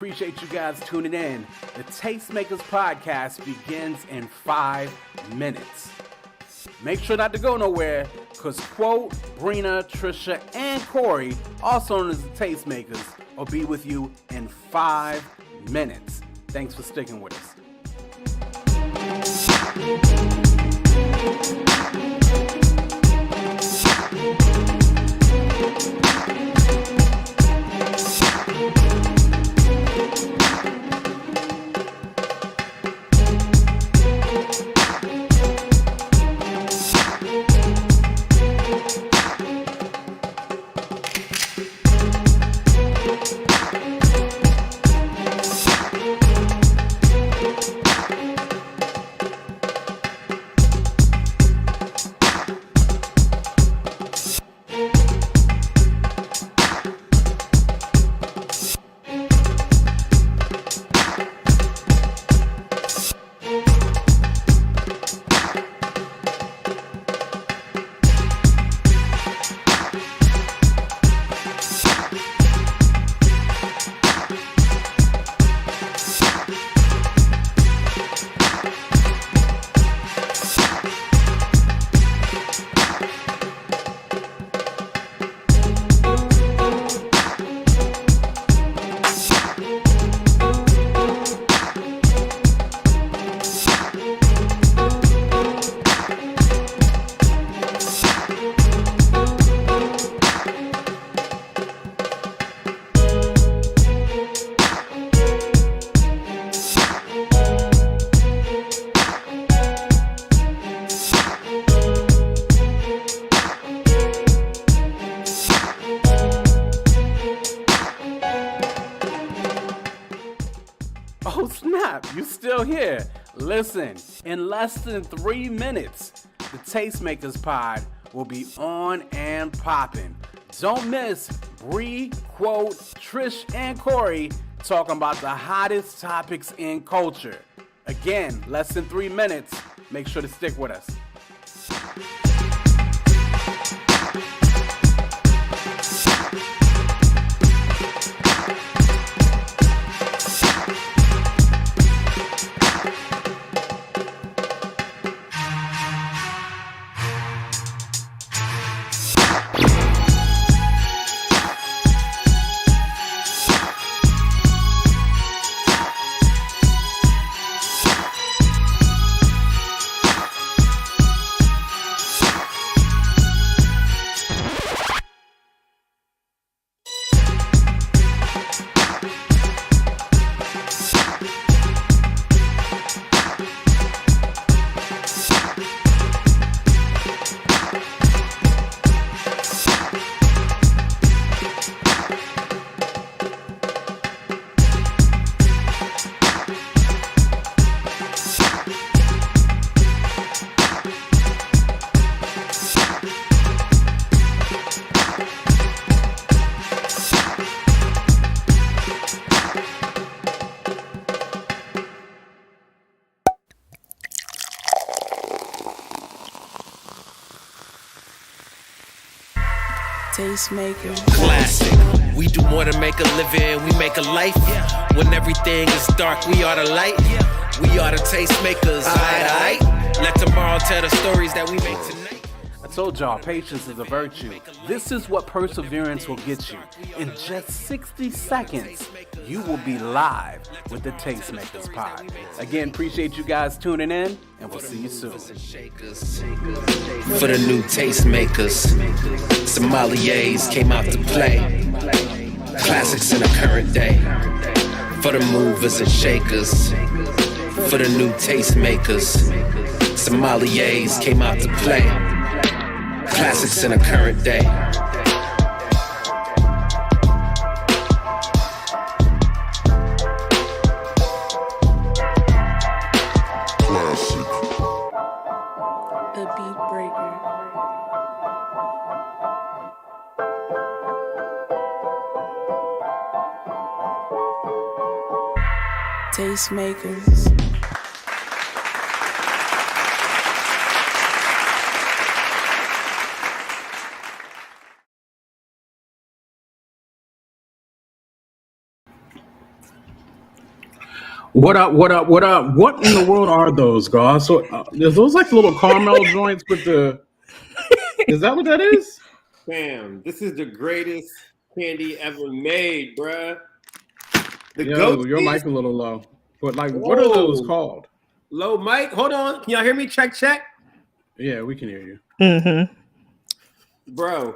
Appreciate you guys tuning in. The Tastemakers Podcast begins in 5 minutes. Make sure not to go nowhere, because Quote, Brina, Trisha, and Corey, also known as the Tastemakers, will be with you in 5 minutes. Thanks for sticking with us. Oh snap, you still here. Listen, in less than 3 minutes, the Tastemakers Pod will be on and popping. Don't miss Bree, Quote, Trish, and Corey talking about the hottest topics in culture. Again, less than 3 minutes. Make sure to stick with us. Tastemakers. Classic. We do more than make a living, we make a life. When everything is dark, we are the light. We are the tastemakers. Aight. Let tomorrow tell the stories that we make tonight. I told y'all, patience is a virtue. This is what perseverance will get you. In just 60 seconds, you will be live with the Tastemakers Pod. Again, appreciate you guys tuning in, and we'll see you soon. For the new tastemakers, sommeliers came out to play. Classics in the current day. For the movers and shakers, for the new tastemakers, sommeliers came out to play. Classics in the current day. The beat breaker. Tastemakers. What up? What up? What up? What in the world are those, guys? So, is those like the little caramel joints with the? Is that what that is? Fam, this is the greatest candy ever made, bruh. Yo, your mic a little low. But like, what are those called? Low mic. Hold on. Can y'all hear me? Check. Yeah, we can hear you. Mm-hmm. Bro.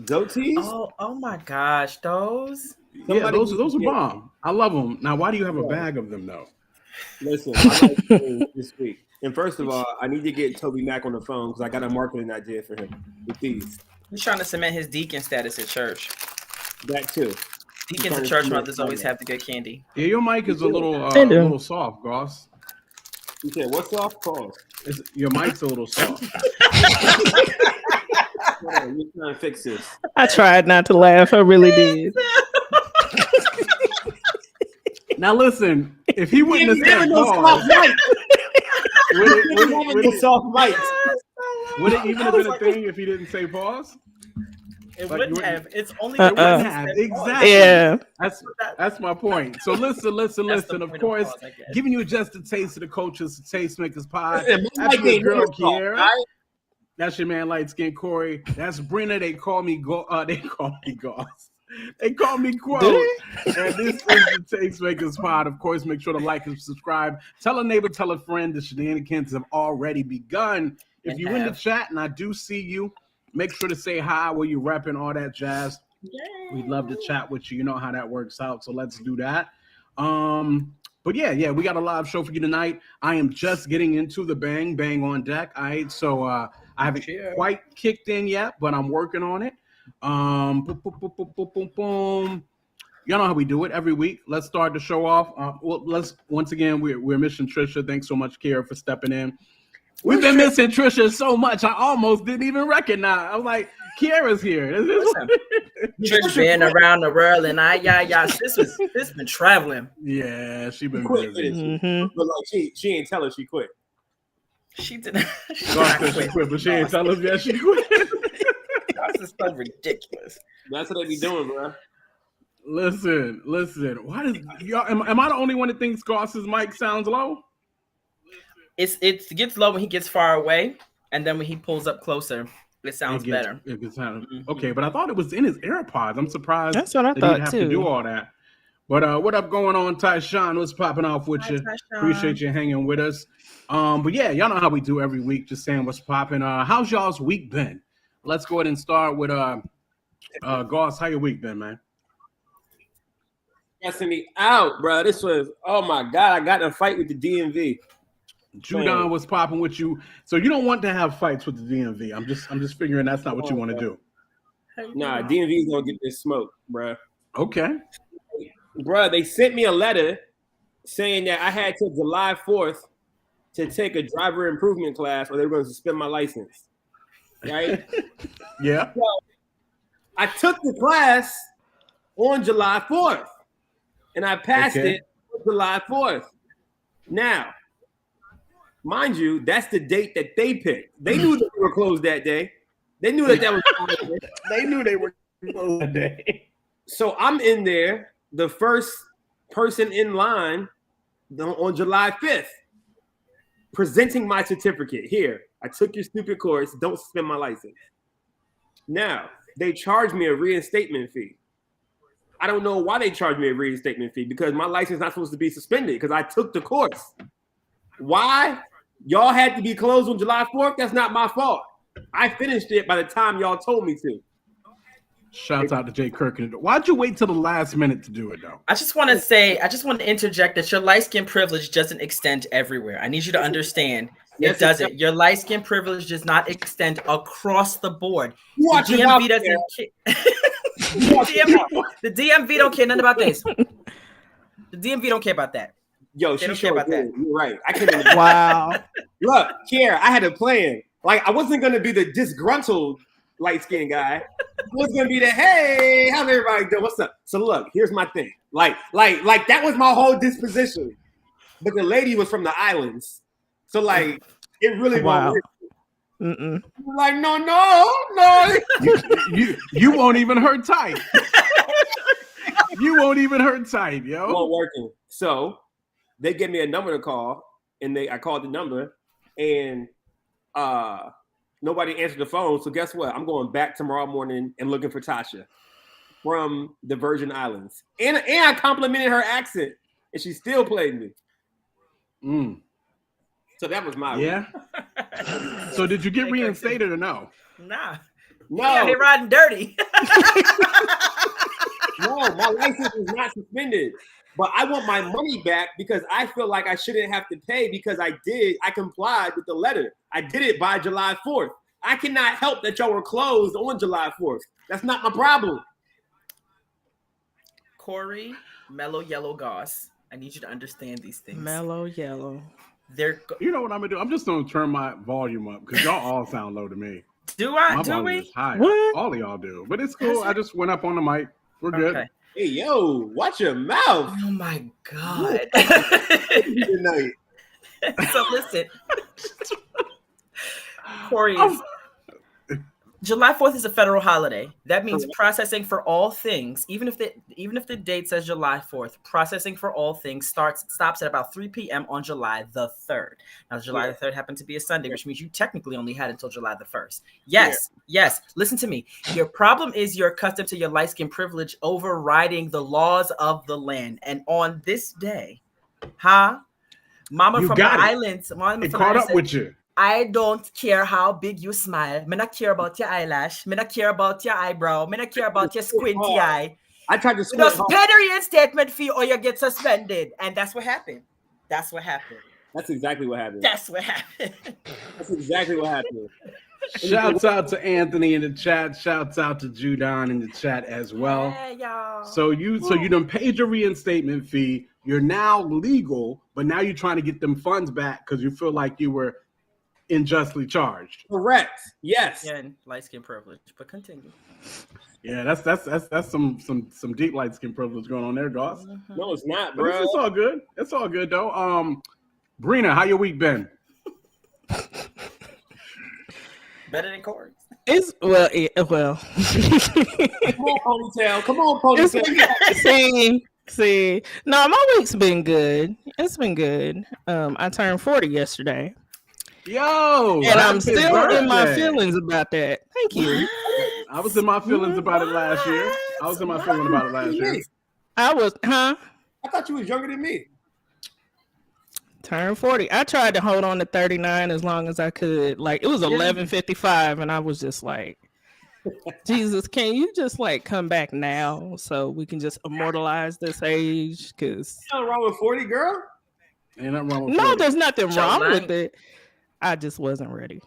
Goatees? Oh my gosh, those. Yeah, those are bomb. I love them. Now, why do you have a bag of them though? Listen, I like this week. And first of all, I need to get Toby Mac on the phone because I got a marketing idea for him with these. He's trying to cement his deacon status at church. That too. Deacons and church mothers always have the good candy. Yeah, your mic is a little soft, Goss. You said what's soft? Pause. Your mic's a little soft. You're trying to fix this. I tried not to laugh. I really did. Now listen, if he wouldn't have said pause, would it even have been a thing if he didn't say pause? It wouldn't have. It's only it wouldn't have. Exactly. Yeah. That's my point. So listen. Of course, giving you just a taste of the cultures, the Tastemakers Pod. That's your girl Kiera. That's your man Light Skin Corey. That's Brenna. They call me Goss. They call me Quote. And this is the Tastemakers Pod. Of course, make sure to like and subscribe. Tell a neighbor, tell a friend. The shenanigans have already begun. If you're in the chat and I do see you, make sure to say hi where you're repping, all that jazz. Yay. We'd love to chat with you. You know how that works out. So let's do that. But yeah, we got a live show for you tonight. I am just getting into the bang on deck. All right. So I haven't quite kicked in yet, but I'm working on it. Boom. Y'all know how we do it every week. Let's start the show off. Once again, we're missing Trisha. Thanks so much, Kiera, for stepping in. We've been missing Trisha so much, I almost didn't even recognize. I was like, Kiera's here. Trisha been around the world, and sis been traveling. Yeah, she been busy. Mm-hmm. But like she ain't tell us she quit. She did not. She quit, but she ain't tell us yet she quit. This is so ridiculous. That's what they be doing, bro. Listen. Why does y'all? Am I the only one that thinks Goss's mic sounds low? It gets low when he gets far away, and then when he pulls up closer, it sounds better. Okay, but I thought it was in his AirPods. I'm surprised. That's what I thought he'd have too. To do all that. But what up going on, Tyshawn? What's popping off with you? Tyshawn. Appreciate you hanging with us. But yeah, y'all know how we do every week. Just saying what's popping. How's y'all's week been? Let's go ahead and start with Goss. How your week been, man? Stressing me out, bro. This was, oh my God, I got in a fight with the DMV. Judon was popping with you. So you don't want to have fights with the DMV. I'm just figuring that's not what you want to do. Nah, DMV is gonna get this smoke, bro. Okay. Bro, they sent me a letter saying that I had till July 4th to take a driver improvement class or they were going to suspend my license. Right? Yeah. So I took the class on July 4th and I passed it on July 4th. Now, mind you, that's the date that they picked. They knew that they were closed that day. They knew that was they knew they were closed that day. So I'm in there, the first person in line on July 5th, presenting my certificate. Here, I took your stupid course. Don't suspend my license. Now, they charged me a reinstatement fee. I don't know why they charged me a reinstatement fee because my license is not supposed to be suspended because I took the course. Why? Y'all had to be closed on July 4th? That's not my fault. I finished it by the time y'all told me to. Shouts out to Jay Kirkland. Why'd you wait till the last minute to do it, though? I just want to interject that your light skin privilege doesn't extend everywhere. I need you to understand. It doesn't. Your light skin privilege does not extend across the board. The DMV doesn't care. The DMV don't care nothing about this. The DMV don't care about that. Yo, they she sure about that. You're right. I couldn't. Wow. Look, Kiera, I had a plan. Like, I wasn't going to be the disgruntled light-skinned guy. I was going to be the, hey, how's everybody doing? What's up? So, look, here's my thing. Like that was my whole disposition. But the lady was from the islands. So, like, it really wow. wasn't. Like, no. You won't even hurt tight. You won't even hurt type, yo. It won't working. So they gave me a number to call, and I called the number, and nobody answered the phone. So guess what? I'm going back tomorrow morning and looking for Tasha from the Virgin Islands, and I complimented her accent, and she still played me. So that was my week. So did you get reinstated or no? Nah. No. They riding dirty. No, my license was not suspended. But I want my money back because I feel like I shouldn't have to pay because I complied with the letter. I did it by July 4th. I cannot help that y'all were closed on July 4th. That's not my problem. Corey, Mellow Yellow Goss. I need you to understand these things. Mellow Yellow. You know what I'm gonna do? I'm just gonna turn my volume up because y'all all sound low to me. Do I? My do we? What? All of y'all do, but it's cool. I just went up on the mic. We're good. Okay. Hey, yo, watch your mouth. Oh my God. Tonight. So listen, Corey, July 4th is a federal holiday. That means processing for all things, even if the date says July 4th, processing for all things stops at about 3 p.m. on July the 3rd. Now, July the 3rd happened to be a Sunday, which means you technically only had until July the 1st. Yes. Listen to me. Your problem is you're accustomed to your light skin privilege overriding the laws of the land. And on this day, Mama from the islands, it caught up with you. I don't care how big you smile. Me not care about your eyelash. Me not care about your eyebrow. Me not care about your squinty eye. I tried to squint. Just pay the reinstatement fee or you get suspended. And that's what happened. That's exactly what happened. That's exactly what happened. Shouts out to Anthony in the chat. Shouts out to Judon in the chat as well. Yeah, y'all. So you done paid your reinstatement fee. You're now legal, but now you're trying to get them funds back because you feel like you were unjustly charged. Correct. Yes. And light skin privilege, but continue. Yeah, that's some deep light skin privilege going on there, Goss. No, it's not, bro. It's all good. It's all good though. Brina, how your week been? Better than Corey. It's well. Come on, ponytail. See. No, my week's been good. It's been good. I turned 40 yesterday. Yo, and I'm still in my feelings about that. Thank you. I was in my feelings about it last year. I was I thought you was younger than me. Turned 40. I tried to hold on to 39 as long as I could. Like, it was 11:55, and I was just like, Jesus, can you just like come back now so we can just immortalize this age? Because nothing wrong with 40, girl. Ain't nothing wrong with 40. No, there's nothing wrong with it. I just wasn't ready.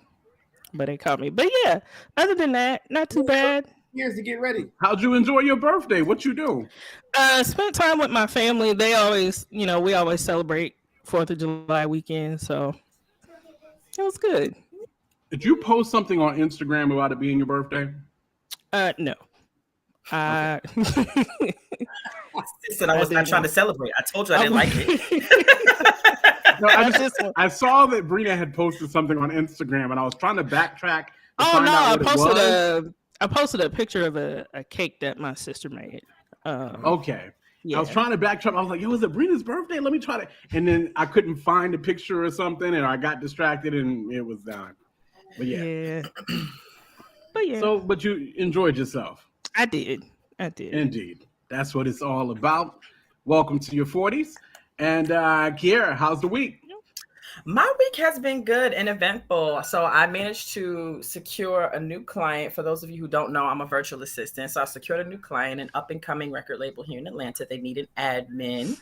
But they caught me. But yeah, other than that, not too bad. Years to get ready. How'd you enjoy your birthday? What you do? Spent time with my family. They always, we always celebrate 4th of July weekend. So it was good. Did you post something on Instagram about it being your birthday? No. I said I was not trying to celebrate. I told you I didn't like it. No, I saw that Brina had posted something on Instagram, and I was trying to backtrack. I posted a picture of a cake that my sister made. Okay. Yeah. I was trying to backtrack. I was like, yo, is it Brina's birthday? Let me try to. And then I couldn't find a picture or something, and I got distracted, and it was done. But yeah. But yeah. So, but you enjoyed yourself. I did. Indeed. That's what it's all about. Welcome to your 40s. And Kiera, how's the week? My week has been good and eventful. So I managed to secure a new client. For those of you who don't know, I'm a virtual assistant. So I secured a new client, an up-and-coming record label here in Atlanta. They need an admin.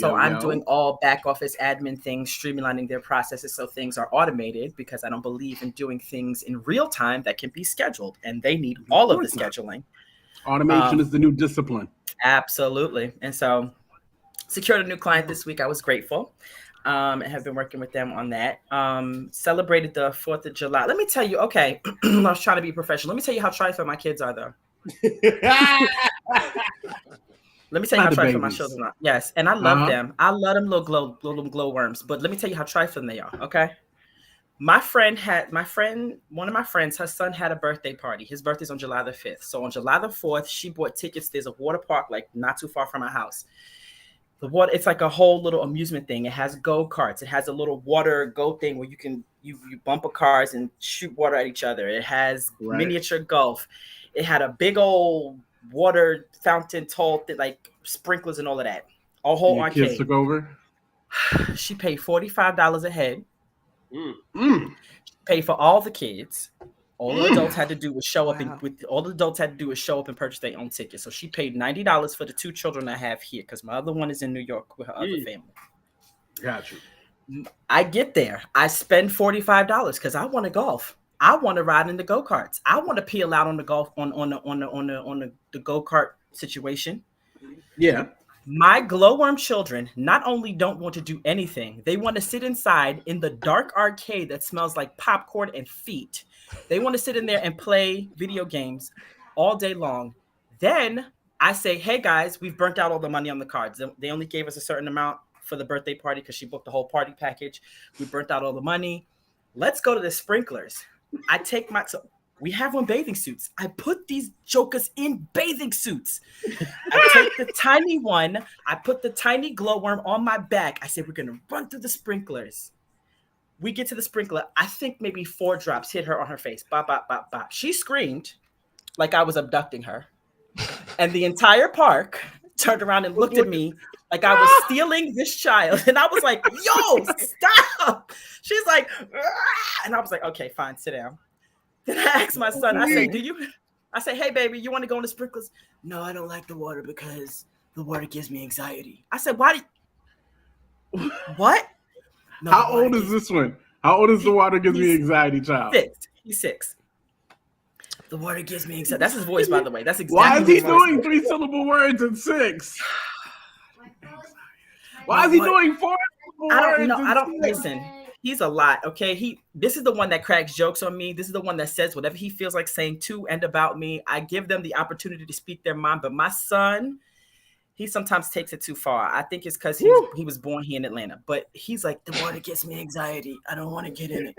I'm doing all back office admin things, streamlining their processes so things are automated because I don't believe in doing things in real time that can be scheduled. And they need all of the scheduling. Automation is the new discipline. Absolutely. And so secured a new client this week. I was grateful. And have been working with them on that. Celebrated the 4th of July. Let me tell you, okay, I was trying to be professional. Let me tell you how trifling my kids are, though. Let me tell you how trifling my children are. Yes, and I love them. I love them little glow worms. But let me tell you how trifling they are, okay? One of my friends, her son had a birthday party. His birthday's on July the 5th. So on July the 4th, she bought tickets. There's a water park like not too far from my house. The water, it's like a whole little amusement thing. It has go-karts. It has a little water go thing where you can you bumper cars and shoot water at each other. It has miniature golf. It had a big old water fountain, tall, like sprinklers and all of that. A whole arcade. Kids took over. She paid $45 a head. She paid for all the kids. All the adults had to do was show up and purchase their own ticket. So she paid $90 for the two children I have here because my other one is in New York with her other family. Got you. I get there. I spend $45 because I want to golf. I want to ride in the go-karts. I want to peel out on the golf on the go-kart situation. Yeah. My glowworm children not only don't want to do anything, they want to sit inside in the dark arcade that smells like popcorn and feet. They want to sit in there and play video games all day long. Then I say, hey guys, we've burnt out all the money on the cards. They only gave us a certain amount for the birthday party because she booked the whole party package. We burnt out all the money. Let's go to the sprinklers. We have on bathing suits. I put these jokers in bathing suits. I take the tiny one. I put the tiny glowworm on my back. I said, we're going to run through the sprinklers. We get to the sprinkler. I think maybe 4 drops hit her on her face. Bop, bop, bop, bop. She screamed like I was abducting her. And the entire park turned around and looked at me like I was stealing this child. And I was like, yo, stop. She's like, ah! And I was like, okay, fine, sit down. Then I asked my son, I say, hey, baby, you want to go in the sprinklers? No, I don't like the water because the water gives me anxiety. I said, what? No, how old is this one? How old is the water gives me anxiety child? 6. He's 6. The water gives me anxiety. That's his voice, by the way. That's exactly why is he doing 3-syllable words in 6? Why is he doing 4 I don't know. I don't listen. He's a lot, okay? This is the one that cracks jokes on me. This is the one that says whatever he feels like saying to and about me. I give them the opportunity to speak their mind. But my son, he sometimes takes it too far. I think it's because he was born here in Atlanta. But he's like, the water gives me anxiety. I don't want to get in it.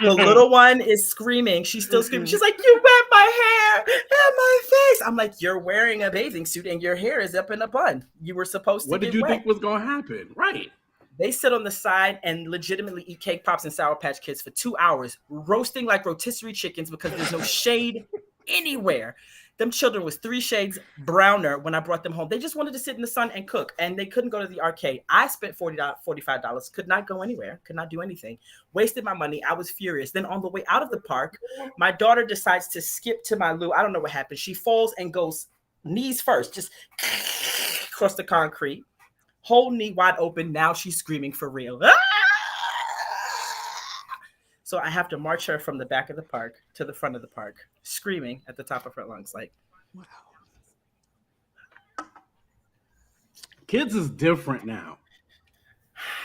The little one is screaming. She's still screaming. She's like, you wet my hair and my face. I'm like, you're wearing a bathing suit and your hair is up in a bun. You were supposed to What did you think was going to happen? Right. They sit on the side and legitimately eat cake pops and Sour Patch Kids for 2 hours, roasting like rotisserie chickens because there's no shade anywhere. Them children was 3 shades browner when I brought them home. They just wanted to sit in the sun and cook, and they couldn't go to the arcade. I spent $45, could not go anywhere, could not do anything. Wasted my money. I was furious. Then on the way out of the park, my daughter decides to skip to my loo. I don't know what happened. She falls and goes knees first, just across the concrete. Whole knee wide open. Now she's screaming for real. Ah! So I have to march her from the back of the park to the front of the park, screaming at the top of her lungs. Like, wow. Kids is different now.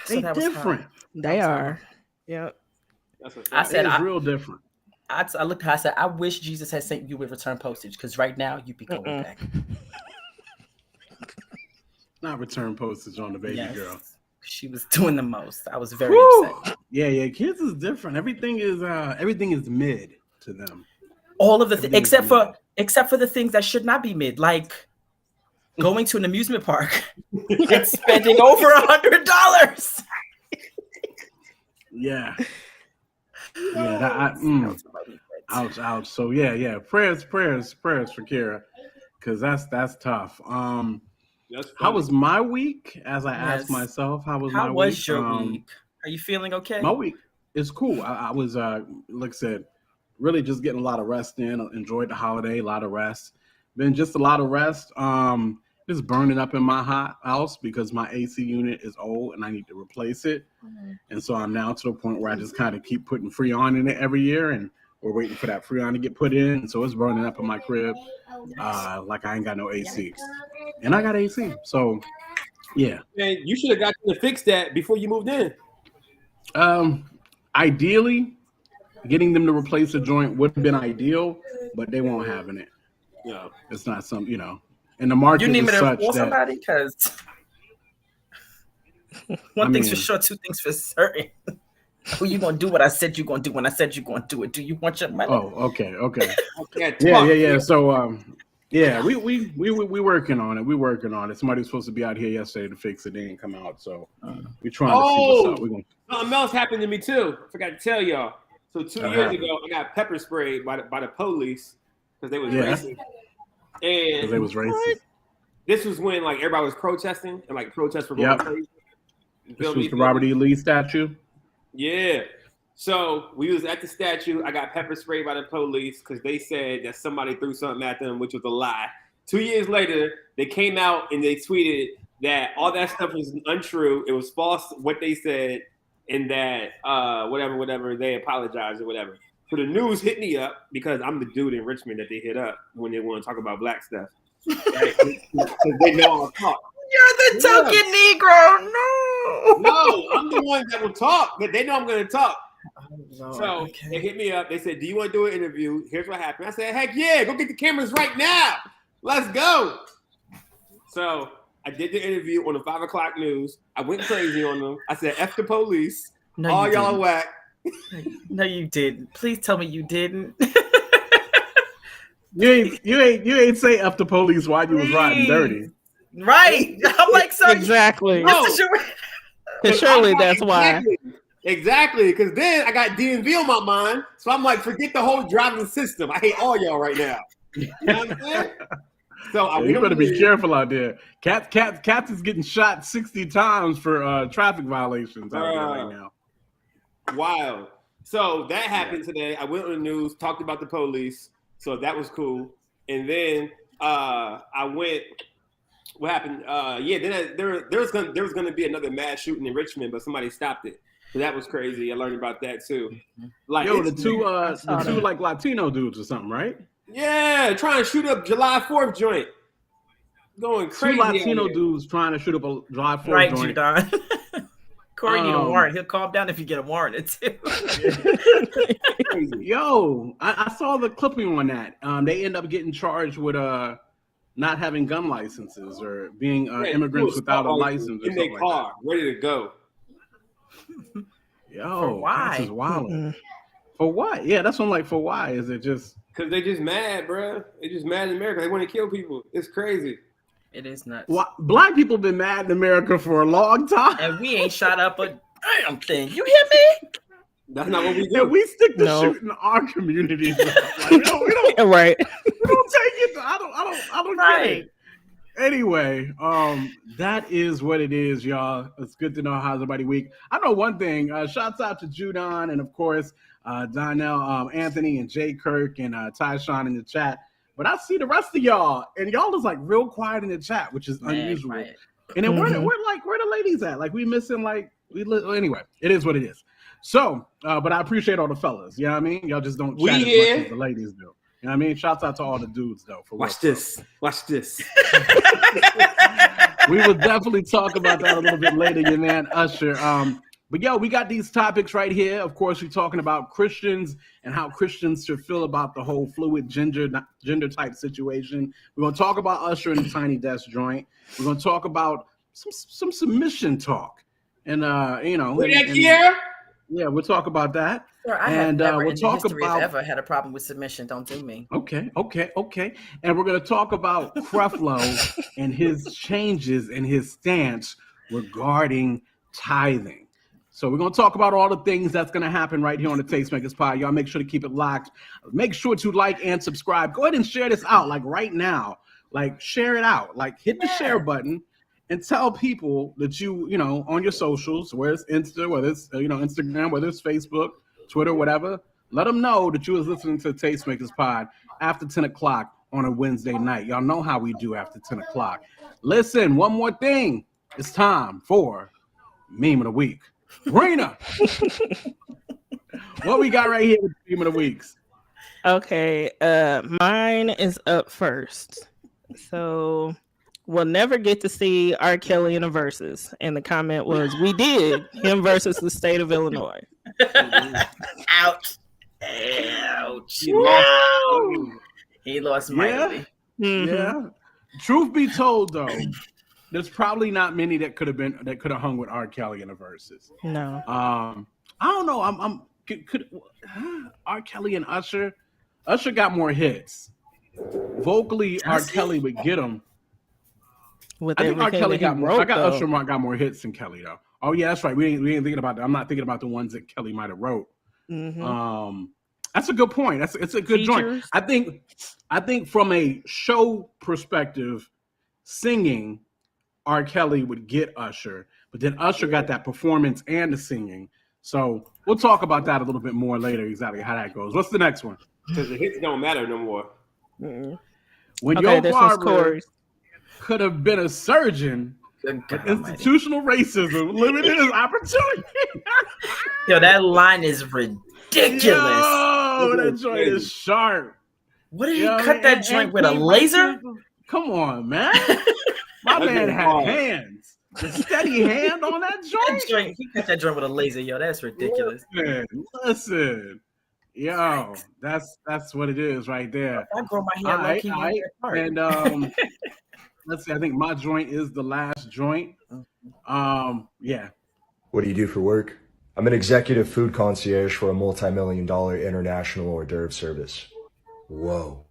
They're different. They are. Yep. I said, it's real different. I looked at her, I said, I wish Jesus had sent you with return postage because right now you'd be going back. Not return postage on the baby girl. She was doing the most. I was very upset. Yeah. Kids is different. Everything is mid to them. All of the things, except for the things that should not be mid, like going to an amusement park and spending over $100. Yeah. Ouch. So yeah. Prayers for Kira, because that's tough. How was my week? As I asked myself, how was my week? How was your week? Are you feeling okay? My week is cool. I was, like I said, really just getting a lot of rest in. Enjoyed the holiday, a lot of rest. Been just a lot of rest. Just burning up in my house because my AC unit is old and I need to replace it. Mm-hmm. And so I'm now to the point where I just kind of keep putting Freon in it every year, and we're waiting for that Freon to get put in. And so it's burning up in my crib. Like I ain't got no AC. And I got AC. So yeah. Man, you should have got to fix that before you moved in. Ideally, getting them to replace the joint would have been ideal, but they won't having it. Yeah. It's not and the market you need is me to such call that somebody because one thing's for sure, 2 things for certain. Oh, you gonna do what I said you're gonna do when I said you're gonna do it. Do you want your money? Oh, okay. Yeah. Yeah. So, yeah, we working on it. We working on it. Somebody was supposed to be out here yesterday to fix it. They didn't come out, so we trying to see what's up. Something else happened to me too. Forgot to tell y'all. So 2 years ago, I got pepper sprayed by the police because they was racist. And they was racist. This was when like everybody was protesting and like protests were going crazy. This was the Robert E. Lee statue. Yeah. So we was at the statue. I got pepper sprayed by the police because they said that somebody threw something at them, which was a lie. 2 years later, they came out and they tweeted that all that stuff was untrue. It was false what they said, and that whatever they apologized or whatever. So the news hit me up because I'm the dude in Richmond that they hit up when they want to talk about black stuff. Because they know I'll talk. You're the token Negro. No, I'm the one that will talk, but they know I'm going to talk. So they hit me up. They said, "Do you want to do an interview? Here's what happened." I said, "Heck yeah, go get the cameras right now. Let's go." So I did the interview on the 5 o'clock news. I went crazy on them. I said, "F the police. No, all y'all didn't. whack." No, you didn't. Please tell me you didn't. You ain't say F the police while you was riding dirty. Right. I'm like, so exactly. No. Surely that's why. Exactly, because then I got DMV on my mind, so I'm like, forget the whole driving system. I hate all y'all right now. You know what I'm saying? So you better be careful out there. Cats is getting shot 60 times for traffic violations out there right now. Wild. So that happened today. I went on the news, talked about the police, so that was cool. And then I went. What happened? Then there was going to be another mass shooting in Richmond, but somebody stopped it. So that was crazy. I learned about that too. Like the two like Latino dudes or something, right? Yeah, trying to shoot up July 4th joint. Going crazy. Two Latino dudes trying to shoot up a July 4th right, joint. Right, Judon. Corey need a warrant. He'll calm down if you get a warrant too. Yo, I saw the clipping on that. They end up getting charged with not having gun licenses or being immigrants without a license or in their car, like ready to go. Yo, for why? Is wild. For what? Yeah, that's what I'm like. For why? Is it just because they just mad, bro? They just mad in America. They want to kill people. It's crazy. It is nuts. Black people been mad in America for a long time, and we ain't shot up a damn thing. You hear me? That's not what we do. Yeah, we stick to shooting our communities. Like, we don't, right. We don't take it. I don't right. Get it. Anyway, that is what it is, y'all. It's good to know how's everybody week. I know one thing. Shouts out to Judon and of course Donnell, Anthony, and Jay Kirk and Tyshawn in the chat. But I see the rest of y'all, and y'all is like real quiet in the chat, which is unusual. Right. And then where the ladies at? Like we missing anyway. It is what it is. So, but I appreciate all the fellas. You know what I mean? Y'all just don't chat as much as the ladies do. You know what I mean? Shouts out to all the dudes though. Watch this. We will definitely talk about that a little bit later, your man Usher. But yo, we got these topics right here. Of course, we're talking about Christians and how Christians should feel about the whole fluid gender type situation. We're gonna talk about Usher and the Tiny Desk joint. We're gonna talk about some submission talk, and yeah, we'll talk about that. Sure, I have never in the history of ever had a problem with submission. Don't do me. Okay. And we're going to talk about Creflo and his changes in his stance regarding tithing. So we're going to talk about all the things that's going to happen right here on the Tastemakers Pod. Y'all make sure to keep it locked. Make sure to like and subscribe. Go ahead and share this out like right now. Like share it out. Like hit the share button. And tell people that you on your socials, whether it's Insta, whether it's Instagram, whether it's Facebook, Twitter, whatever. Let them know that you was listening to Tastemakers Pod after 10 o'clock on a Wednesday night. Y'all know how we do after 10 o'clock. Listen, one more thing. It's time for Meme of the Week. Rena, what we got right here with the Meme of the Weeks? Okay, mine is up first. So we'll never get to see R. Kelly in a versus. And the comment was, we did him versus the state of Illinois. Ouch. He lost mightily. Yeah. Truth be told, though, there's probably not many that could have hung with R. Kelly in the verses. No. I don't know. Could R. Kelly and Usher? Usher got more hits. Vocally, R. Kelly would get them. With I think R. Kelly got more. I got though. Usher got more hits than Kelly though. Oh yeah, that's right. We ain't thinking about that. I'm not thinking about the ones that Kelly might have wrote. Mm-hmm. That's a good point. It's a good joint. I think from a show perspective, singing, R. Kelly would get Usher, but then Usher got that performance and the singing. So we'll talk about that a little bit more later, exactly how that goes. What's the next one? Because the hits don't matter no more. Mm-hmm. When your barber could have been a surgeon, but institutional racism limited his opportunity. Yo, that line is ridiculous. Yo, that joint is sharp. What did he cut that joint with a laser? Come on, man. My man had hands. The steady hand on that joint. He cut that joint with a laser, yo. That's ridiculous. Listen. Yo, that's what it is right there. I grow my hair. And let's see. I think my joint is the last joint. Yeah. What do you do for work? I'm an executive food concierge for a multi-million-dollar international hors d'oeuvre service. Whoa.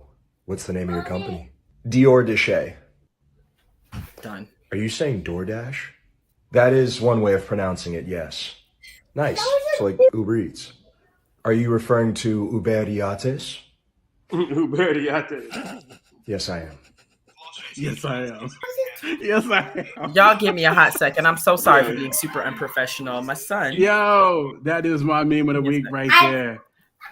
What's the name of your company? Dior Dichet. Done. Are you saying DoorDash? That is one way of pronouncing it, yes. Nice. It's like Uber Eats. Are you referring to Uber Yates? Uber Yates. Yes, I am. Yes, I am. Yes, I am. Y'all give me a hot second. I'm so sorry for being super unprofessional. My son. Yo, that is my meme of the week right there.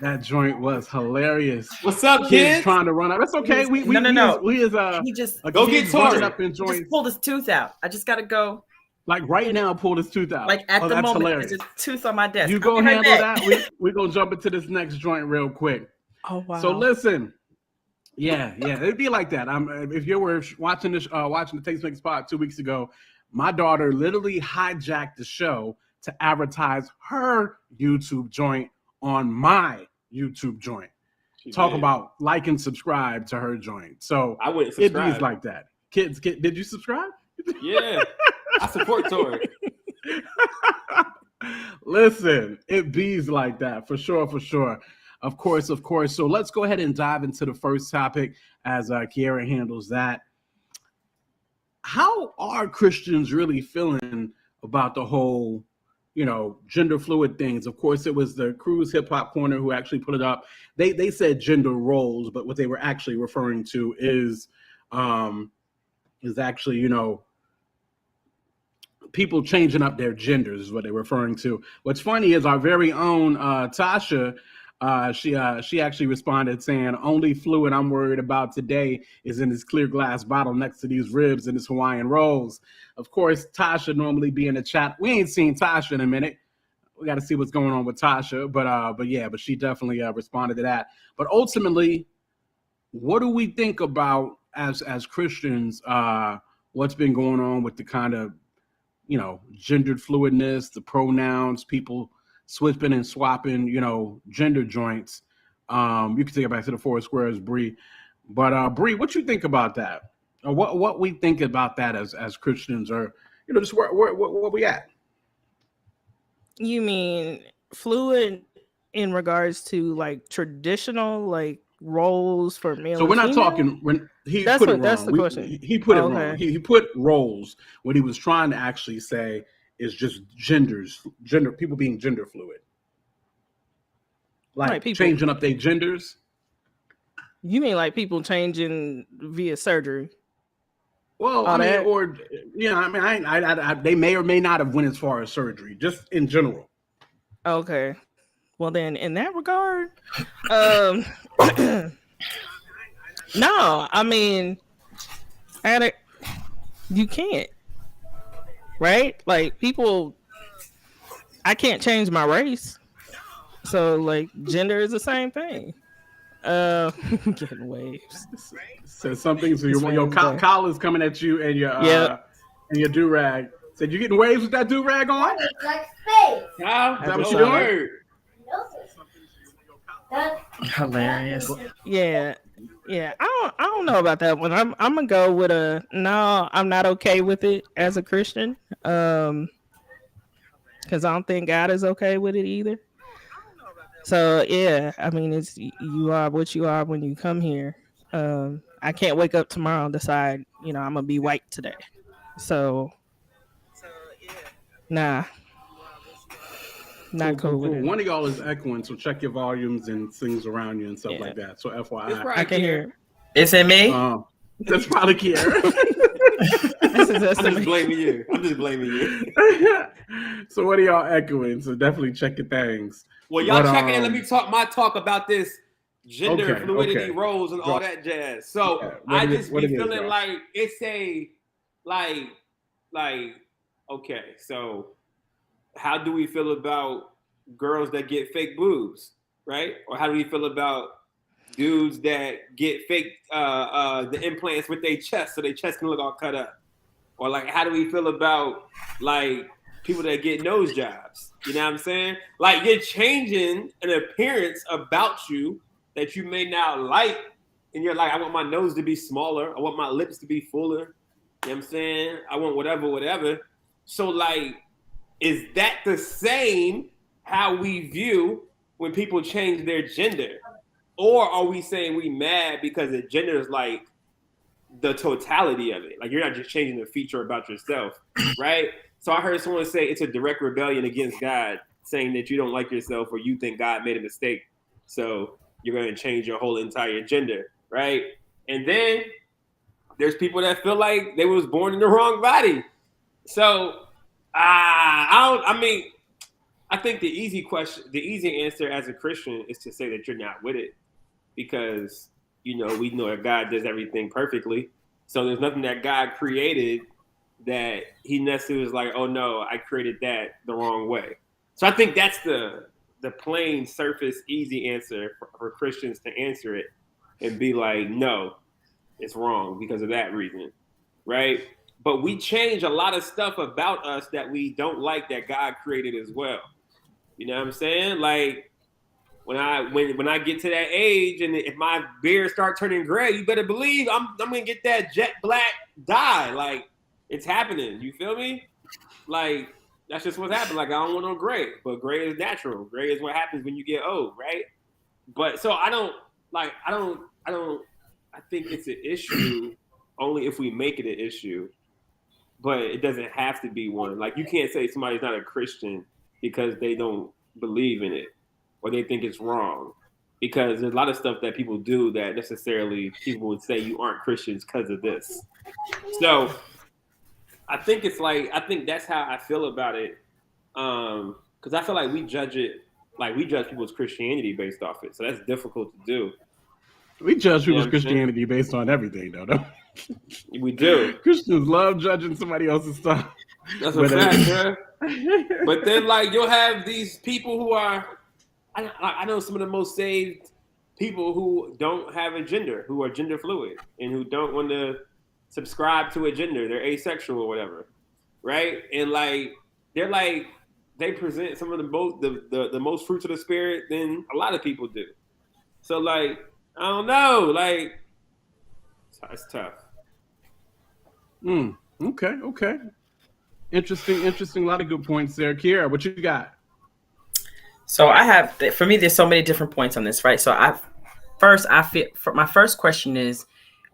That joint was hilarious. What's up, kids? Trying to run up. That's okay. He just go get torn up and just pulled his tooth out. I just gotta go. Like right now, pull his tooth out. Like at the moment, hilarious. there's a tooth on my desk. You go handle that. We're gonna jump into this next joint real quick. Oh wow. So listen. Yeah, it'd be like that. If you were watching the Tastemakers Pod 2 weeks ago, my daughter literally hijacked the show to advertise her YouTube joint on my YouTube joint. Talk about like and subscribe to her joint. So I wouldn't subscribe. It is like that. Kids, did you subscribe? Yeah, I support Tori. Listen, it bees like that for sure. Of course. So let's go ahead and dive into the first topic as Kiara handles that. How are Christians really feeling about the whole, gender fluid things? Of course, it was the Cruise Hip Hop Corner who actually put it up. They said gender roles, but what they were actually referring to is actually, people changing up their genders is what they're referring to. What's funny is our very own Tasha. She actually responded saying, "Only fluid I'm worried about today is in this clear glass bottle next to these ribs and this Hawaiian rolls." Of course, Tasha normally be in the chat. We ain't seen Tasha in a minute. We got to see what's going on with Tasha, but she definitely responded to that. But ultimately, what do we think about as Christians? What's been going on with the kind of gendered fluidness, the pronouns, people switching and swapping, gender joints. You can take it back to the four squares, Bree. But Bree, what you think about that? Or what we think about that as Christians, or just where we at? You mean fluid in regards to like traditional roles for male? So we're not talking. That's the question. He put it wrong. He put roles. What he was trying to actually say is just gender people being gender fluid, like people changing up their genders. You mean like people changing via surgery? Well, they may or may not have went as far as surgery, just in general. Okay, well then, in that regard, no, I mean, you can't. Right? Like people, I can't change my race. So like gender is the same thing. Getting waves. So something. So your collar's coming at you and your and your do rag. Said you getting waves with that do rag on? Like space. Is that what you doing? Hilarious. Yeah. Yeah, I don't know about that one. I'm gonna go with a no. I'm not okay with it as a Christian, because I don't think God is okay with it either. So yeah, I mean, it's you are what you are when you come here. I can't wake up tomorrow and decide, I'm gonna be white today. So nah, not cool with it. One of y'all is echoing, so check your volumes and things around you and stuff Yeah. like that. So FYI, I can hear. Is it me? That's probably Kiara. This is I'm just blaming you. So what are y'all echoing? So definitely check your things. Well, y'all check in. Let me talk my talk about this gender fluidity roles and all that jazz. So I just be feeling like it's a like okay. So how do we feel about girls that get fake boobs, right? Or how do we feel about dudes that get fake the implants with their chest so their chest can look all cut up? Or like how do we feel about like people that get nose jobs? You know what I'm saying? Like you're changing an appearance about you that you may not like, and you're like, I want my nose to be smaller, I want my lips to be fuller. You know what I'm saying? I want whatever. So like, is that the same how we view when people change their gender? Or are we saying we mad because the gender is like the totality of it? Like you're not just changing a feature about yourself, right? So I heard someone say it's a direct rebellion against God, saying that you don't like yourself or you think God made a mistake. So you're going to change your whole entire gender, right? And then there's people that feel like they was born in the wrong body. So I think the easy answer as a Christian is to say that you're not with it, because we know that God does everything perfectly. So there's nothing that God created that he necessarily was like, oh no, I created that the wrong way. So I think that's the plain surface easy answer for Christians to answer it and be like, no, it's wrong because of that reason, right? But we change a lot of stuff about us that we don't like that God created as well. You know what I'm saying? Like when I get to that age and if my beard start turning gray, you better believe I'm gonna get that jet black dye. Like it's happening. You feel me? Like that's just what's happening. Like I don't want no gray, but gray is natural. Gray is what happens when you get old, right? But so I think it's an issue only if we make it an issue, but it doesn't have to be one. Like you can't say somebody's not a Christian because they don't believe in it or they think it's wrong, because there's a lot of stuff that people do that necessarily people would say you aren't Christians because of this. So I think that's how I feel about it. Because I feel like we judge people's Christianity based off it. So that's difficult to do. We judge people's Christianity based on everything, though. We do. Christians love judging somebody else's stuff. That's a fact, yeah. But then, like, you'll have these people who are, I know some of the most saved people who don't have a gender, who are gender fluid, and who don't want to subscribe to a gender. They're asexual or whatever, right? And like, they present some of the most fruits of the spirit than a lot of people do. So like, I don't know, like, it's tough. Okay. Interesting. A lot of good points there. Kiera, what you got? So for me, there's so many different points on this, right? So my first question is,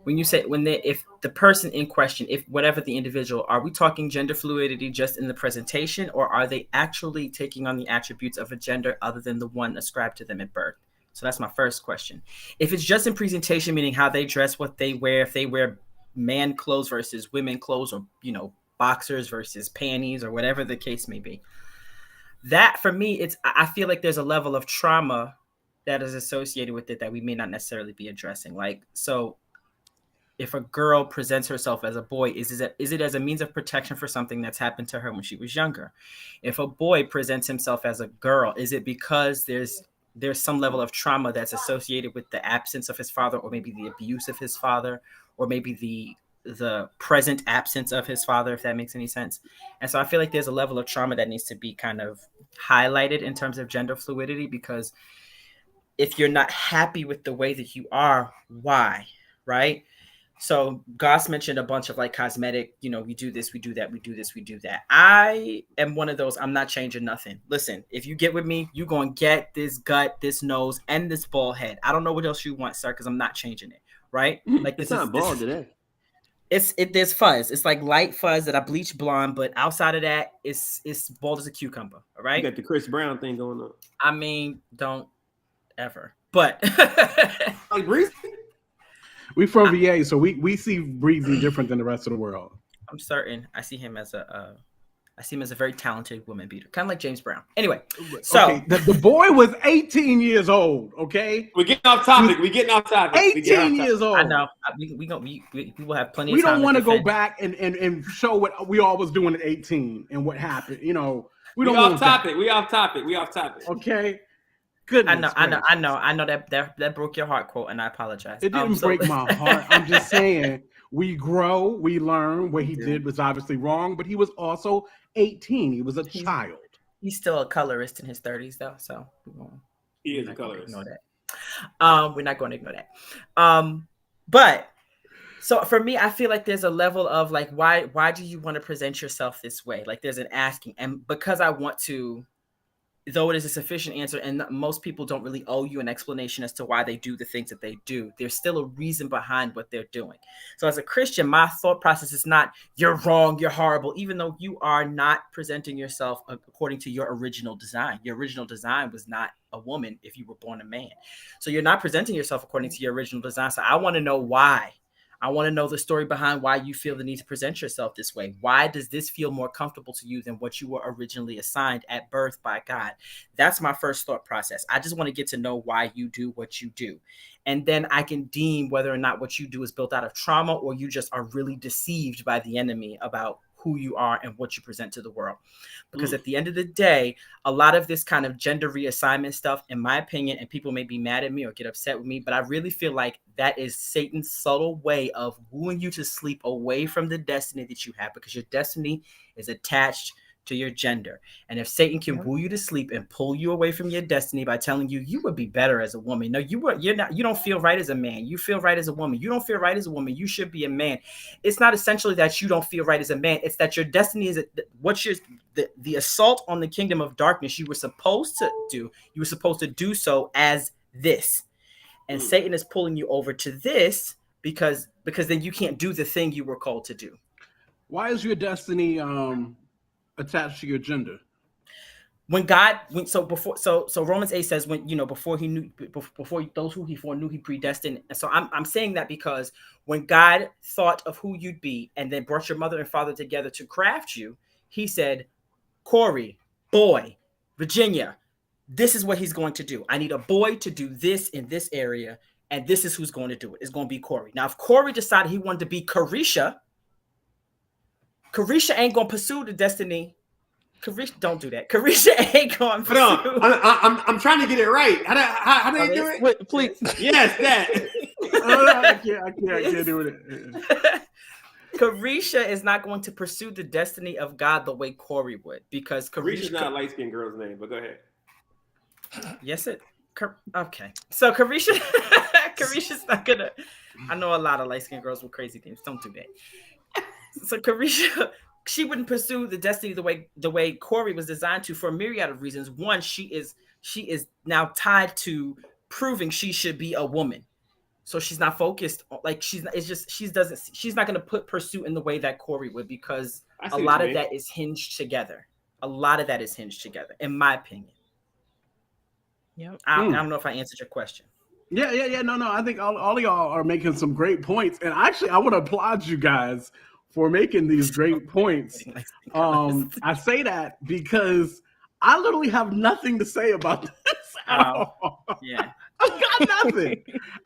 when you say if the person in question, if whatever the individual, are we talking gender fluidity just in the presentation, or are they actually taking on the attributes of a gender other than the one ascribed to them at birth? So that's my first question. If it's just in presentation, meaning how they dress, what they wear, if they wear man clothes versus women clothes, or boxers versus panties, or whatever the case may be, that for me, I feel like there's a level of trauma that is associated with it that we may not necessarily be addressing. Like, so if a girl presents herself as a boy, is it as a means of protection for something that's happened to her when she was younger? If a boy presents himself as a girl, is it because there's some level of trauma that's associated with the absence of his father, or maybe the abuse of his father, or maybe the present absence of his father, if that makes any sense? And so I feel like there's a level of trauma that needs to be kind of highlighted in terms of gender fluidity, because if you're not happy with the way that you are, why? Right? So Goss mentioned a bunch of like cosmetic, we do this, we do that, we do this, we do that. I am one of those, I'm not changing nothing. Listen, if you get with me, you're going to get this gut, this nose, and this bald head. I don't know what else you want, sir, because I'm not changing it. Right? Like it's not bald today. There's fuzz. It's like light fuzz that I bleach blonde, but outside of that, it's bald as a cucumber. All right. You got the Chris Brown thing going on. I mean, don't ever. But like Breezy? We from VA, so we see Breezy different than the rest of the world. I'm certain I see him as a very talented woman beater, kind of like James Brown. Anyway, so okay, the boy was 18 years old. Okay, we're getting off topic. 18 years old. I know. We will have plenty. We of time don't want to go defend. back and show what we all was doing at 18 and what happened. We don't. We off topic. We off topic. Okay. Goodness, I know that broke your heart, quote, and I apologize. It didn't break my heart. I'm just saying we grow, we learn. What he did was obviously wrong, but he was also 18. He was a child. He's still a colorist in his 30s, though. So he is a colorist. Ignore that. We're not going to ignore that. But so for me, I feel like there's a level of like, why do you want to present yourself this way? Like there's an asking, and because I want to. Though it is a sufficient answer, and most people don't really owe you an explanation as to why they do the things that they do, there's still a reason behind what they're doing. So as a Christian, my thought process is not, you're wrong, you're horrible, even though you are not presenting yourself according to your original design. Your original design was not a woman if you were born a man. So you're not presenting yourself according to your original design. So I want to know why. I want to know the story behind why you feel the need to present yourself this way. Why does this feel more comfortable to you than what you were originally assigned at birth by God? That's my first thought process. I just want to get to know why you do what you do. And then I can deem whether or not what you do is built out of trauma or you just are really deceived by the enemy about who you are and what you present to the world. Because at the end of the day, a lot of this kind of gender reassignment stuff, in my opinion, and people may be mad at me or get upset with me, but I really feel like that is Satan's subtle way of wooing you to sleep away from the destiny that you have, because your destiny is attached to your gender. And if Satan can woo you to sleep and pull you away from your destiny by telling you you would be better as a woman. No, you don't feel right as a man. You feel right as a woman. You don't feel right as a woman. You should be a man. It's not essentially that you don't feel right as a man. It's that your destiny is the assault on the kingdom of darkness you were supposed to do. You were supposed to do so as this. And Satan is pulling you over to this because then you can't do the thing you were called to do. Why is your destiny attached to your gender? So Romans 8 says before those who he foreknew he predestined. And so I'm saying that because when God thought of who you'd be and then brought your mother and father together to craft you, he said, Corey, boy, Virginia, this is what he's going to do. I need a boy to do this in this area, and this is who's going to do it. It's going to be Corey. Now, if Corey decided he wanted to be Carisha ain't gonna pursue the destiny. Carisha, don't do that. Carisha ain't gonna pursue. I'm trying to get it right. How do you do it? Wait, please. Yes, that. I can't do it. Carisha is not going to pursue the destiny of God the way Corey would, because Carisha's not a light-skinned girl's name, but go ahead. Yes, okay. So Carisha's not gonna. I know a lot of light-skinned girls with crazy names. Don't do that. So Carisha, she wouldn't pursue the destiny the way Corey was designed to, for a myriad of reasons. One, she is now tied to proving she should be a woman. So she's not focused. Like she's not going to put pursuit in the way that Corey would, because a lot of that is hinged together. In my opinion. Yeah. I don't know if I answered your question. Yeah. No. I think all of y'all are making some great points. And actually, I want to applaud you guys for making these great points. I say that because I literally have nothing to say about this at all. Yeah.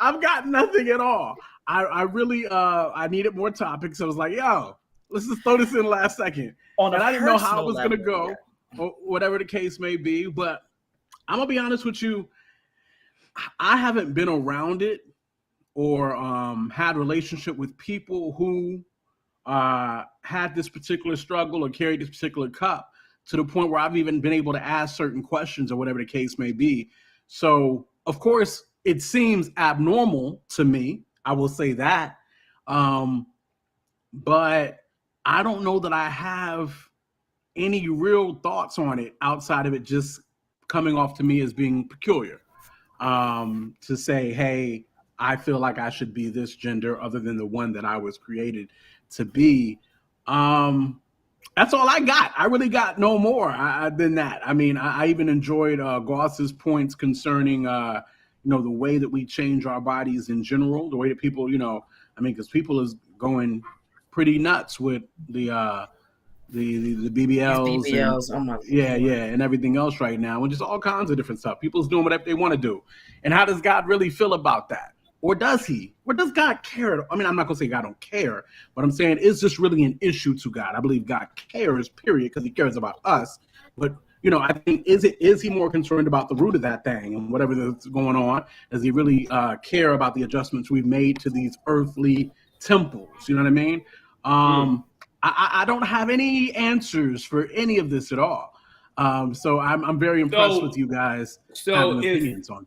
I've got nothing at all. I really I needed more topics. So I was like, yo, let's just throw this in last second. And I didn't know how it was going to go, or whatever the case may be. But I'm going to be honest with you. I haven't been around it or had a relationship with people who had this particular struggle or carried this particular cup to the point where I've even been able to ask certain questions or whatever the case may be. So of course, it seems abnormal to me. I will say that. But I don't know that I have any real thoughts on it outside of it just coming off to me as being peculiar. To say, hey, I feel like I should be this gender other than the one that I was created to be. That's all I got. I really got no more than that. I mean, I even enjoyed Goss's points concerning, the way that we change our bodies in general, the way that people, because people is going pretty nuts with the BBLs, and everything else right now, and just all kinds of different stuff. People's doing whatever they want to do. And how does God really feel about that? Or does he? Or does God care? I mean, I'm not going to say God don't care, but I'm saying, is this really an issue to God? I believe God cares, period, because he cares about us. But, I think, is he more concerned about the root of that thing and whatever that's going on? Does he really care about the adjustments we've made to these earthly temples? You know what I mean? I don't have any answers for any of this at all. So I'm very impressed with you guys having opinions on.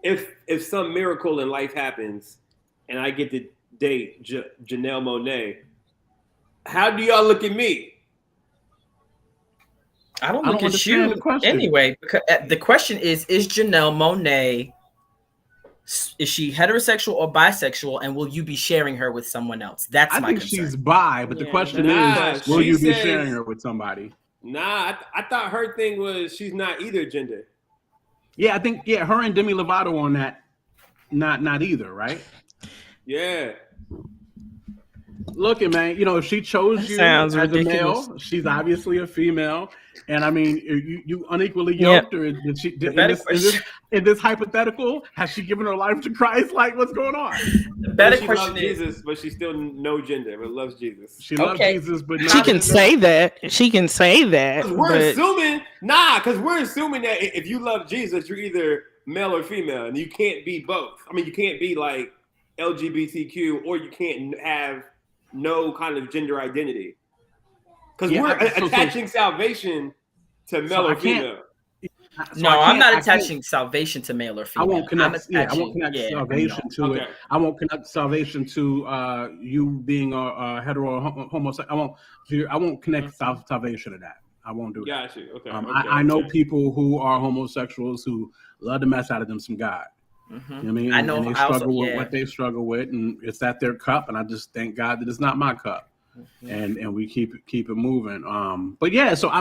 If some miracle in life happens and I get to date Janelle Monáe, how do y'all look at me? I don't look at you anyway. Because the question is Janelle Monáe, is she heterosexual or bisexual, and will you be sharing her with someone else? That's my concern. I think she's bi, but the question is, will you be sharing her with somebody? Nah, I thought her thing was she's not either gender. Yeah, I think her and Demi Lovato on that, not either, right? Yeah. Look, man, if she chose you as a male, she's obviously a female. And I mean, you unequally yoked her. In this hypothetical, has she given her life to Christ? Like, what's going on? The better question is, Jesus, but she's still no gender, but loves Jesus. She loves Jesus, but she can say that. She can say that. We're assuming that if you love Jesus, you're either male or female, and you can't be both. I mean, you can't be like LGBTQ, or you can't have no kind of gender identity. Because we're attaching salvation to male or female. I'm not attaching salvation to male or female. I won't connect salvation to it. I won't connect salvation to you being a hetero or homosexual. I won't connect salvation to that. I won't do that. Got you. Okay. I know people who are homosexuals who love to mess out of them some God. Mm-hmm. You know what I mean? I know. And they struggle with what they struggle with, and it's at their cup. And I just thank God that it's not my cup. Mm-hmm. And we keep it moving. But yeah, so I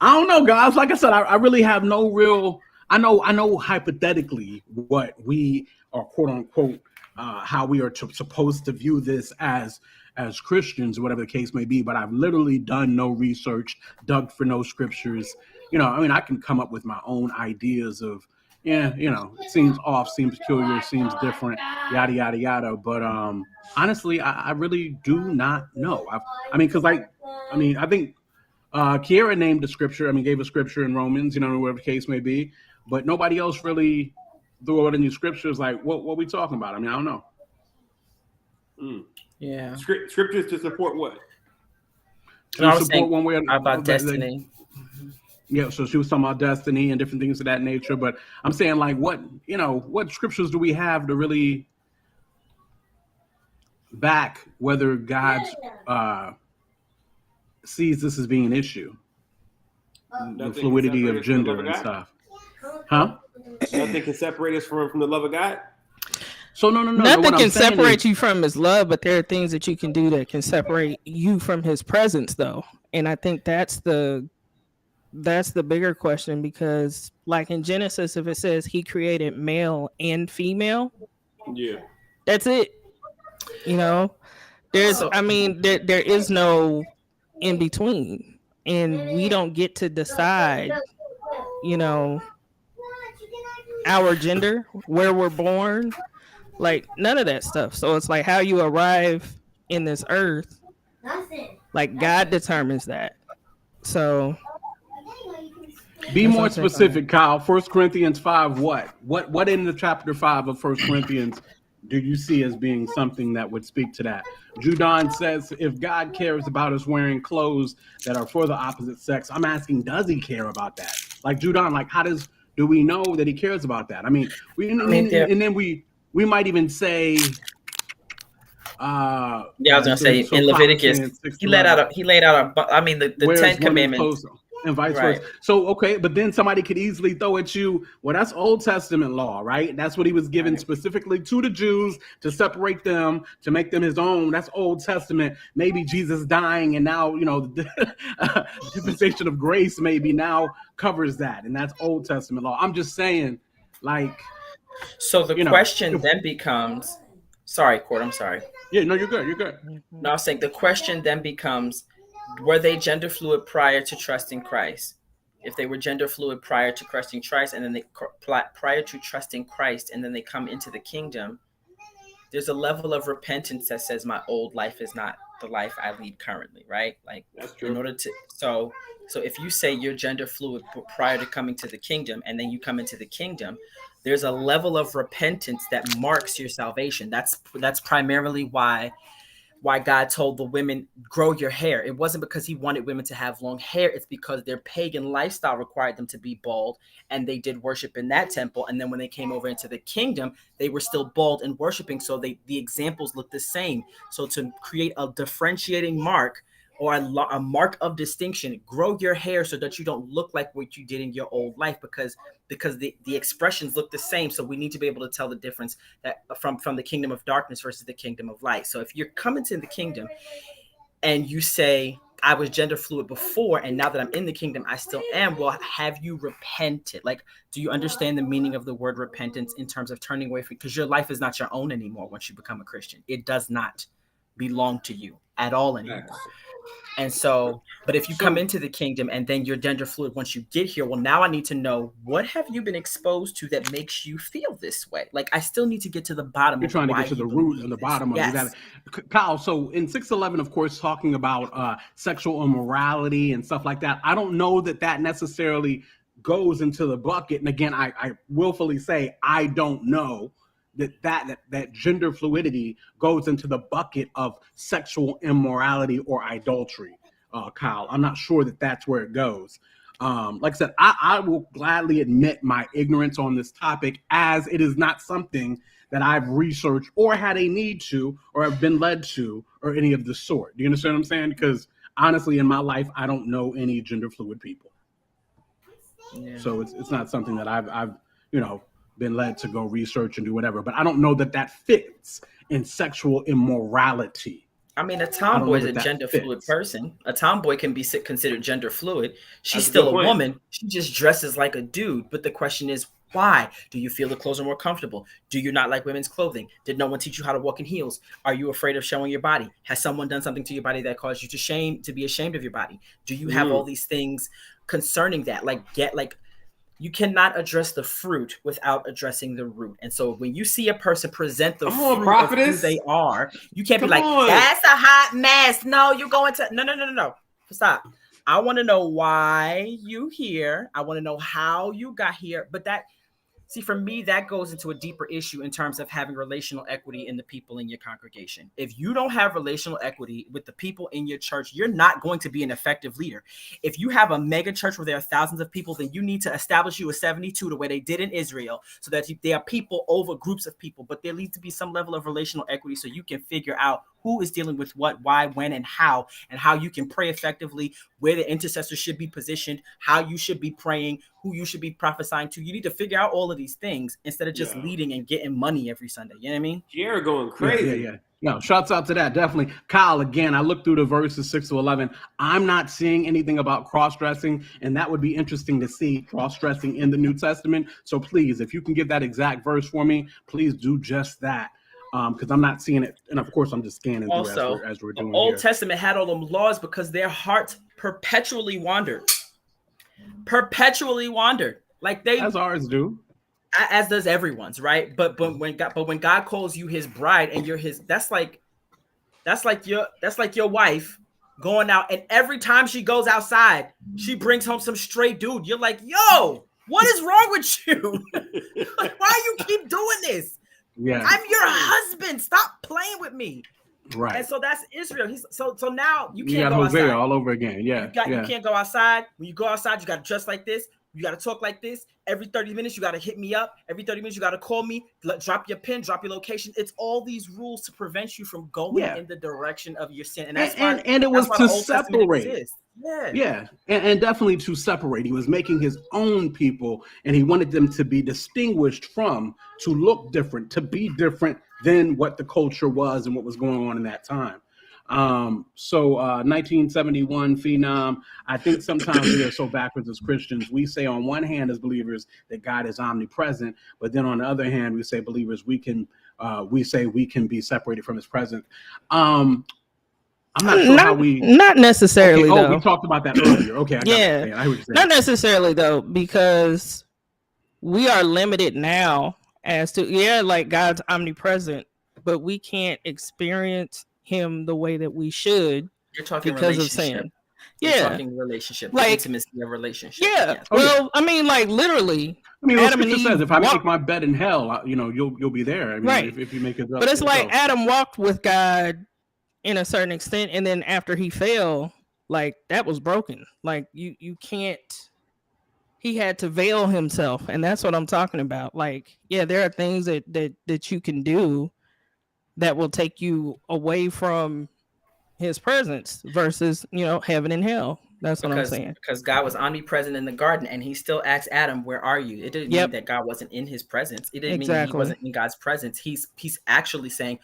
don't know, guys. Like I said, I really have no real. I know hypothetically what we are, quote unquote, how we are supposed to view this as Christians, or whatever the case may be. But I've literally done no research, dug for no scriptures. I can come up with my own ideas of. Yeah, it seems off, seems peculiar, seems different, yada, yada, yada. But honestly, I really do not know. I think Kiera named the scripture. Gave a scripture in Romans, whatever the case may be. But nobody else really threw out any scriptures like, what we talking about? I don't know. Yeah. Scriptures to support what? To support one way or another. About destiny. Yeah, so she was talking about destiny and different things of that nature. But I'm saying, like, what scriptures do we have to really back whether God sees this as being an issue? The fluidity of gender and stuff. Huh? Nothing can separate us from the love of God? So no. Nothing can separate you from his love, but there are things that you can do that can separate you from his presence, though. And I think that's the bigger question, because like in Genesis, if it says he created male and female, that's it. There is no in between, and we don't get to decide, our gender, where we're born, like none of that stuff. So it's like how you arrive in this earth, like God determines that. So be more specific, Kyle. 1 Corinthians 5, what in the chapter 5 of 1 Corinthians do you see as being something that would speak to that? Judon says, if God cares about us wearing clothes that are for the opposite sex, I'm asking, does he care about that? Like, Judon, like, how does Do we know that he cares about that? I mean, and then we might even say, I was gonna say in Leviticus, he laid out the 10 Commandments. And vice versa. So, okay, but then somebody could easily throw at you, well, that's Old Testament law, right? That's what he was given specifically to the Jews to separate them, to make them his own. That's Old Testament. Maybe Jesus dying and now, the dispensation of grace maybe now covers that. And that's Old Testament law. I'm just saying, like. So the question then becomes, sorry, Court, I'm sorry. Yeah, no, you're good. You're good. No, I was saying the question then becomes, were they gender fluid prior to trusting Christ? If they were gender fluid prior to trusting Christ, and then they prior to trusting Christ, and then they come into the kingdom, there's a level of repentance that says my old life is not the life I lead currently, right? Like that's true. In order to so if you say you're gender fluid prior to coming to the kingdom, and then you come into the kingdom, there's a level of repentance that marks your salvation. That's primarily why God told the women, grow your hair. It wasn't because he wanted women to have long hair. It's because their pagan lifestyle required them to be bald, and they did worship in that temple. And then when they came over into the kingdom, they were still bald and worshiping. So the examples look the same. So to create a differentiating mark or a mark of distinction, grow your hair so that you don't look like what you did in your old life, because the expressions look the same. So we need to be able to tell the difference that from the kingdom of darkness versus the kingdom of light. So if you're coming to the kingdom and you say, I was gender fluid before, and now that I'm in the kingdom, I still am. Well, have you repented? Like, do you understand the meaning of the word repentance in terms of turning away from, because your life is not your own anymore once you become a Christian. It does not belong to you at all anymore. And so, but if you come into the kingdom and then you're gender fluid once you get here, well, now I need to know, what have you been exposed to that makes you feel this way? Like, I still need to get to the bottom. You're trying to get to the root and the bottom of it. Kyle, so in 6:11, of course, talking about sexual immorality and stuff like that, I don't know that necessarily goes into the bucket. And again, I willfully say I don't know that gender fluidity goes into the bucket of sexual immorality or idolatry, Kyle. I'm not sure that's where it goes. Like I said, I will gladly admit my ignorance on this topic, as it is not something that I've researched or had a need to or have been led to or any of the sort. Do you understand what I'm saying? Because honestly, in my life, I don't know any gender fluid people. Yeah. So it's not something that I've been led to go research and do whatever, but I don't know that fits in sexual immorality. I mean, a tomboy is a gender fluid person. A tomboy can be considered gender fluid. She's still a woman. She just dresses like a dude. But the question is, why? Do you feel the clothes are more comfortable? Do you not like women's clothing? Did no one teach you how to walk in heels? Are you afraid of showing your body? Has someone done something to your body that caused you to be ashamed of your body? Do you have all these things concerning that? You cannot address the fruit without addressing the root. And so when you see a person present the fruit of who they are, you can't be like, that's a hot mess. No, you're going to, no. Stop. I want to know why you here. I want to know how you got here. But for me, that goes into a deeper issue in terms of having relational equity in the people in your congregation. If you don't have relational equity with the people in your church, you're not going to be an effective leader. If you have a mega church where there are thousands of people, then you need to establish you a 72 the way they did in Israel, so that there are people over groups of people. But there needs to be some level of relational equity so you can figure out who is dealing with what, why, when, and how you can pray effectively, where the intercessor should be positioned, how you should be praying, who you should be prophesying to. You need to figure out all of these things instead of just leading and getting money every Sunday. You know what I mean? You're going crazy. Yeah. No, shouts out to that. Definitely. Kyle, again, I looked through the verses 6-11. I'm not seeing anything about cross-dressing, and that would be interesting to see, cross-dressing in the New Testament. So please, if you can give that exact verse for me, please do just that. Because I'm not seeing it, and of course I'm just scanning through as we're doing. The Old Testament had all them laws because their hearts perpetually wandered. Like they, as ours do, as does everyone's, right? But when God calls you His bride and you're His, that's like your wife going out, and every time she goes outside, she brings home some stray dude. You're like, yo, what is wrong with you? Like, why you keep doing this? Yeah, I'm your husband. Stop playing with me. Right. And so that's Israel. So now you can't got go Hosea outside all over again. Yeah. You can't go outside. When you go outside, you got to dress like this. You got to talk like this. Every 30 minutes, you got to hit me up. Every 30 minutes, you got to call me. Drop your pin, drop your location. It's all these rules to prevent you from going in the direction of your sin. And that's why, and it was to separate. Yeah. And definitely to separate. He was making his own people, and he wanted them to be distinguished from, to look different, to be different than what the culture was and what was going on in that time. 1971 Phenom. I think sometimes we are so backwards as Christians. We say on one hand as believers that God is omnipresent, but then on the other hand, we say believers we can be separated from his presence. I'm not sure how we. Not necessarily. Okay, though. We talked about that earlier. Okay, I got yeah, I hear what you're saying. Not necessarily though, because we are limited now as to like God's omnipresent, but we can't experience him the way that we should. You're talking because of sin. You're talking relationship, like intimacy of relationship. Yeah. Yes. Well, I mean, like literally. I mean, Adam Scripture says, if I make my bed in hell, you'll be there. I mean, right. If you make it. But it's like Adam walked with God in a certain extent, and then after he fell, like that was broken. Like you can't. He had to veil himself, and that's what I'm talking about. Like, there are things that you can do that will take you away from his presence versus, heaven and hell. That's what I'm saying. Because God was omnipresent in the garden, and he still asked Adam, where are you? It didn't mean that God wasn't in his presence. It didn't mean he wasn't in God's presence. He's actually saying,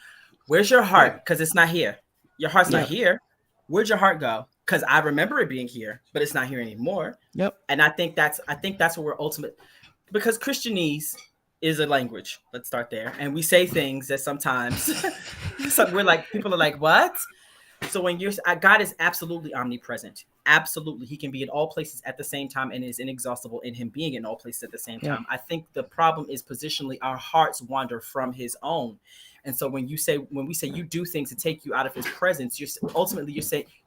where's your heart? Because it's not here. Your heart's not here. Where'd your heart go? Because I remember it being here, but it's not here anymore. Yep. And I think that's what we're ultimate, because Christianese is a language. Let's start there. And we say things that sometimes we're like, people are like, what? So when God is absolutely omnipresent, absolutely. He can be in all places at the same time and is inexhaustible in him being in all places at the same time. I think the problem is positionally our hearts wander from his own. And so when we say you do things to take you out of his presence,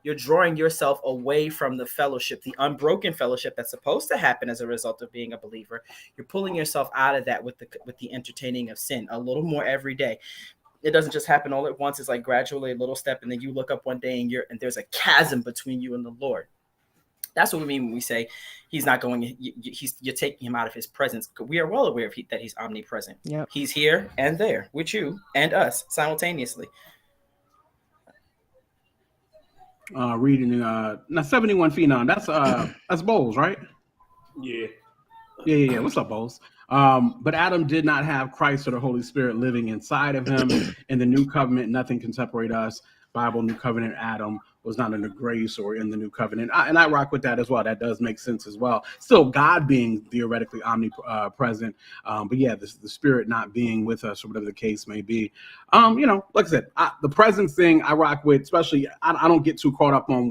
you're drawing yourself away from the fellowship, the unbroken fellowship that's supposed to happen as a result of being a believer. You're pulling yourself out of that with the entertaining of sin a little more every day. It doesn't just happen all at once. It's like gradually a little step, and then you look up one day and there's a chasm between you and the Lord. That's what we mean when we say he's not going. You're taking him out of his presence. We are well aware that he's omnipresent. Yep. He's here and there with you and us simultaneously. Reading now 71 Phenom. That's Bowles, right? Yeah. What's up, Bowles? But Adam did not have Christ or the Holy Spirit living inside of him. In the new covenant, nothing can separate us. Bible, new covenant, Adam was not under grace or in the new covenant. And I rock with that as well. That does make sense as well. Still, God being theoretically omnipresent, but the Spirit not being with us or whatever the case may be. Like I said, the presence thing I rock with, especially I don't get too caught up on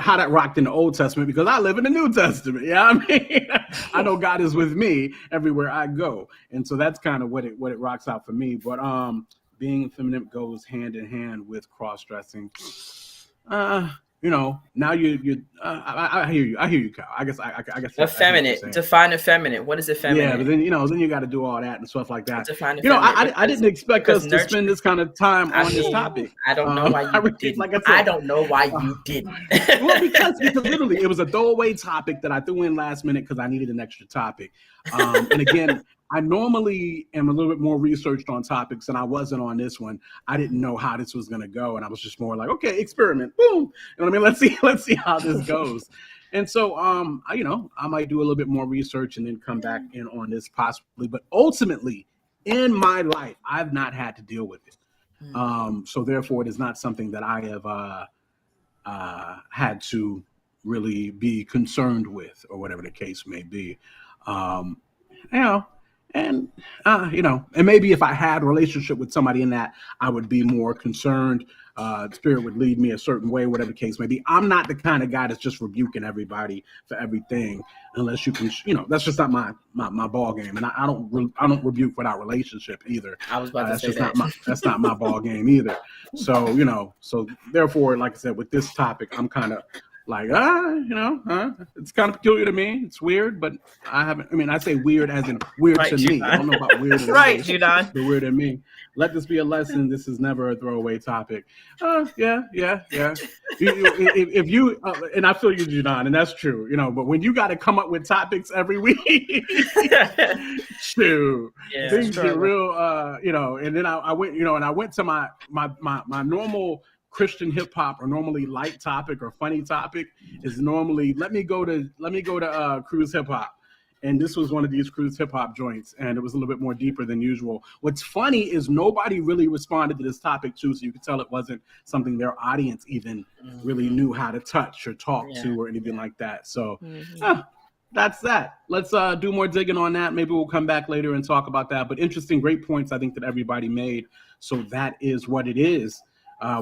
how that rocked in the Old Testament, because I live in the New Testament. Yeah, I mean, I know God is with me everywhere I go, and so that's kind of what it rocks out for me. But being effeminate goes hand in hand with cross-dressing. Now I hear you, Kyle. I guess effeminate. Define effeminate. What is effeminate? Yeah, but then you got to do all that and stuff like that. Define effeminate. I didn't expect us to spend this kind of time on this topic. I don't know why you didn't. Like I don't know why you didn't. Well, because literally it was a throwaway topic that I threw in last minute because I needed an extra topic. And again, I normally am a little bit more researched on topics, and I wasn't on this one. I didn't know how this was going to go, and I was just more like, okay, experiment, boom. You know what I mean? Let's see how this goes. And so, I might do a little bit more research and then come back in on this possibly. But ultimately, in my life, I've not had to deal with it. So therefore, it is not something that I have had to really be concerned with, or whatever the case may be. And maybe if I had a relationship with somebody in that, I would be more concerned. The Spirit would lead me a certain way, whatever the case may be. I'm not the kind of guy that's just rebuking everybody for everything, unless you can, that's just not my ball game. And I don't rebuke without relationship either. I was about to say that. That's not my ball game either. So, so therefore, like I said, with this topic, I'm kind of Like, it's kind of peculiar to me. It's weird, but I say weird as in weird to me. I don't know about weird in right, Judon. But weird in me. Let this be a lesson. This is never a throwaway topic. Yeah. If you, and I feel you, Judon, and that's true, but when you got to come up with topics every week, shoot, things get real, and then I went, and I went to my normal Christian hip hop, or normally light topic or funny topic, is normally let me go to cruise hip hop, and this was one of these cruise hip hop joints, and it was a little bit more deeper than usual. What's funny is nobody really responded to this topic too, so you could tell it wasn't something their audience even really knew how to touch or talk to or anything like that. So that's that. Let's do more digging on that. Maybe we'll come back later and talk about that. But interesting, great points I think that everybody made. So that is what it is.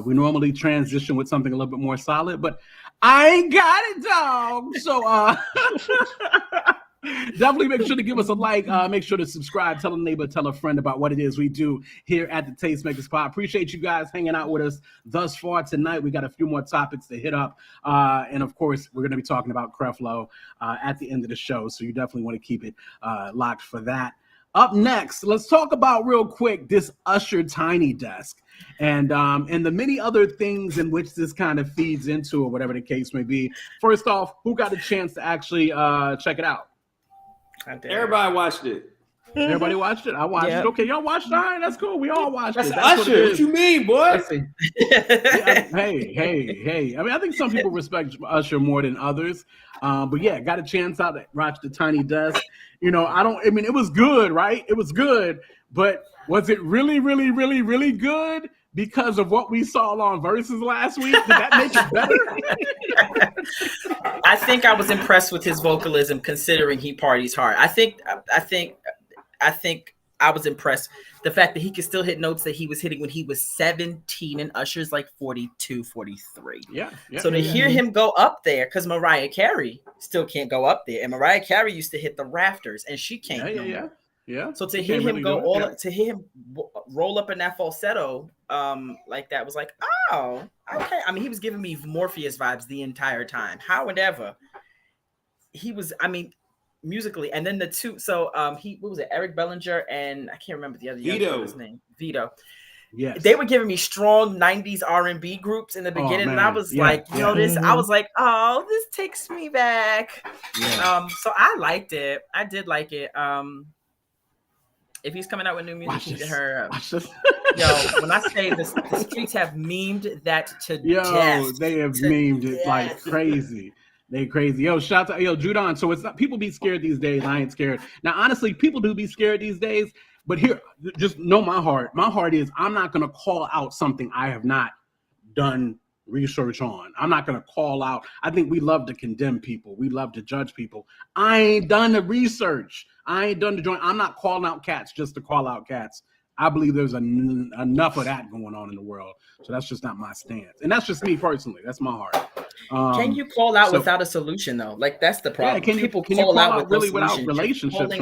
We normally transition with something a little bit more solid, but I ain't got it, dog. So definitely make sure to give us a like. Make sure to subscribe. Tell a neighbor, tell a friend about what it is we do here at the Tastemakers Pod. Appreciate you guys hanging out with us thus far tonight. We got a few more topics to hit up. And, of course, we're going to be talking about Creflo at the end of the show, so you definitely want to keep it locked for that. Up next, let's talk about real quick this Usher Tiny Desk and the many other things in which this kind of feeds into, or whatever the case may be. First off, who got a chance to actually check it out? Everybody watched it. Everybody watched it? I watched it. Okay, y'all watched it? All right, that's cool. We all watched it. That's Usher. What you mean, boy? Hey. I mean, I think some people respect Usher more than others. But yeah, got a chance out to watch the Tiny Desk. It was good, right? It was good. But was it really, really, really, really good because of what we saw on Versus last week? Did that make it better? I think I was impressed with his vocalism, considering he parties hard. I think I was impressed. The fact that he could still hit notes that he was hitting when he was 17 and Usher's like 42, 43. Yeah. So to hear him go up there, because Mariah Carey still can't go up there, and Mariah Carey used to hit the rafters, and she can't. Yeah. So to hear him to hear him roll up in that falsetto, like that was like, oh, okay. I mean, he was giving me Morpheus vibes the entire time. However, he was, musically, and then the two. So what was it? Eric Bellinger and I can't remember the other young name. Vito. Yes. They were giving me strong 90s R&B groups in the beginning, and I was this. I was like, oh, this takes me back. Yeah. So I liked it. I did like it. If he's coming out with new music, you need to hurry up. Yo, when I say the streets have memed that to death. They have memed it like crazy. They crazy. Yo, shout out to Judon. So it's not, people be scared these days. I ain't scared. Now, honestly, people do be scared these days. But here, just know my heart. My heart is I'm not going to call out something I have not done research on. I'm not going to call out. I think we love to condemn people. We love to judge people. I ain't done the research. I ain't done the joint. I'm not calling out cats just to call out cats. I believe there's enough of that going on in the world. So that's just not my stance. And that's just me personally. That's my heart. Can you call out without a solution, though? Like, that's the problem. Yeah, can you call out really without relationships?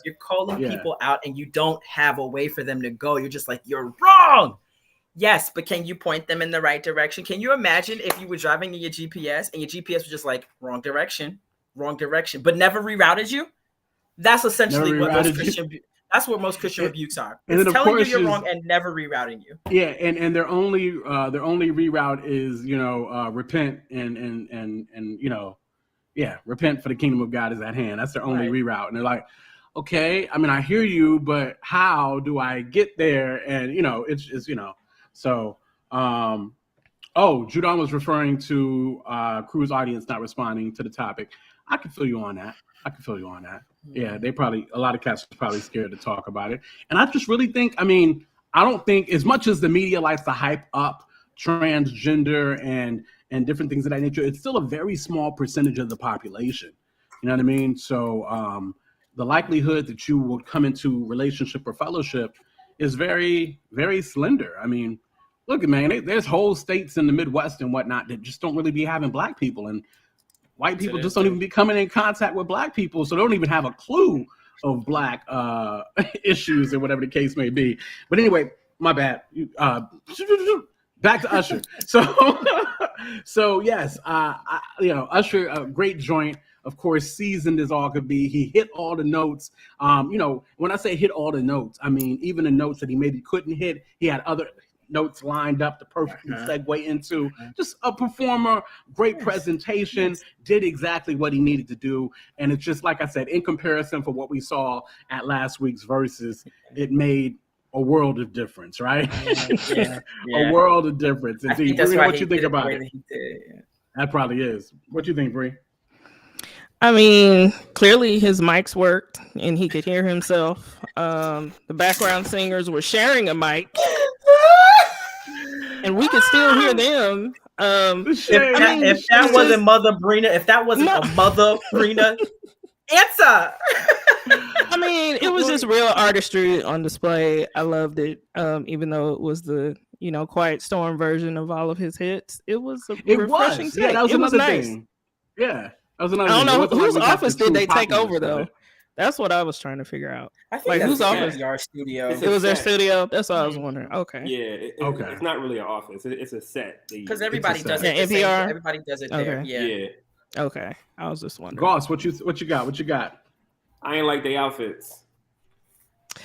You're calling people out, and you don't have a way for them to go. You're just like, you're wrong. Yes, but can you point them in the right direction? Can you imagine if you were driving in your GPS and your GPS was just like, wrong direction, but never rerouted you? That's essentially what most Christian... That's what most Christian rebukes are. It's telling you you're wrong and never rerouting you. Yeah, and their only reroute is repent and repent for the kingdom of God is at hand. That's their only reroute, and they're like, okay, I mean, I hear you, but how do I get there? And it's so. Judon was referring to Crew's audience not responding to the topic. I can feel you on that. Yeah, a lot of cats are probably scared to talk about it. And I just really think, I don't think as much as the media likes to hype up transgender and different things of that nature, it's still a very small percentage of the population. You know what I mean? So the likelihood that you will come into relationship or fellowship is very, very slender. I mean, look, man, there's whole states in the Midwest and whatnot that just don't really be having black people, and white people just don't even be coming in contact with black people, so they don't even have a clue of black Back to Usher. So yes, Usher, a great joint. Of course, seasoned as all could be. He hit all the notes. When I say hit all the notes, I mean even the notes that he maybe couldn't hit. He had other notes lined up to perfectly segue into. Just a performer, great presentation, did exactly what he needed to do. And it's just like I said, in comparison for what we saw at last week's Versus, it made a world of difference, right? Yeah. A world of difference. And see, what you think about it? Yeah. That probably is. What do you think, Bree? I mean, clearly his mics worked and he could hear himself. The background singers were sharing a mic, and we could still hear them. If that wasn't Mother Brina, if that wasn't a Mother Brina answer. I mean, it was just real artistry on display. I loved it. Even though it was the Quiet Storm version of all of his hits, it was a refreshing take. Yeah, that was another nice. thing. Yeah. I don't know whose office did they take over though. That's what I was trying to figure out. I think whose office? Our studio. It was their studio. That's what I was wondering. Okay. Yeah. It's not really an office. It's a set. Because everybody does it. NPR. Everybody does it there. Yeah. Okay. I was just wondering. Goss, what you got? What you got? I ain't like the outfits.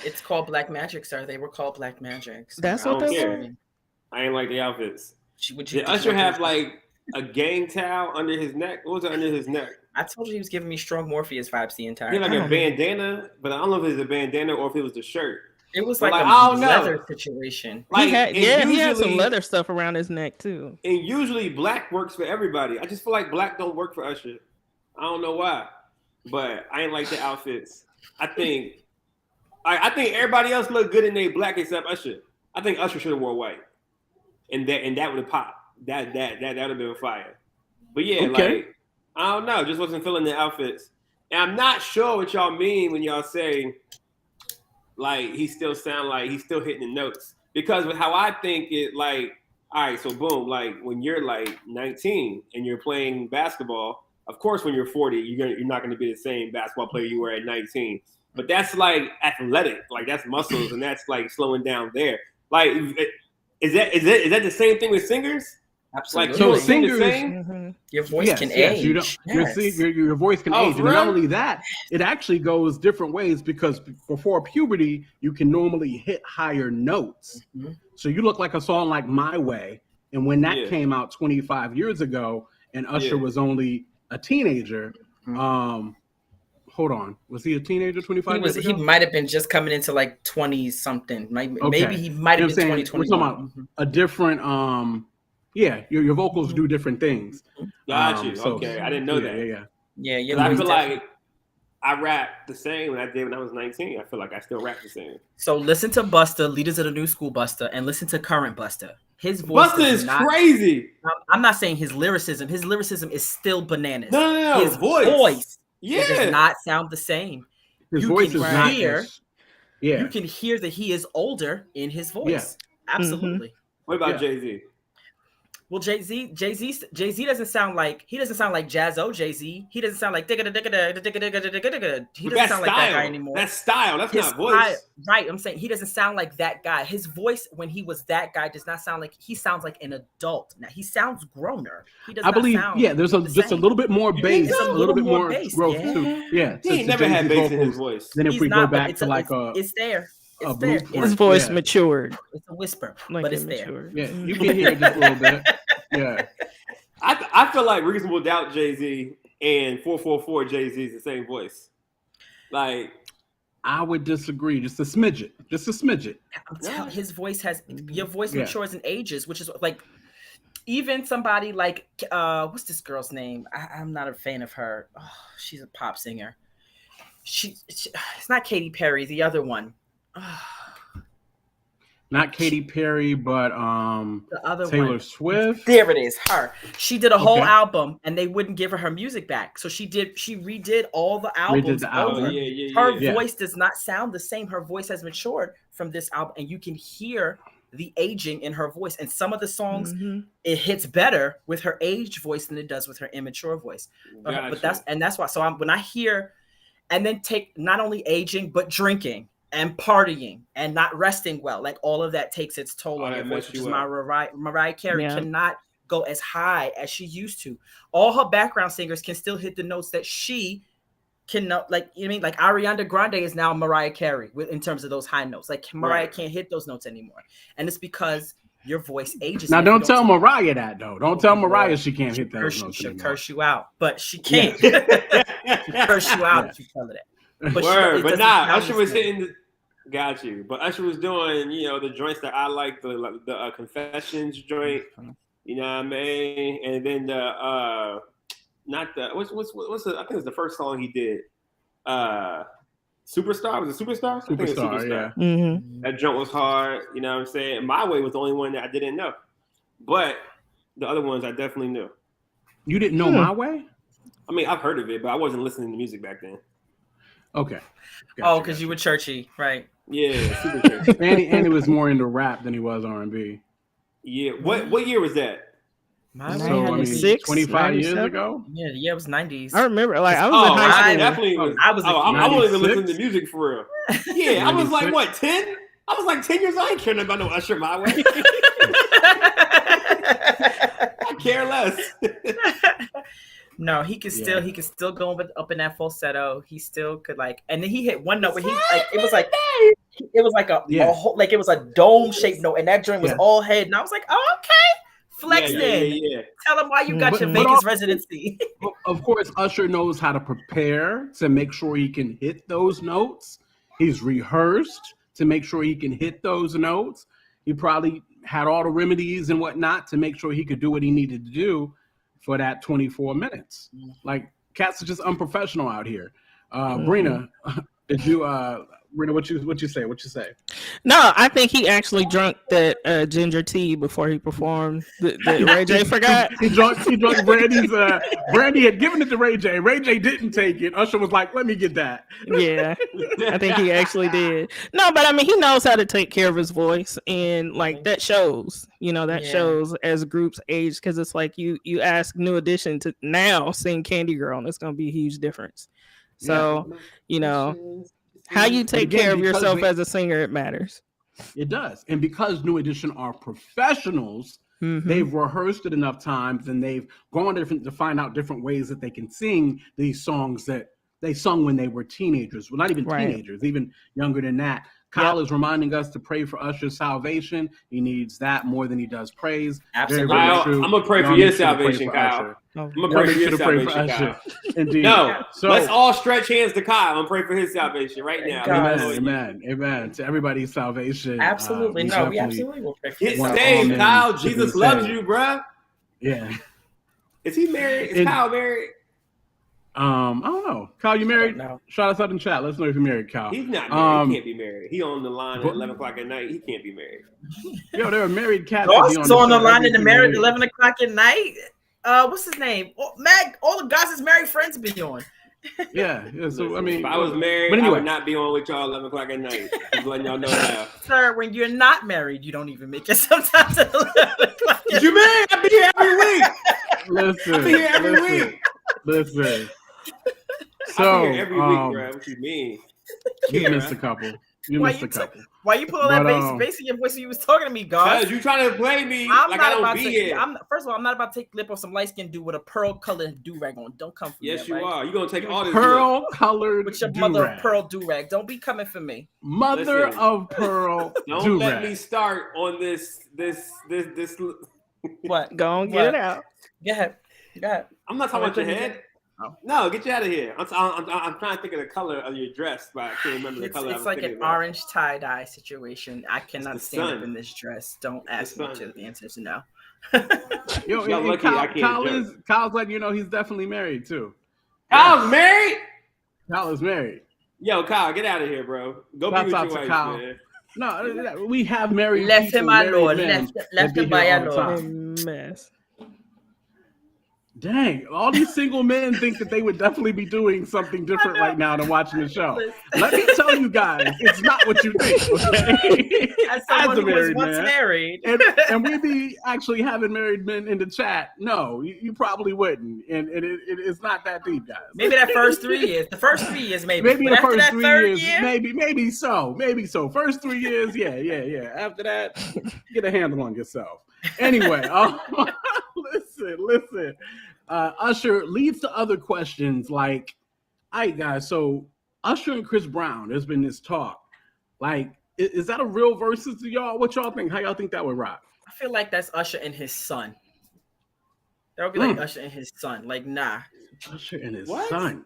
It's called Black Magic, sir. They were called Black Magic. So that's what they were. I ain't like the outfits. Did Usher Usher have like a gang towel under his neck? What was it under his neck? I told you he was giving me strong Morpheus vibes the entire time. He had like a bandana, but I don't know if it was a bandana or if it was the shirt. It was like a leather situation. Like, he had some leather stuff around his neck too. And usually black works for everybody. I just feel like black don't work for Usher. I don't know why, but I ain't like the outfits. I think everybody else looked good in their black except Usher. I think Usher should have wore white, and that would have popped. That would have been fire. But yeah, like I don't know, just wasn't feeling the outfits. And I'm not sure what y'all mean when y'all say like he still sound like he's still hitting the notes. Because with how I think it, like, all right, so boom, like when you're like 19 and you're playing basketball, of course when you're 40, you're not going to be the same basketball player you were at 19. But that's like athletic, like that's muscles, and that's like slowing down there. Like, is that the same thing with singers? Absolutely. Like, so singers, your voice can age. Your voice can age. And not only that, it actually goes different ways because before puberty, you can normally hit higher notes. Mm-hmm. So you look like a song like My Way. And when that came out 25 years ago and Usher was only a teenager, hold on. Was he a teenager 25 years ago? He might have been just coming into like 20 something. Maybe he might have been 20, 21. We're talking about a different your vocals do different things. Got you. Okay, I didn't know that. Yeah. I feel like I rap the same when I did when I was 19. I feel like I still rap the same. So listen to Busta, Leaders of the New School Busta, and listen to current Busta. His voice Busta is crazy. I'm not saying his lyricism. His lyricism is still bananas. No. His voice does not sound the same. His voice is not. You can hear that he is older in his voice. Yeah. Absolutely. Mm-hmm. What about Jay-Z? Well, Jay-Z doesn't sound like Jazzo Jay-Z. He doesn't sound like he doesn't sound like that guy anymore. That's style. That's not voice. Right. I'm saying he doesn't sound like that guy. His voice when he was that guy does not sound like he sounds like an adult. Now he sounds growner. He does. I believe. There's just a little bit more bass, a little bit more growth too. Yeah. He never had bass in his voice. Then if we go back to like it's there. It's there. His voice matured. It's a whisper, but it's there. Yeah, you can hear it just a little bit. Yeah. I feel like Reasonable Doubt Jay-Z and 444 Jay-Z is the same voice. Like, I would disagree. Just a smidget. I'm telling his voice your voice matures and ages, which is like even somebody like what's this girl's name? I'm not a fan of her. Oh, she's a pop singer. It's not Katy Perry, the other one. Not Katy Perry, but the other Taylor one. Swift. There it is, her. She did a whole album, and they wouldn't give her music back. So she redid all the albums. Her voice does not sound the same. Her voice has matured from this album, and you can hear the aging in her voice. And some of the songs, it hits better with her aged voice than it does with her immature voice. But that's why. So when I hear, and then take not only aging but drinking. and partying and not resting well, like all of that takes its toll on your voice, which is why Mariah Carey cannot go as high as she used to. All her background singers can still hit the notes that she cannot, like, you know what I mean? Like Ariana Grande is now Mariah Carey in terms of those high notes. Like Mariah can't hit those notes anymore. And it's because your voice ages. Now don't tell Mariah that though. Don't tell Mariah she can't hit those notes anymore. She'll curse you out, but she can't. She'll curse you out if you tell her that. But Usher was hitting the, got you. But Usher was doing, you know, the joints that I like, the Confessions joint, you know what I mean? And then the not the what's the, I think it's the first song he did. Superstar, was it Superstar? Superstar, yeah. Mm-hmm. That joint was hard, you know what I'm saying? My Way was the only one that I didn't know. But the other ones I definitely knew. You didn't know My Way? I mean, I've heard of it, but I wasn't listening to music back then. Okay. Gotcha, because you were churchy, right? Yeah, super churchy. and he was more into rap than he was R&B. Yeah. What year was that? So, I mean, 25 years ago? Yeah, it was 90s. I remember, like, I was in high school. I definitely was. I wasn't even listening to music for real. Yeah, I was like, what, 10? I was like 10 years old. I ain't caring about no Usher My Way. I care less. No, he could still go up in that falsetto. He still could, like, and then he hit one note where he like it was like a whole, like it was a dome shaped note, and that joint was all head. And I was like, oh, okay, flex then. Yeah. Tell him why you got your Vegas residency. Of course, Usher knows how to prepare to make sure he can hit those notes. He's rehearsed to make sure he can hit those notes. He probably had all the remedies and whatnot to make sure he could do what he needed to do for that 24 minutes. Like, cats are just unprofessional out here. Brina, did you Brina, what you say? No, I think he actually drunk that ginger tea before he performed. That Ray J forgot. he drunk Brandy's. Brandy had given it to Ray J. Ray J didn't take it. Usher was like, "Let me get that." Yeah, I think he actually did. No, but I mean, he knows how to take care of his voice, and like that shows. You know, that shows as groups age, because it's like you ask New Edition to now sing Candy Girl, and it's going to be a huge difference. So, you know. How you take care of yourself as a singer, it matters. It does. And because New Edition are professionals, they've rehearsed it enough times and they've gone to find out different ways that they can sing these songs that they sung when they were teenagers. Well, not even teenagers, even younger than that. Kyle is reminding us to pray for Usher's salvation. He needs that more than he does praise. Absolutely. I'm going to pray for your salvation, Kyle. I'm going to pray for your salvation, Kyle. Indeed. No, let's all stretch hands to Kyle and pray for his salvation right now. Amen. To everybody's salvation. Absolutely. We absolutely will pray for his salvation. Kyle, Jesus loves you, bruh. Yeah. Is he married? Is Kyle married? I don't know. Kyle, you married? Shout us out in chat. Let's know if you're married, Kyle. He's not married. He can't be married. He on the line at 11 o'clock at night. He can't be married. Yo, there are married cats. Ross on the line and married at 11 o'clock at night. What's his name? Meg. All the guys his married friends be on. Yeah. So I mean, if I was married, I would not be on with y'all 11 o'clock at night. Just letting y'all know now. Sir, when you're not married, you don't even make it sometimes at 11 o'clock. You married? I be here every week. Listen. I be here every week. Listen. So every week, bro. What you mean? You missed a couple. Why you put all that bass in your voice when you was talking to me, guys? Because you trying to play me like I don't be here. First of all, I'm not about to take lip of some light-skinned dude with a pearl-colored do-rag on. Don't come for me. Yes, you are. You're going to take all this pearl-colored with your mother of pearl do-rag. Don't be coming for me. Mother of pearl Don't do-rag. let me start on this. What? Go on, get it out. Go ahead. I'm not talking about your head. No, get you out of here. I'm trying to think of the color of your dress, but I can't remember the color. It's like an orange tie-dye situation. I cannot stand up in this dress. Don't ask me to. The answer is no. Yo, Kyle's letting you know he's definitely married too. Kyle's married? Kyle is married. Yo, Kyle, get out of here, bro. Go be with your wife, man. No, we have married. Left him alone. Left him by alone. Mess. Dang, all these single men think that they would definitely be doing something different right now than watching the show. Let me tell you guys, it's not what you think, okay? As someone who was once married. And we be actually having married men in the chat. No, you probably wouldn't. And it's not that deep, guys. Maybe that first 3 years. The first 3 years, maybe. Maybe the first 3 years, year? maybe so. First 3 years, yeah. After that, get a handle on yourself. Anyway, listen. Usher leads to other questions like, all right, guys, so Usher and Chris Brown, there's been this talk. Like, is that a real versus to y'all? What y'all think? How y'all think that would rock? I feel like that's Usher and his son. That would be like Usher and his son. Like, nah. Usher and his son.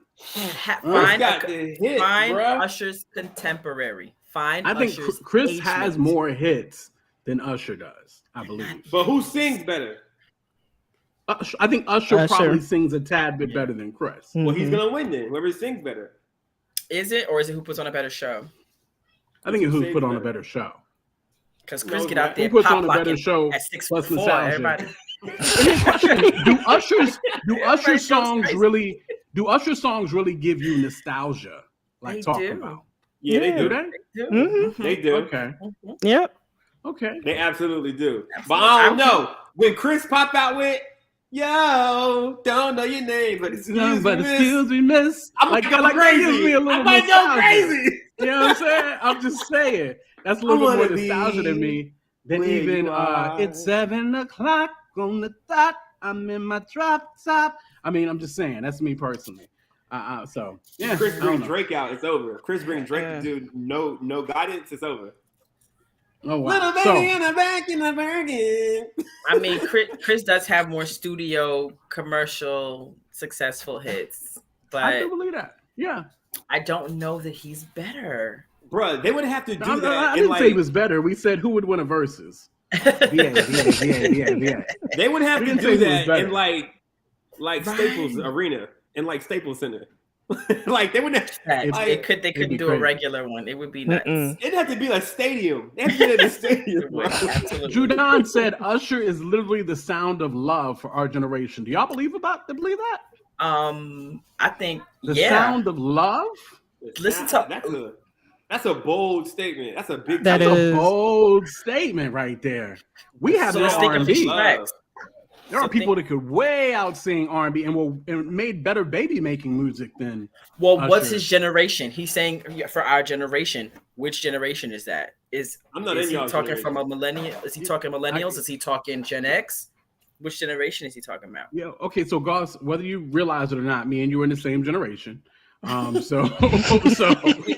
Find Usher's contemporary. I think Chris has more hits than Usher does, I believe. But who sings better? I think Usher probably sings a tad bit better than Chris. Well, he's gonna win then. Whoever sings better. Is it, or is it who puts on a better show? I think it's who put on a better show. Because Chris get out there, who puts on a better show at 6'4". Everybody. Do Usher songs really give you nostalgia? Like talking about? Yeah, they do. They do. Okay. Yep. Okay. They absolutely do. But I don't know. When Chris pop out with "Yo, don't know your name, but excuse me, miss," I'm like crazy. I might go crazy. You know what I'm saying? I'm just saying that's a little bit more nostalgia than me than even it's 7 o'clock on the dot. I'm in my drop top. I mean, I'm just saying that's me personally. So yeah. Chris bring Drake out, it's over. Chris bring Drake to do no guidance, it's over. Oh, wow. Little baby in the back in the bargain. I mean, Chris does have more studio, commercial, successful hits, but I do believe that. Yeah, I don't know that he's better, bro. They would have to do that. I didn't say he was better. We said who would win a versus. Yeah. They would have to do that in like Staples Arena and like Staples Center. Like they wouldn't have, they couldn't do a regular one. It would be nuts. It'd have to be like stadium. They have to get in the stadium. Judon said Usher is literally the sound of love for our generation. Do y'all believe that? I think the sound of love. Listen to that's a bold statement. That's a big. That's a bold statement right there. We have no R&B. There are people that could way out sing R&B and made better baby making music than. Well, Usher. What's his generation? He's saying for our generation. Which generation is that? Is he talking from a millennial? Is he talking millennials? Is he talking Gen X? Which generation is he talking about? Yeah. Okay. So, Goss, whether you realize it or not, me and you are in the same generation. So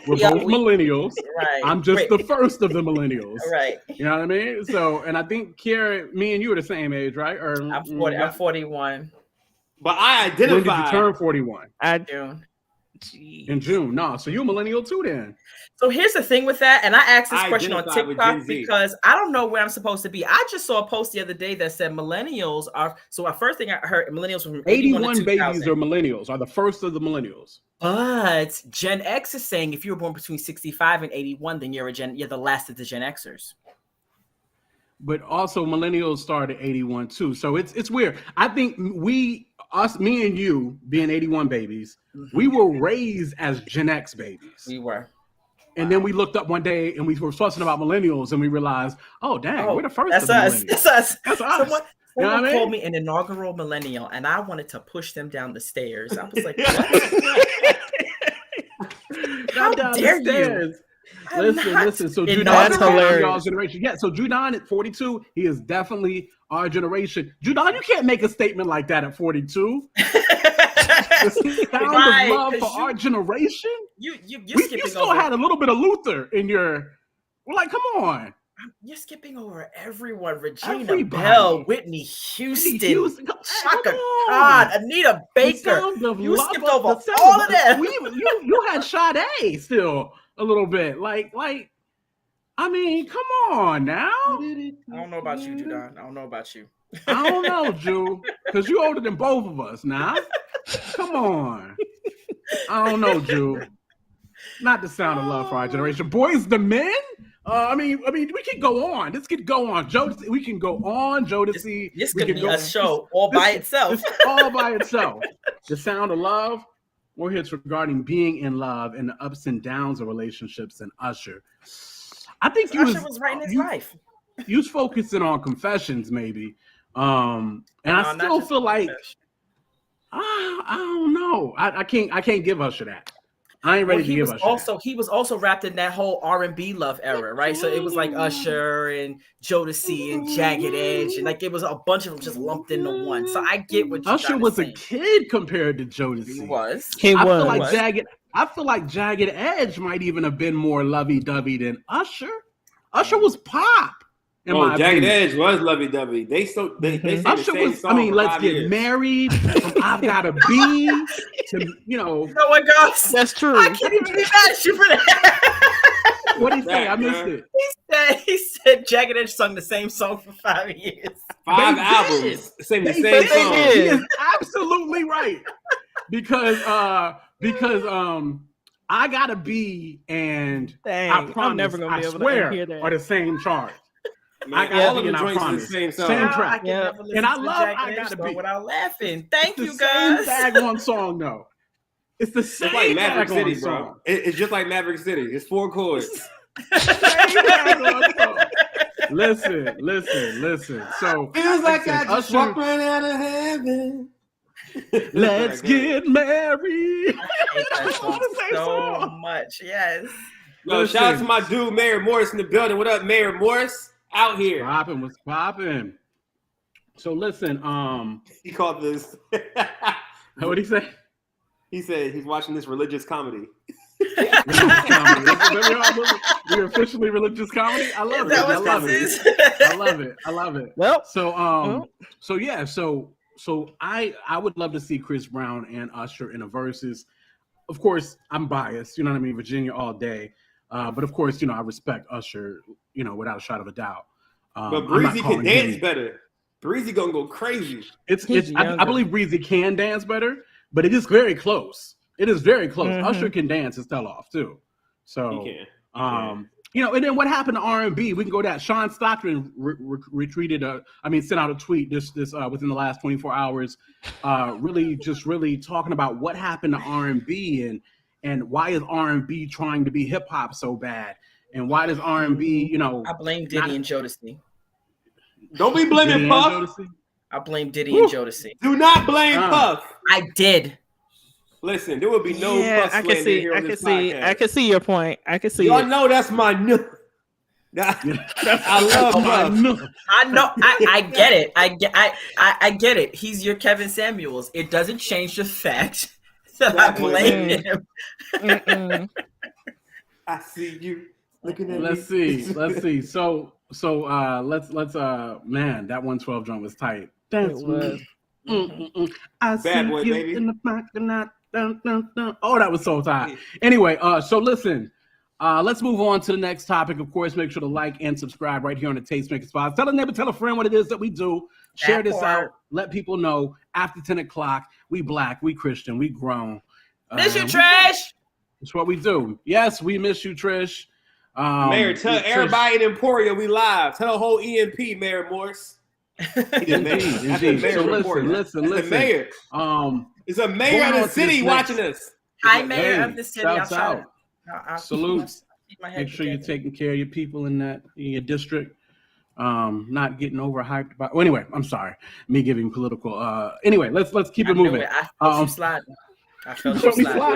we're both millennials. Right. I'm just the first of the millennials. Right. You know what I mean? So, and I think Kiara, me and you are the same age, right? Or I'm 40. I'm 41. But I identify. When did you turn 41? June. In June. No, so you're a millennial too then. So here's the thing with that, and I asked this question on TikTok because I don't know where I'm supposed to be. I just saw a post the other day that said millennials are. So first thing I heard, millennials from 81 babies are millennials, are the first of the millennials. But Gen X is saying if you were born between 65 and 81, then you're the last of the Gen Xers. But also millennials started 81 too, so it's weird. I think me and you being 81 babies, we were raised as Gen X babies. We were. And then we looked up one day and we were fussing about millennials and we realized, oh, dang, we're the first of the millennials. That's us. That's us. Someone called me an inaugural millennial and I wanted to push them down the stairs. I was like, what? How dare you? Listen. So Judon is y'all's generation. Yeah, so Judon at 42, he is definitely our generation. Judon, you can't make a statement like that at 42. The sound of love for our generation. You still had a little bit of Luther in your. We're like, come on. You're skipping over everyone. Regina Bell, Whitney Houston, Shaka Khan, Anita Baker. You skipped over all of them. You had Sade still a little bit. Like, I mean, come on now. I don't know about you, Judon. I don't know about you. I don't know, Ju, because you're older than both of us now. Come on. I don't know, Ju. Not the sound of love for our generation. Boys the Men? I mean, we can go on. This could go on. Jodeci, we can go on. Jodeci. This could be a show all by itself. This all by itself. The Sound of Love. More hits regarding being in love and the ups and downs of relationships and Usher. I think Usher was writing his life. You was focusing on Confessions, maybe. And I still feel like I don't know. I can't give Usher that. I ain't ready to give Usher that. He was also wrapped in that whole R&B love era, right? So it was like Usher and Jodeci and Jagged Edge, and like it was a bunch of them just lumped into one. So I get what Usher was a kid compared to Jodeci. He was. I feel like Jagged Edge might even have been more lovey-dovey than Usher. Usher was pop. Jagged Edge was lovey-dovey. They say Usher the same was. song I mean, for let's 5 get years. married. I've got a B. To Oh my gosh, that's true. I can't even be mad at you for that. What did he say? I missed it. He said Jagged Edge sung the same song for 5 years. 5 albums. Sing the same song. He is absolutely right. Because I Gotta Be and I Promise, I'm never gonna be able to hear that. are the same chart. Man, all of the joints are the same song. Same track. And I love I Gotta Be without laughing. Thank you the guys. Same daggone song though. It's the same It's like Maverick City, daggone bro. song. It's just like Maverick City. It's 4 chords. Listen. So feels like I just Usher, walked right out of heaven. Let's get married. That's so much. Yes. Yo, shout out to my dude Mayor Morris in the building. What up, Mayor Morris? Out here. Was popping. So listen, he called this. what did he say? He said he's watching this religious comedy. Religious comedy. We're officially religious comedy. I love it. I love it. Well, so I would love to see Chris Brown and Usher in a versus. Of course, I'm biased. You know what I mean? Virginia all day. But of course, I respect Usher. Without a shadow of a doubt. But Breezy can dance better. Breezy gonna go crazy. I believe Breezy can dance better, but it is very close. It is very close. Mm-hmm. Usher can dance his tail off too. So He can. and then what happened to R&B? We can go that. Sean Stockton sent out a tweet this within the last 24 hours, really talking about what happened to R&B and why is R&B trying to be hip hop so bad, and why does R&B, I blame Diddy and Jodeci. Don't be blaming Puff. I blame Diddy and Jodeci. Do not blame Puff. I did. Listen, there will be no Puff slander here on this podcast. I can see your point. I can see Y'all it. know that's my new. I love Puff. I know. I get it. I get it. He's your Kevin Samuels. It doesn't change the fact that I blame him. I see you looking at Let's me. see. So let's man, that 112 drum was tight. Dance with me. I see Bad boy, you baby. in the parking lot. Dun, dun, dun. Oh, that was so tight. Anyway, so listen. Let's move on to the next topic. Of course, make sure to like and subscribe right here on the Tastemakers Pod. Tell a neighbor, tell a friend what it is that we do. Share this out. Let people know. After 10 o'clock, we Black, we Christian, we grown. Miss you, Trish. That's what we do. Yes, we miss you, Trish. Mayor, tell everybody in Emporia we live. Tell the whole EMP, Mayor Morris. Indeed. So listen. The mayor. It's a mayor of the city watching us. Hi, Mayor of the city. Shouts out. Salute. Make sure you're taking care of your people in your district. Not getting overhyped about. Well, anyway, I'm sorry. Me giving political. Anyway, let's keep it moving. I felt you sliding. I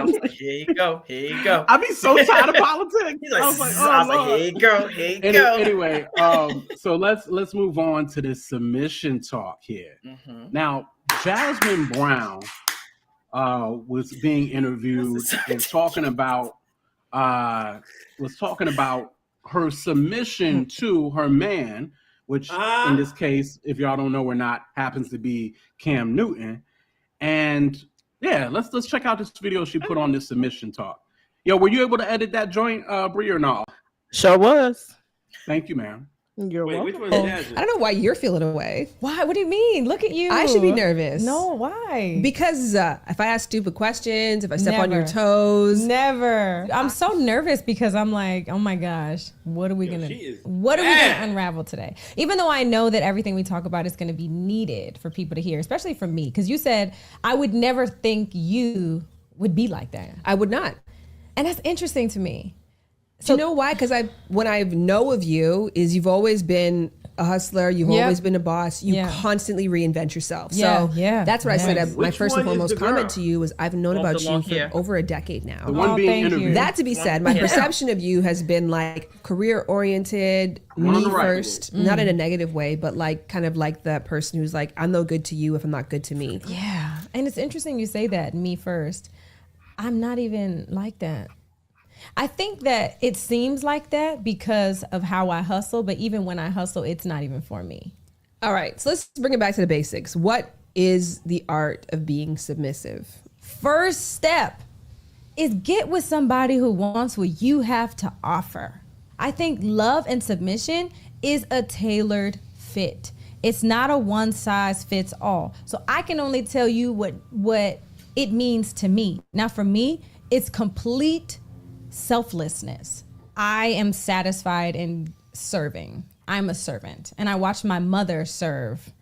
was like, here you go. I be so tired of politics. I was like, here you go. Anyway, so let's move on to this submission talk here. Mm-hmm. Now, Jasmine Brown was being interviewed and talking about her submission to her man, which in this case, if y'all don't know or not, happens to be Cam Newton. And yeah, let's check out this video she put on this submission talk. Yo, were you able to edit that joint, Bree, or no? Sure was. Thank you, ma'am. You're Wait, which welcome. one is Jasmine? I don't know why you're feeling away. Why? What do you mean? Look at you. I should be nervous. No, why? Because if I ask stupid questions, if I step on your Never. toes. Never. I'm so nervous because I'm like, oh my gosh, what are we gonna unravel today? Even though I know that everything we talk about is gonna be needed for people to hear, especially for me, because you said I would never think you would be like that. I would not. And that's interesting to me. So, you know why? Because when I know of you is you've always been a hustler. You've always been a boss. You constantly reinvent yourself. So that's what I said. My first and foremost comment to you was I've known about you for over a decade now. The one being interviewed. That to be said, my perception of you has been like career oriented, me first, not in a negative way, but like kind of like the person who's like, I'm no good to you if I'm not good to me. Yeah. And it's interesting you say that, me first. I'm not even like that. I think that it seems like that because of how I hustle, but even when I hustle, it's not even for me. All right, so let's bring it back to the basics. What is the art of being submissive? First step is get with somebody who wants what you have to offer. I think love and submission is a tailored fit. It's not a one size fits all. So I can only tell you what it means to me. Now for me, it's complete selflessness. I am satisfied in serving. I'm a servant. And I watched my mother serve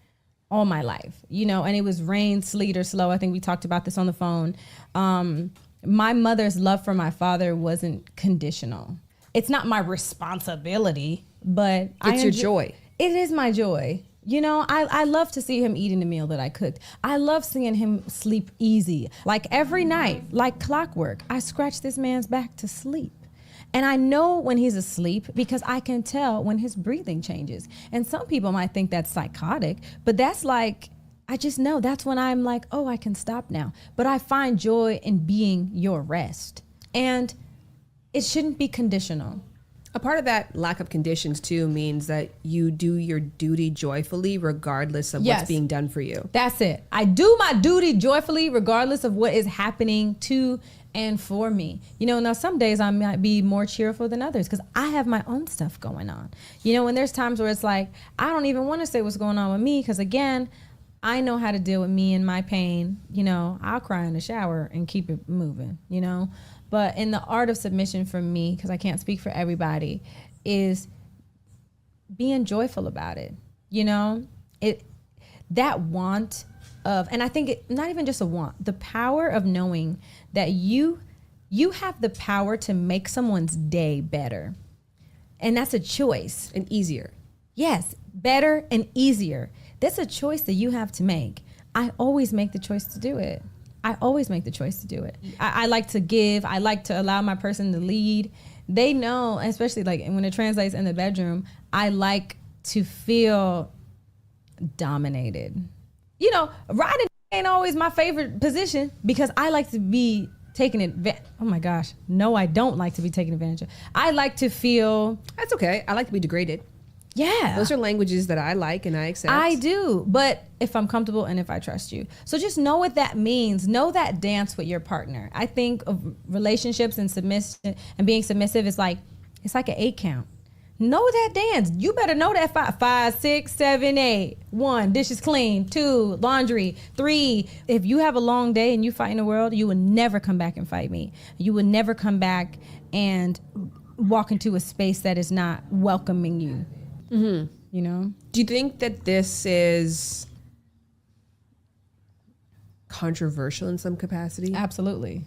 all my life, and it was rain, sleet, or slow. I think we talked about this on the phone. My mother's love for my father wasn't conditional. It's not my responsibility, but it's your joy. It is my joy. I love to see him eating the meal that I cooked. I love seeing him sleep easy. Like every night, like clockwork, I scratch this man's back to sleep. And I know when he's asleep because I can tell when his breathing changes. And some people might think that's psychotic, but that's like, I just know that's when I'm like, oh, I can stop now. But I find joy in being your rest. And it shouldn't be conditional. A part of that lack of conditions too means that you do your duty joyfully regardless of what's being done for you. That's it. I do my duty joyfully regardless of what is happening to and for me. Now some days I might be more cheerful than others because I have my own stuff going on. And there's times where it's like, I don't even want to say what's going on with me because again, I know how to deal with me and my pain. I'll cry in the shower and keep it moving, But in the art of submission for me, because I can't speak for everybody, is being joyful about it. That want of, and I think not even just a want, the power of knowing that you have the power to make someone's day better. And that's a choice. And easier. Yes, better and easier. That's a choice that you have to make. I always make the choice to do it. I like to give. I like to allow my person to lead. They know, especially like when it translates in the bedroom, I like to feel dominated. Riding ain't always my favorite position because I like to be taken advantage. Oh my gosh. No, I don't like to be taken advantage of. I like to feel. That's okay. I like to be degraded. Yeah. Those are languages that I like and I accept. I do, but if I'm comfortable and if I trust you. So just know what that means. Know that dance with your partner. I think of relationships and submission and being submissive is like, it's like an 8 count. Know that dance. You better know that 5, 6, 7, 8. 1, dishes clean. 2, laundry. 3, if you have a long day and you fight in the world, you will never come back and fight me. You will never come back and walk into a space that is not welcoming you. Mm-hmm. Do you think that this is controversial in some capacity? Absolutely.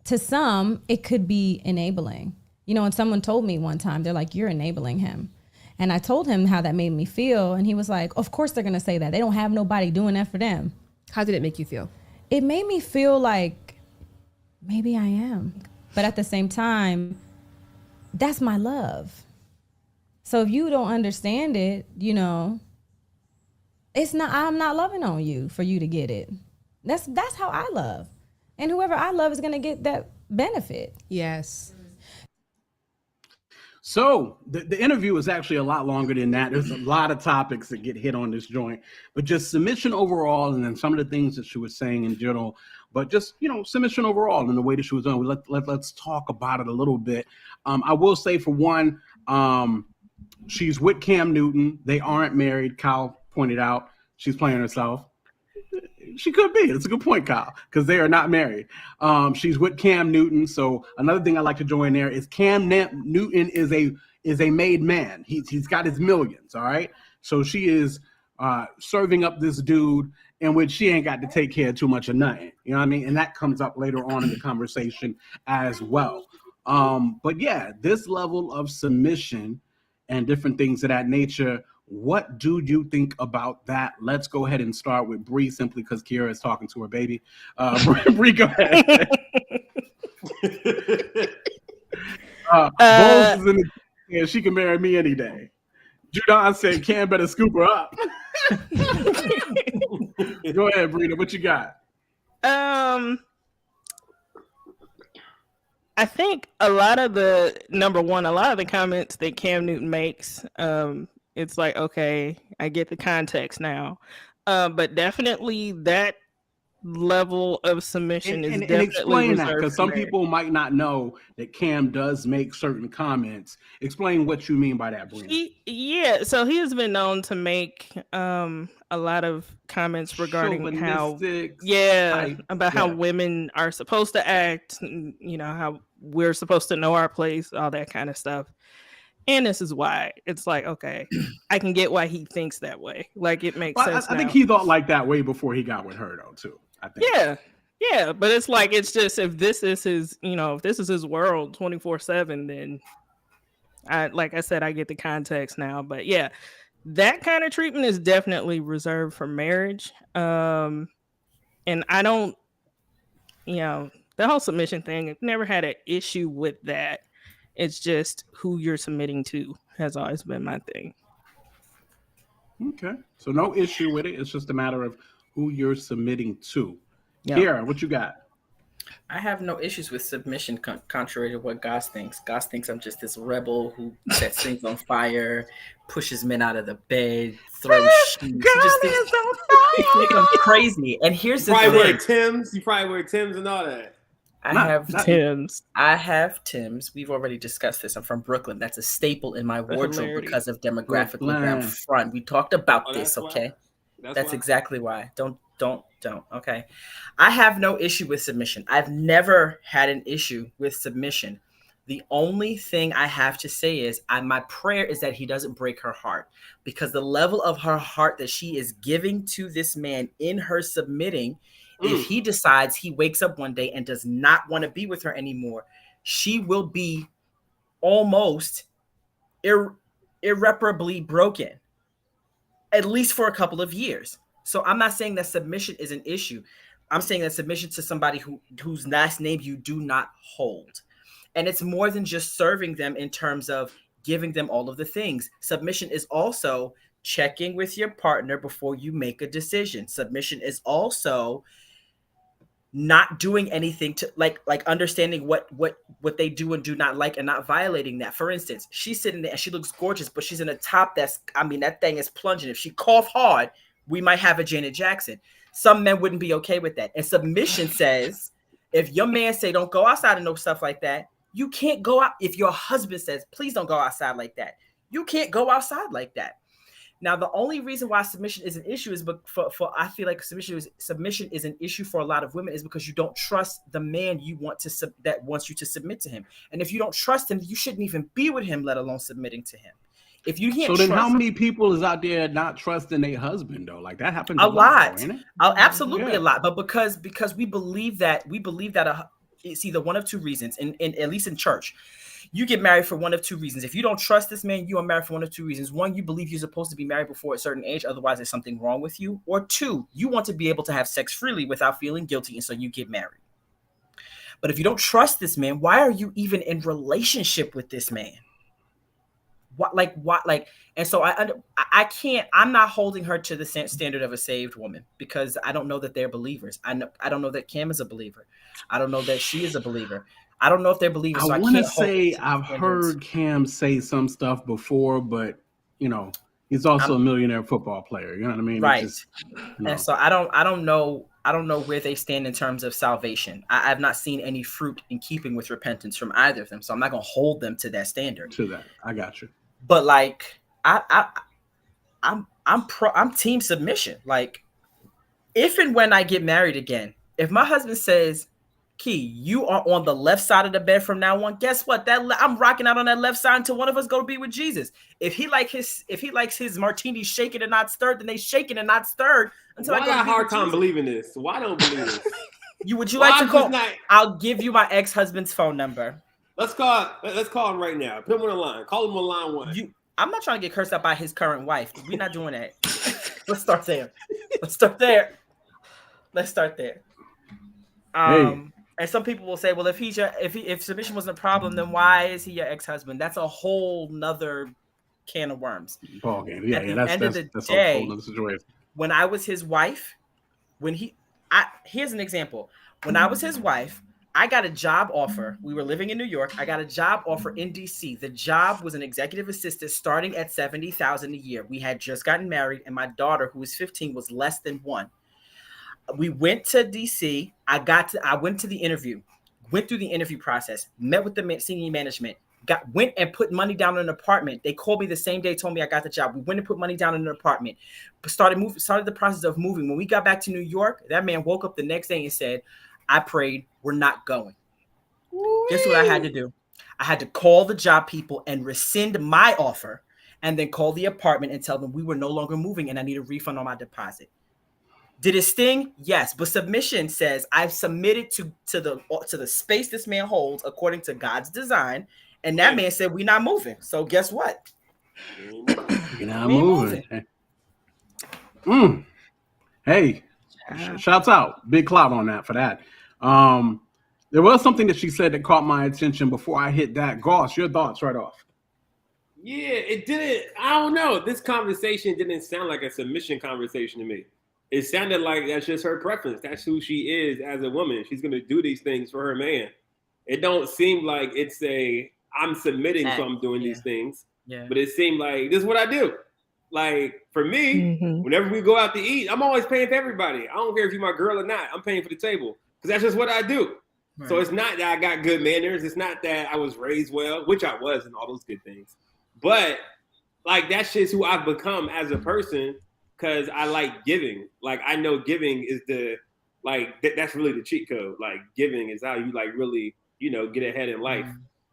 To some, it could be enabling. And someone told me one time, they're like, you're enabling him. And I told him how that made me feel. And he was like, of course they're going to say that. They don't have nobody doing that for them. How did it make you feel? It made me feel like maybe I am. But at the same time, that's my love. So if you don't understand it, it's not, I'm not loving on you for you to get it. That's how I love. And whoever I love is going to get that benefit. Yes. So the interview is actually a lot longer than that. There's a lot of topics that get hit on this joint, but just submission overall, and then some of the things that she was saying in general, but just, submission overall and the way that she was doing. Let's talk about it a little bit. I will say for one, She's with Cam Newton. They aren't married. Kyle pointed out she's playing herself. She could be. It's a good point, Kyle, because they are not married. She's with Cam Newton. So another thing I like to join there is Cam Newton is a made man. He's got his millions. All right. So she is serving up this dude in which she ain't got to take care of too much of nothing. You know what I mean? And that comes up later on in the conversation as well. But yeah, this level of submission and different things of that nature. What do you think about that? Let's go ahead and start with Bree, simply because Kiera is talking to her baby. Bree, go ahead. Bowles is in the and she can marry me any day. Judon said Cam better scoop her up. Go ahead, Bree. What you got? I think a lot of the comments that Cam Newton makes, it's like, okay, I get the context now. But definitely that level of submission is definitely explain that, because some people might not know that Cam does make certain comments. Explain what you mean by that, Brina. So he has been known to make a lot of comments regarding how women are supposed to act, you know, how we're supposed to know our place, all that kind of stuff. And this is why it's like, okay, I can get why he thinks that way. Like, it makes sense. I think he thought like that way before he got with her, though, too. I think. Yeah. But it's like, it's just, if this is his, you know, if this is his world 24/7, then like I said, I get the context now. But yeah, that kind of treatment is definitely reserved for marriage. And I don't, you know, the whole submission thing, I've never had an issue with that. It's just who you're submitting to has always been my thing. Okay. So no issue with it. It's just a matter of who you're submitting to. Yep. Kiara, what you got? I have no issues with submission, contrary to what Goss thinks. Goss thinks I'm just this rebel who sets things on fire, pushes men out of the bed, throws shoes. He just thinks I'm crazy. And here's the thing. You probably wear Timbs and all that. I have Timbs. We've already discussed this. I'm from Brooklyn. That's a staple in my wardrobe because of demographically where I'm from. We talked about this, okay? That's exactly why. Don't. Okay. I have no issue with submission. I've never had an issue with submission. The only thing I have to say is my prayer is that he doesn't break her heart, because the level of her heart that she is giving to this man in her submitting, if he decides he wakes up one day and does not want to be with her anymore, she will be almost irreparably broken, at least for a couple of years. So I'm not saying that submission is an issue. I'm saying that submission to somebody whose last name you do not hold. And it's more than just serving them in terms of giving them all of the things. Submission is also checking with your partner before you make a decision. Submission is also not doing anything to like understanding what they do and do not like and not violating that. For instance, she's sitting there and she looks gorgeous, but she's in a top that thing is plunging. If she cough hard, we might have a Janet Jackson. Some men wouldn't be okay with that. And submission says, if your man say don't go outside and no stuff like that, you can't go out. If your husband says, please don't go outside like that, you can't go outside like that. Now, the only reason why submission is an issue is I feel like submission is an issue for a lot of women is because you don't trust the man you want to that wants you to submit to him. And if you don't trust him, you shouldn't even be with him, let alone submitting to him. If you can't, so then how many people is out there not trusting their husband though? Like that happens a lot. Though, ain't it? Absolutely a lot. But because we believe that it's either one of two reasons. In at least in church, you get married for one of two reasons. If you don't trust this man, you are married for one of two reasons. One, you believe you're supposed to be married before a certain age, otherwise there's something wrong with you. Or two, you want to be able to have sex freely without feeling guilty, and so you get married. But if you don't trust this man, why are you even in relationship with this man? And so I can't, I'm not holding her to the standard of a saved woman because I don't know that they're believers. I don't know that Cam is a believer. I don't know that she is a believer. I don't know if they're believers. I want to say I've heard Cam say some stuff before, but you know, he's also a millionaire football player. You know what I mean? Right. And so I don't know where they stand in terms of salvation. I've not seen any fruit in keeping with repentance from either of them. So I'm not going to hold them to that standard. To that. I got you. But like I'm team submission. Like if and when I get married again, if my husband says, Key, you are on the left side of the bed from now on, guess what? I'm rocking out on that left side until one of us go to be with Jesus. If he likes his martini shaken and not stirred, then they shaken and not stirred until I got a hard time believing this. Why don't believe this? Would you like to call? I'll give you my ex-husband's phone number. Let's call him right now. Put him on the line. Call him on line 1. I'm not trying to get cursed out by his current wife. We're not doing that. Let's start there. And some people will say, well, if submission wasn't a problem, then why is he your ex-husband? That's a whole nother can of worms. Ball game. Yeah, that's day, a whole other situation. When I was his wife, here's an example. When I was his wife, I got a job offer. We were living in New York. I got a job offer in DC. The job was an executive assistant starting at $70,000 a year. We had just gotten married, and my daughter, who was 15, was less than 1. We went to DC. I went to the interview, went through the interview process, met with the senior management, went and put money down in an apartment. They called me the same day, told me I got the job. We went and put money down in an apartment, started the process of moving. When we got back to New York, that man woke up the next day and said, I prayed, we're not going. Whee! Guess what I had to do? I had to call the job people and rescind my offer and then call the apartment and tell them we were no longer moving and I need a refund on my deposit. Did it sting? Yes, but submission says I've submitted to the space this man holds according to God's design, and that man said we're not moving. So guess what? You're not moving. Hey, shouts out, big clout on that for that. There was something that she said that caught my attention before I hit that. Goss, your thoughts right off. Yeah, it didn't. I don't know. This conversation didn't sound like a submission conversation to me. It sounded like that's just her preference. That's who she is as a woman. She's going to do these things for her man. It don't seem like it's I'm submitting, so I'm doing these things. Yeah. But it seemed like this is what I do. Like for me, whenever we go out to eat, I'm always paying for everybody. I don't care if you're my girl or not. I'm paying for the table because that's just what I do. Right. So it's not that I got good manners. It's not that I was raised well, which I was, and all those good things. But like that's just who I've become as a person. Because I like giving. Like, I know giving is that's really the cheat code. Like, giving is how you, like, really, get ahead in life.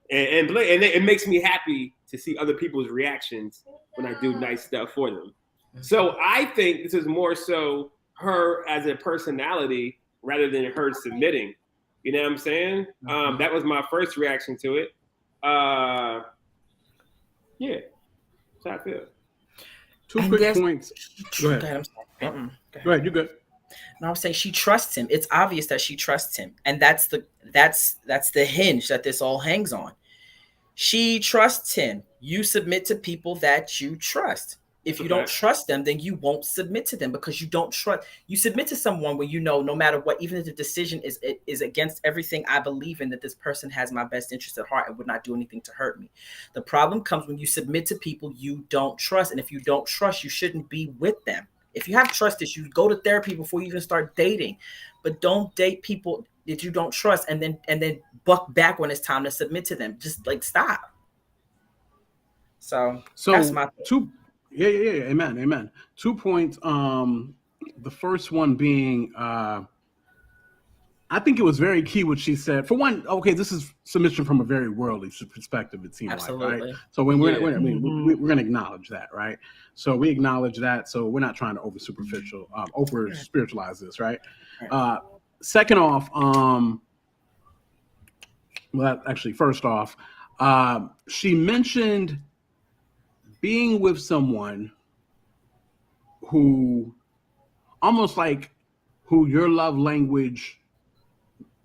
And it makes me happy to see other people's reactions when I do nice stuff for them. So I think this is more so her as a personality rather than her submitting. You know what I'm saying? That was my first reaction to it. Yeah. That's how I feel. Two quick points. Go ahead. Go ahead. You're good. No, I'm saying she trusts him. It's obvious that she trusts him, and that's the hinge that this all hangs on. She trusts him. You submit to people that you trust. If you don't trust them, then you won't submit to them because you don't trust. You submit to someone when no matter what, even if the decision is against everything I believe in, that this person has my best interest at heart and would not do anything to hurt me. The problem comes when you submit to people you don't trust. And if you don't trust, you shouldn't be with them. If you have trust issues, go to therapy before you even start dating. But don't date people that you don't trust and then buck back when it's time to submit to them. Just like stop. So that's my thing. Yeah. Amen. 2 points. The first one being, I think it was very key what she said. For one, okay, this is submission from a very worldly perspective, it seems like, right? So when we're going to acknowledge that, right? So we acknowledge that. So we're not trying to over spiritualize this, right? Second off, first off, she mentioned being with someone who almost like who your love language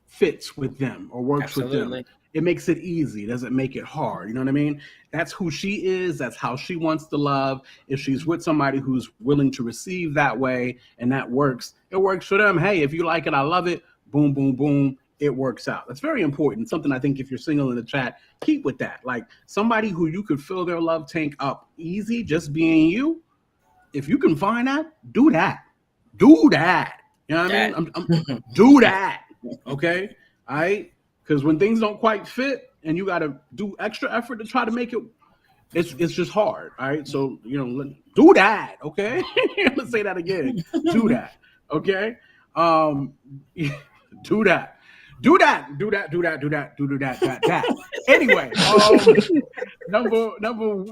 fits with them or works with them. It makes it easy. It doesn't make it hard. You know what I mean? That's who she is. That's how she wants to love. If she's with somebody who's willing to receive that way and that works, it works for them. Hey, if you like it, I love it. Boom, boom, boom. It works out. That's very important. Something I think if you're single in the chat, keep with that. Like somebody who you could fill their love tank up easy, just being you. If you can find that, do that. Do that. You know what I mean? Do that. Okay. All right. Because when things don't quite fit and you got to do extra effort to try to make it It's just hard. All right. So, do that. Okay. Let's say that again. Do that. Okay. Do that. Do that. Do that. Do that. Do that. Do that. Anyway,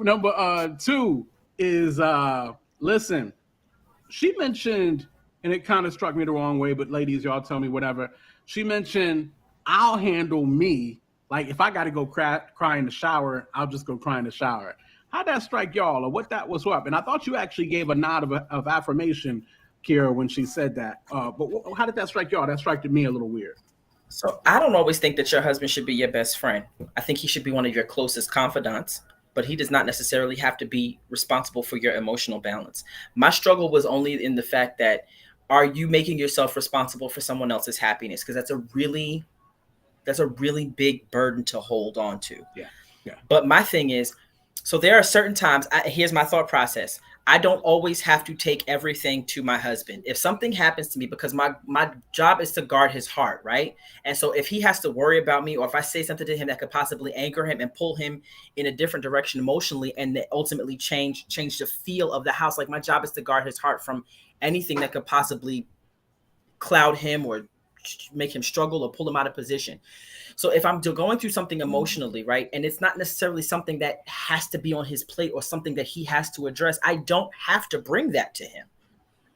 number 2 is listen. She mentioned, and it kind of struck me the wrong way, but ladies, y'all tell me whatever. She mentioned, I'll handle me. Like if I got to go cry in the shower, I'll just go cry in the shower. How'd that strike y'all, or what that was up? And I thought you actually gave a nod of affirmation, Kira, when she said that. But how did that strike y'all? That struck me a little weird. So I don't always think that your husband should be your best friend. I think he should be one of your closest confidants, but he does not necessarily have to be responsible for your emotional balance. My struggle was only in the fact that, are you making yourself responsible for someone else's happiness? Because that's a really big burden to hold on to. Yeah. But my thing is, so there are certain times, here's my thought process. I don't always have to take everything to my husband. If something happens to me, because my job is to guard his heart, right? And so if he has to worry about me, or if I say something to him that could possibly anger him and pull him in a different direction emotionally, and ultimately change the feel of the house, like my job is to guard his heart from anything that could possibly cloud him or make him struggle or pull him out of position. So if I'm going through something emotionally, right, and it's not necessarily something that has to be on his plate or something that he has to address, I don't have to bring that to him.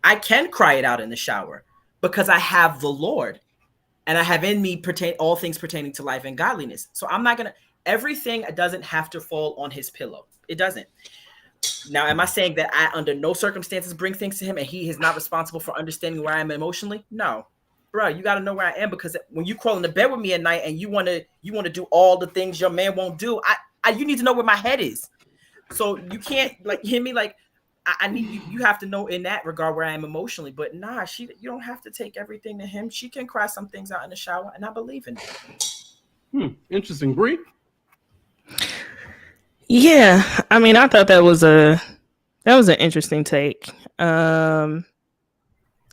I can cry it out in the shower because I have the Lord, and I have in me all things pertaining to life and godliness. So I'm not going to, everything doesn't have to fall on his pillow. It doesn't. Now, am I saying that I under no circumstances bring things to him and he is not responsible for understanding where I am emotionally? No. Bro, you got to know where I am, because when you crawl into bed with me at night and you want to do all the things your man won't do, you need to know where my head is. So you can't hear me I need you have to know in that regard where I am emotionally. But nah, you don't have to take everything to him. She can cry some things out in the shower, and I believe in it. Interesting. Bree? Yeah, I mean, I thought that was an interesting take.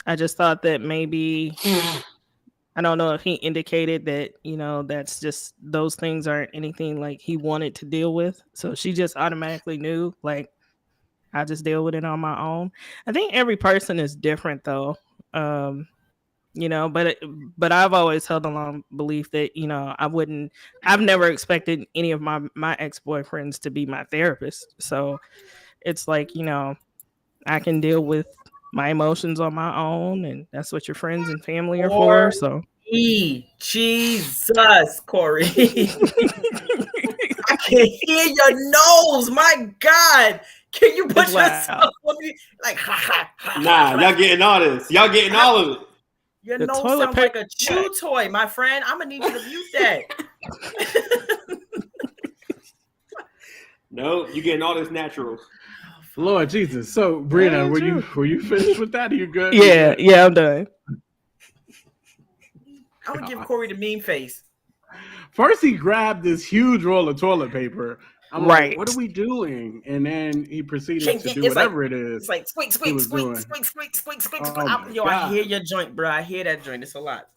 I just thought that maybe, I don't know if he indicated that, that's just, those things aren't anything like he wanted to deal with. So she just automatically knew, like, I just deal with it on my own. I think every person is different though. But I've always held a long belief that, I've never expected any of my ex-boyfriends to be my therapist. So it's like, I can deal with my emotions on my own, and that's what your friends and family are for. So Jesus, Corey. I can hear your nose. My God. Can you put yourself on me? Like, nah, y'all getting all this. Y'all getting all of it. Your nose sounds like a chew toy, my friend. I'm going to need you to mute that. No, you getting all this natural. Lord Jesus. So, Brianna, were you finished with that? Are you good? Yeah, I'm done. I'm going to give Corey the mean face. First, he grabbed this huge roll of toilet paper. I'm right. Like, what are we doing? And then he proceeded to do whatever it is. It's like squeak. I hear your joint, bro. I hear that joint. It's a lot.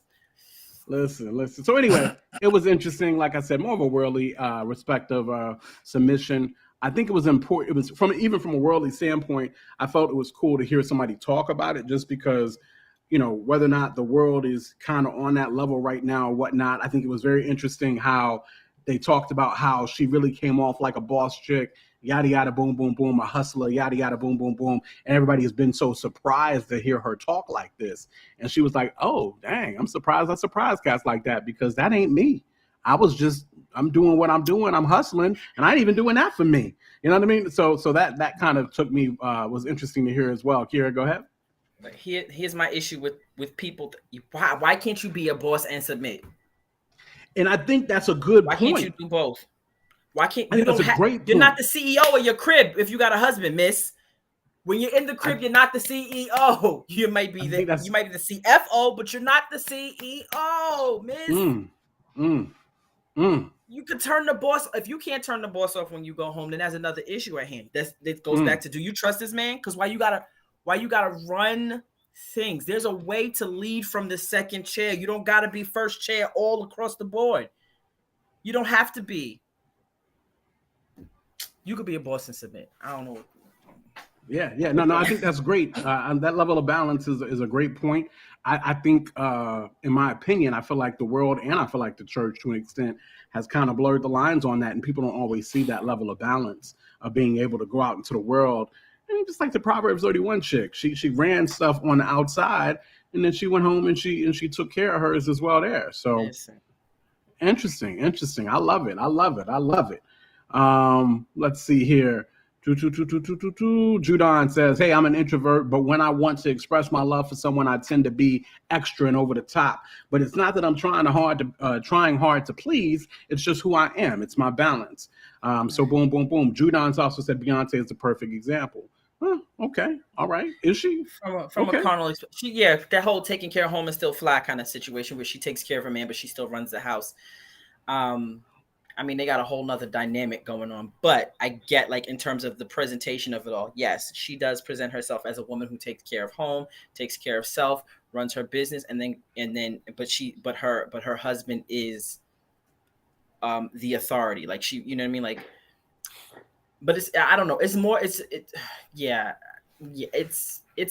Listen. So anyway, it was interesting. Like I said, more of a worldly respective submission. I think it was important. It was from a worldly standpoint. I felt it was cool to hear somebody talk about it, just because, whether or not the world is kind of on that level right now or whatnot. I think it was very interesting how they talked about how she really came off like a boss chick, yada, yada, boom, boom, boom, a hustler, yada, yada, boom, boom, boom. And everybody has been so surprised to hear her talk like this. And she was like, oh, dang, I'm surprised I surprised cats like that, because that ain't me. I'm doing what I'm doing. I'm hustling, and I ain't even doing that for me. You know what I mean? So that kind of took me, was interesting to hear as well. Kira, go ahead. Here's my issue with people. Why can't you be a boss and submit? And I think that's a good point. Why can't you do both? Why can't you? Great you're not the CEO of your crib if you got a husband, miss. When you're in the crib, you're not the CEO. You might be the CFO, but you're not the CEO, miss. You could turn the boss. If you can't turn the boss off when you go home, then that's another issue at hand. That goes back to, do you trust this man? Because why you gotta run things? There's a way to lead from the second chair. You don't gotta be first chair all across the board. You don't have to be. You could be a boss and submit. I don't know. Yeah. No, I think that's great. That level of balance is a great point. I think, in my opinion, I feel like the world and I feel like the church, to an extent, has kind of blurred the lines on that, and people don't always see that level of balance of being able to go out into the world. I mean, just like the Proverbs 31 chick, she ran stuff on the outside, and then she went home and she took care of hers as well there. So interesting. I love it. Let's see here. Judon says, hey, I'm an introvert, but when I want to express my love for someone, I tend to be extra and over the top. But it's not that I'm trying hard to please. It's just who I am. It's my balance. So boom. Judon's also said Beyonce is the perfect example. Okay. All right. Is she? From a carnal, that whole taking care of home and still fly kind of situation where she takes care of her man, but she still runs the house. I mean, they got a whole nother dynamic going on, but I get, like, in terms of the presentation of it all, yes, she does present herself as a woman who takes care of home, takes care of self, runs her business, but her husband is the authority. Like, she, you know what I mean? Like, but I don't know. It's more, it's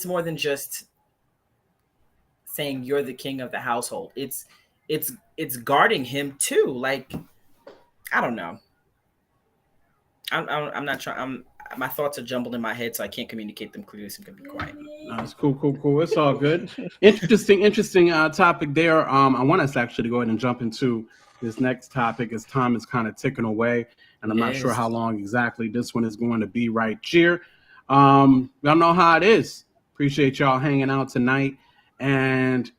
more than just saying you're the king of the household. It's guarding him too. Like, I don't know. I'm not trying. My thoughts are jumbled in my head, so I can't communicate them clearly. So I'm gonna be quiet. No, it's cool. It's all good. Interesting topic there. I want us actually to go ahead and jump into this next topic as time is kind of ticking away, and I'm not sure how long exactly this one is going to be right here. Y'all know how it is. Appreciate y'all hanging out tonight, and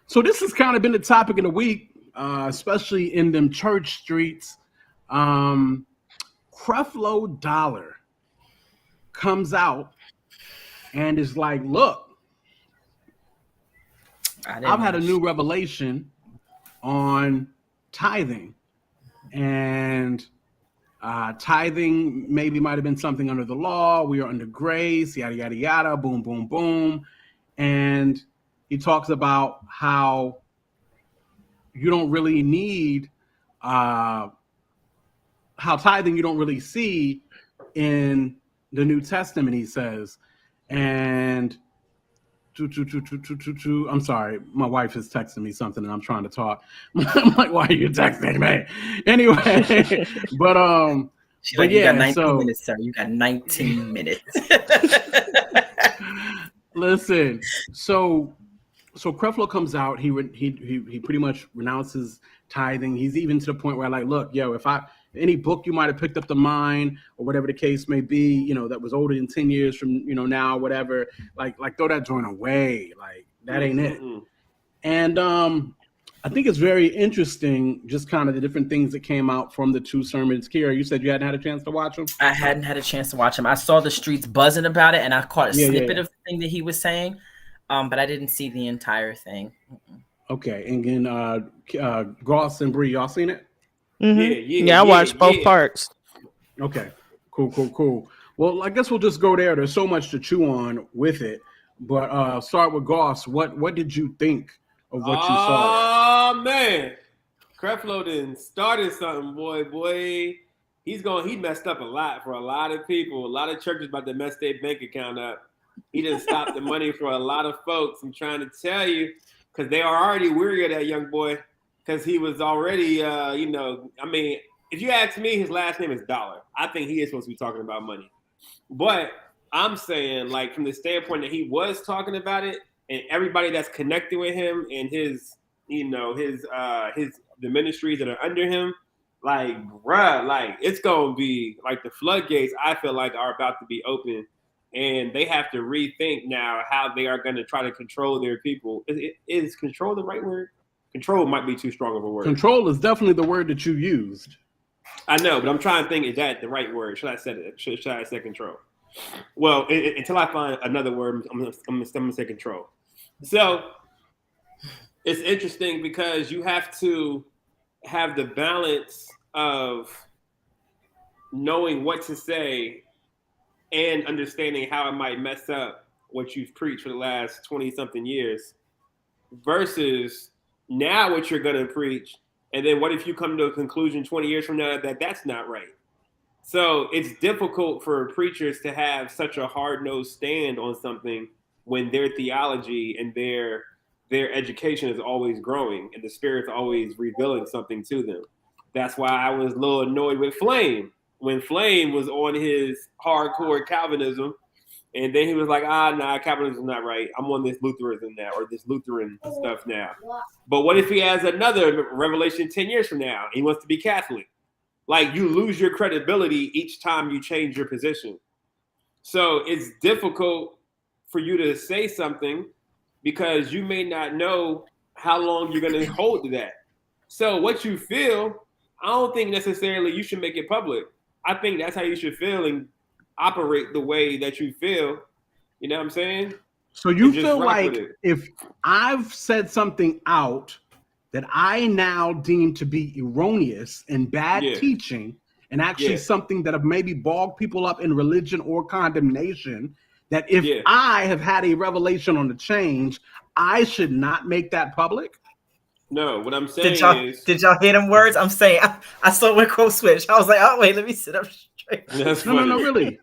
so this has kind of been the topic of the week. Especially in them church streets, creflodollar comes out and is like, look, I've had a new revelation on tithing, and tithing maybe might have been something under the law. We are under grace, yada, yada, yada, boom. And he talks about how you don't really need how tithing you don't really see in the New Testament, he says. And I'm sorry, my wife is texting me something and I'm trying to talk. I'm like, why are you texting me? Anyway, but she's like, you got 19 minutes, sir. You got 19 minutes. Listen, so Creflo comes out. He pretty much renounces tithing. He's even to the point where, like, look, if any book you might have picked up to mine or whatever the case may be, that was older than 10 years from now, whatever, like throw that joint away. Like, that ain't it. And I think it's very interesting, just kind of the different things that came out from the two sermons. Kira, you said you hadn't had a chance to watch them? I hadn't had a chance to watch them. I saw the streets buzzing about it, and I caught a snippet of the thing that he was saying. But I didn't see the entire thing. Okay, and then Goss and Bree, y'all seen it? Mm-hmm. I watched both parts. Okay, cool. Well, I guess we'll just go there. There's so much to chew on with it, but start with Goss. What did you think of what you saw? Oh man, Creflo done started something, boy. He messed up a lot for a lot of people. A lot of churches about to mess their bank account up. He done stopped the money for a lot of folks. I'm trying to tell you, because they are already weary of that young boy, because he was already, I mean, if you ask me, his last name is Dollar. I think he is supposed to be talking about money. But I'm saying, like, from the standpoint that he was talking about it, and everybody that's connected with him and his the ministries that are under him, like, bruh, like, it's going to be, like, the floodgates, I feel like, are about to be open. And they have to rethink now how they are going to try to control their people. Is control the right word? Control might be too strong of a word. Control is definitely the word that you used. I know, but I'm trying to think, is that the right word? Should I say it? Should I say control? Well, until I find another word, I'm going to say control. So it's interesting because you have to have the balance of knowing what to say and understanding how it might mess up what you've preached for the last 20-something years versus now what you're going to preach. And then what if you come to a conclusion 20 years from now that that's not right? So it's difficult for preachers to have such a hard-nosed stand on something when their theology and their education is always growing and the Spirit's always revealing something to them. That's why I was a little annoyed with Flame when Flame was on his hardcore Calvinism, and then he was like, nah, Calvinism is not right. I'm on this Lutheranism now, or this Lutheran stuff now. But what if he has another revelation 10 years from now? He wants to be Catholic. Like, you lose your credibility each time you change your position. So it's difficult for you to say something because you may not know how long you're going to hold to that. So what you feel, I don't think necessarily you should make it public. I think that's how you should feel and operate the way that you feel. You know what I'm saying? So you feel like if I've said something out that I now deem to be erroneous and bad teaching, and actually something that have maybe bogged people up in religion or condemnation, that if I have had a revelation on the change, I should not make that public? No, what I'm saying did y'all hear them words? I'm saying, I saw when Cole switched. I was like, oh, wait, let me sit up straight. No, really.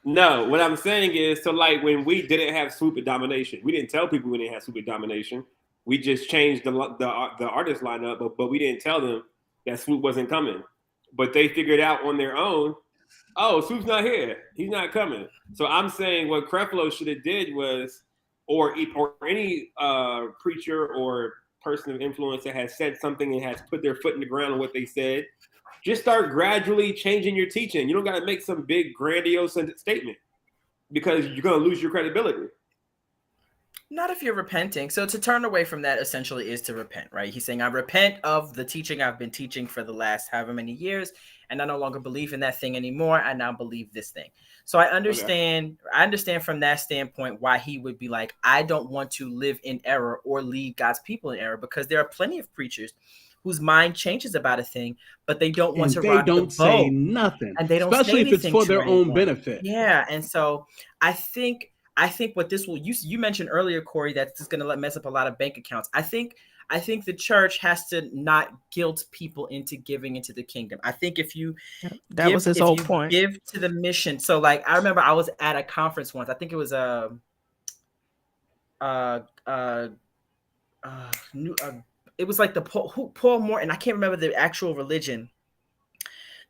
No, what I'm saying is, so like when we didn't have swoop domination, we didn't tell people we didn't have swoop domination. We just changed the artist lineup, but we didn't tell them that Swoop wasn't coming. But they figured out on their own, oh, Swoop's not here. He's not coming. So I'm saying what Creflo should have did was, or any preacher or person of influence that has said something and has put their foot in the ground on what they said, just start gradually changing your teaching. You don't got to make some big grandiose statement because you're going to lose your credibility. Not if you're repenting. So to turn away from that essentially is to repent, right? He's saying, I repent of the teaching I've been teaching for the last however many years, and I no longer believe in that thing anymore. I now believe this thing. So I understand. Okay. I understand from that standpoint why he would be like, I don't want to live in error or lead God's people in error, because there are plenty of preachers whose mind changes about a thing, but they don't want to rock the boat. They don't say nothing, and they don't especially say if it's for their own benefit. Yeah, and so I think what this will, you mentioned earlier, Corey, that's just going to mess up a lot of bank accounts. I think the church has to not guilt people into giving into the kingdom. I think if you was his whole point. Give to the mission. So like, I remember I was at a conference once. I think it was it was like the Paul Morton. I can't remember the actual religion,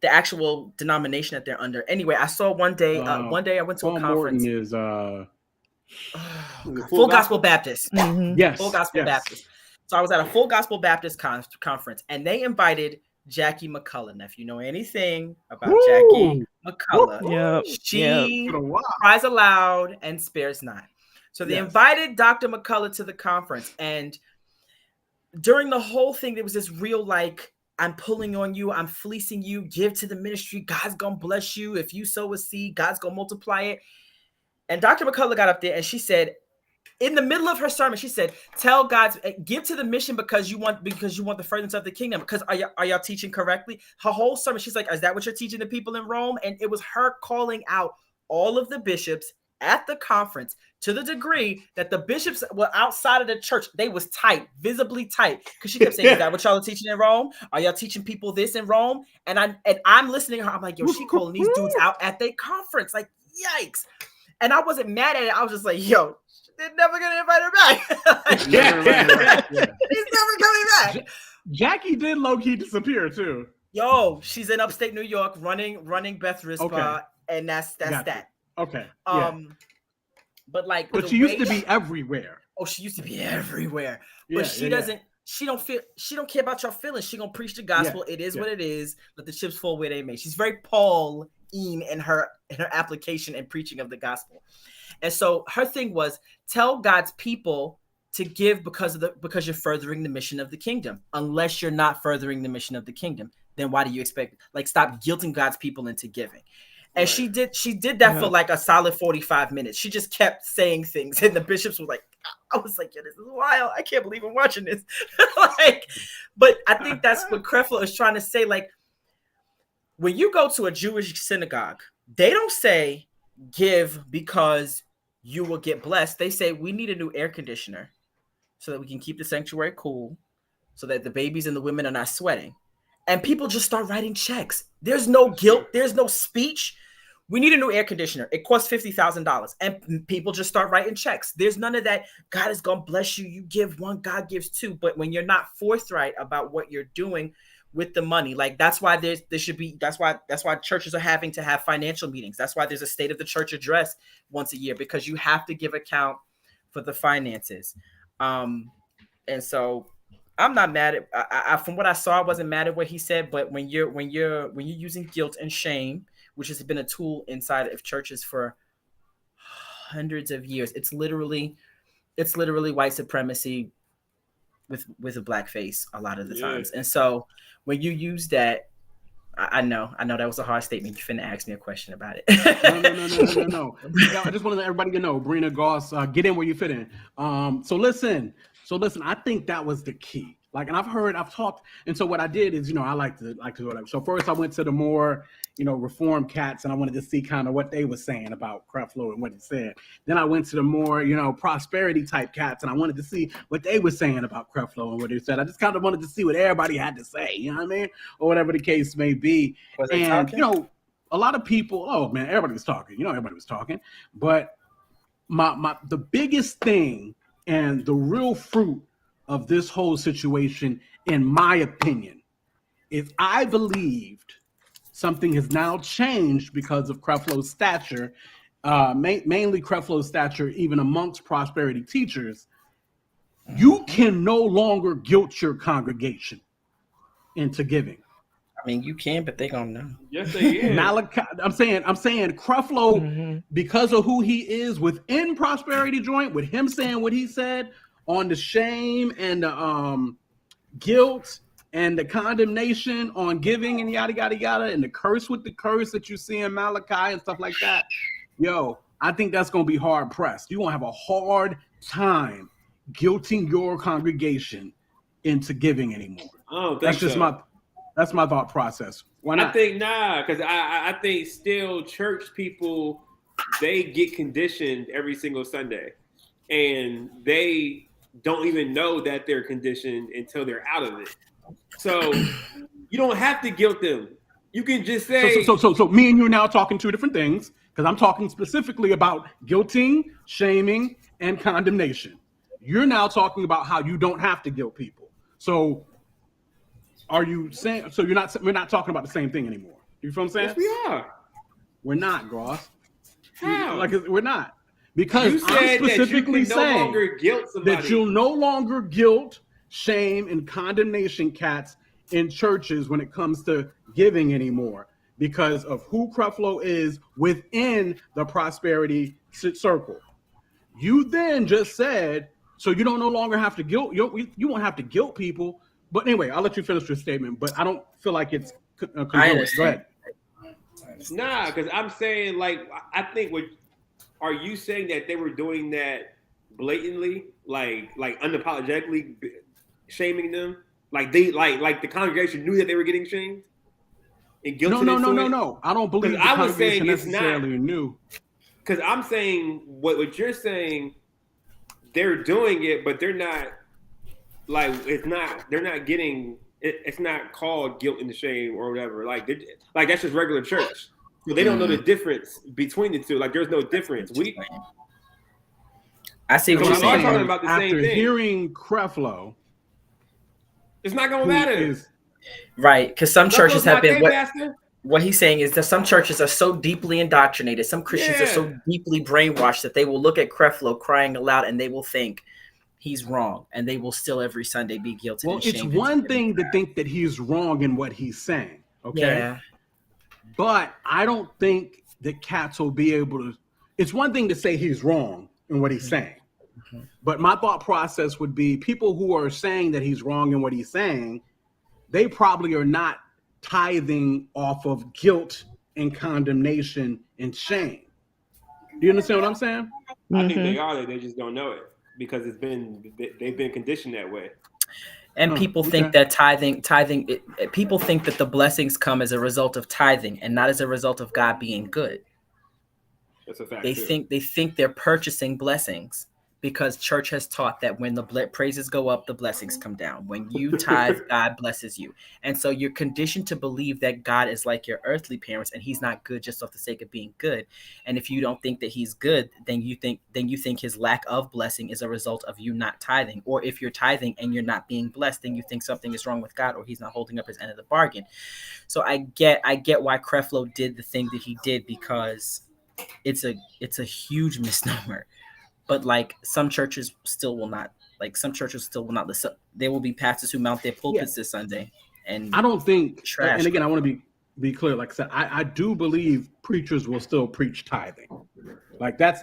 the actual denomination that they're under. Anyway, I saw one day I went to Paul a conference. Morton is Full Gospel Baptist. Mm-hmm. Yes. Full Gospel Baptist. So I was at a Full Gospel Baptist conference, and they invited Jackie McCullough. Now, if you know anything about Jackie McCullough, she cries aloud and spares not. So they invited Dr. McCullough to the conference, and during the whole thing, there was this real like, I'm pulling on you, I'm fleecing you, give to the ministry, God's gonna bless you. If you sow a seed, God's gonna multiply it. And Dr. McCullough got up there and she said, in the middle of her sermon, she said, tell God, give to the mission because you want the furtherance of the kingdom. Because are y'all teaching correctly? Her whole sermon, she's like, is that what you're teaching the people in Rome? And it was her calling out all of the bishops at the conference to the degree that the bishops were outside of the church. They was tight, visibly tight. Because she kept saying, is that what y'all are teaching in Rome? Are y'all teaching people this in Rome? And I'm listening to her. I'm like, yo, she calling these dudes out at their conference. Like, yikes. And I wasn't mad at it. I was just like, yo, they're never going to invite her back. He's never coming back. Jackie did low-key disappear, too. Yo, she's in upstate New York running Beth Rispa, and that's that. Okay. But she used to be everywhere. Oh, she used to be everywhere. But she doesn't. She don't care about your feelings. She gonna preach the gospel. It is what it is. Let the chips fall where they may. She's very Pauline in her application and preaching of the gospel. And so her thing was, tell God's people to give because you're furthering the mission of the kingdom. Unless you're not furthering the mission of the kingdom, then why do you expect, stop guilting God's people into giving? And she did that for like a solid 45 minutes. She just kept saying things, and the bishops were like, I was like, yeah, this is wild. I can't believe I'm watching this. But I think that's what Creflo is trying to say. Like, when you go to a Jewish synagogue, they don't say give because you will get blessed. They say we need a new air conditioner so that we can keep the sanctuary cool, so that the babies and the women are not sweating. and people just start writing checks. There's no guilt. There's no speech. We need a new air conditioner. It costs $50,000. And people just start writing checks. There's none of that. God is going to bless you. You give one, God gives two. But when you're not forthright about what you're doing with the money, like that's why that's why churches are having to have financial meetings. That's why there's a state of the church address once a year, because you have to give account for the finances. And so I'm not mad at, I from what I saw, I wasn't mad at what he said, but when you're using guilt and shame, which has been a tool inside of churches for hundreds of years, it's literally white supremacy with a black face a lot of the times. And so when you use that, I know that was a hard statement. You finna ask me a question about it. No. I just want to let everybody know, Brina Goss, get in where you fit in. So listen, I think that was the key. Like, and I've talked, and so what I did is, I like to go there. So first I went to the more, reform cats, and I wanted to see kind of what they were saying about Creflo and what he said. Then I went to the more, prosperity type cats, and I wanted to see what they were saying about Creflo and what he said. I just kind of wanted to see what everybody had to say, you know what I mean? Or whatever the case may be. And, a lot of people, everybody was talking. But the biggest thing and the real fruit of this whole situation, in my opinion, is I believed something has now changed because of Creflo's stature, mainly Creflo's stature, even amongst prosperity teachers. You can no longer guilt your congregation into giving. I mean, you can, but they don't know. Yes, they is. Malachi, I'm saying Creflo, because of who he is within Prosperity Joint, with him saying what he said on the shame and the guilt and the condemnation on giving and yada, yada, yada, and the curse with the curse that you see in Malachi and stuff like that. I think that's going to be hard pressed. You're going to have a hard time guilting your congregation into giving anymore. That's my thought process. Why not? I think because I think still church people, they get conditioned every single Sunday, and they don't even know that they're conditioned until they're out of it. So you don't have to guilt them. You can just say. So me and you are now talking two different things, because I'm talking specifically about guilting, shaming, and condemnation. You're now talking about how you don't have to guilt people. So are you saying? So we're not talking about the same thing anymore. You feel what I'm saying? Yes, we are. We're not, Gross. How? We're not. Because you I'm specifically saying that you'll no longer guilt, shame, and condemnation cats in churches when it comes to giving anymore, because of who Creflo is within the prosperity circle. You then just said, so you don't no longer have to guilt. You won't have to guilt people. But anyway, I'll let you finish your statement. But I don't feel like it's congruent. Go ahead. Because I'm saying, I think are you saying that they were doing that blatantly, like unapologetically shaming them? Like the congregation knew that they were getting shamed and guilted? No. I don't believe the congregation necessarily knew. Because I'm saying what you're saying, they're doing it, but they're not. They're not getting. It's not called guilt and shame or whatever. That's just regular church. So they don't know the difference between the two. There's no difference. I see what you're saying. Talking about the same After thing. Hearing Creflo, it's not going to matter. Right, because some churches have been. What he's saying is that some churches are so deeply indoctrinated, some Christians are so deeply brainwashed that they will look at Creflo crying aloud and they will think he's wrong, and they will still every Sunday be guilty. Well, it's one thing to think that he's wrong in what he's saying, okay? Yeah. But I don't think that cats will be able to. It's one thing to say he's wrong in what he's saying, but my thought process would be people who are saying that he's wrong in what he's saying, they probably are not tithing off of guilt and condemnation and shame. Do you understand what I'm saying? I think they are. They just don't know it because they've been conditioned that way. And people think that tithing. People think that the blessings come as a result of tithing and not as a result of God being good. That's a fact. They think they're purchasing blessings. because church has taught that when the praises go up, the blessings come down. When you tithe, God blesses you. And so you're conditioned to believe that God is like your earthly parents and he's not good just off the sake of being good. And if you don't think that he's good, then you think his lack of blessing is a result of you not tithing. Or if you're tithing and you're not being blessed, then you think something is wrong with God or he's not holding up his end of the bargain. So I get why Creflo did the thing that he did, because it's a huge misnomer. But like some churches still will not listen. There will be pastors who mount their pulpits this Sunday. And I don't think, and again, I want to be clear. Like I said, I do believe preachers will still preach tithing. Like that's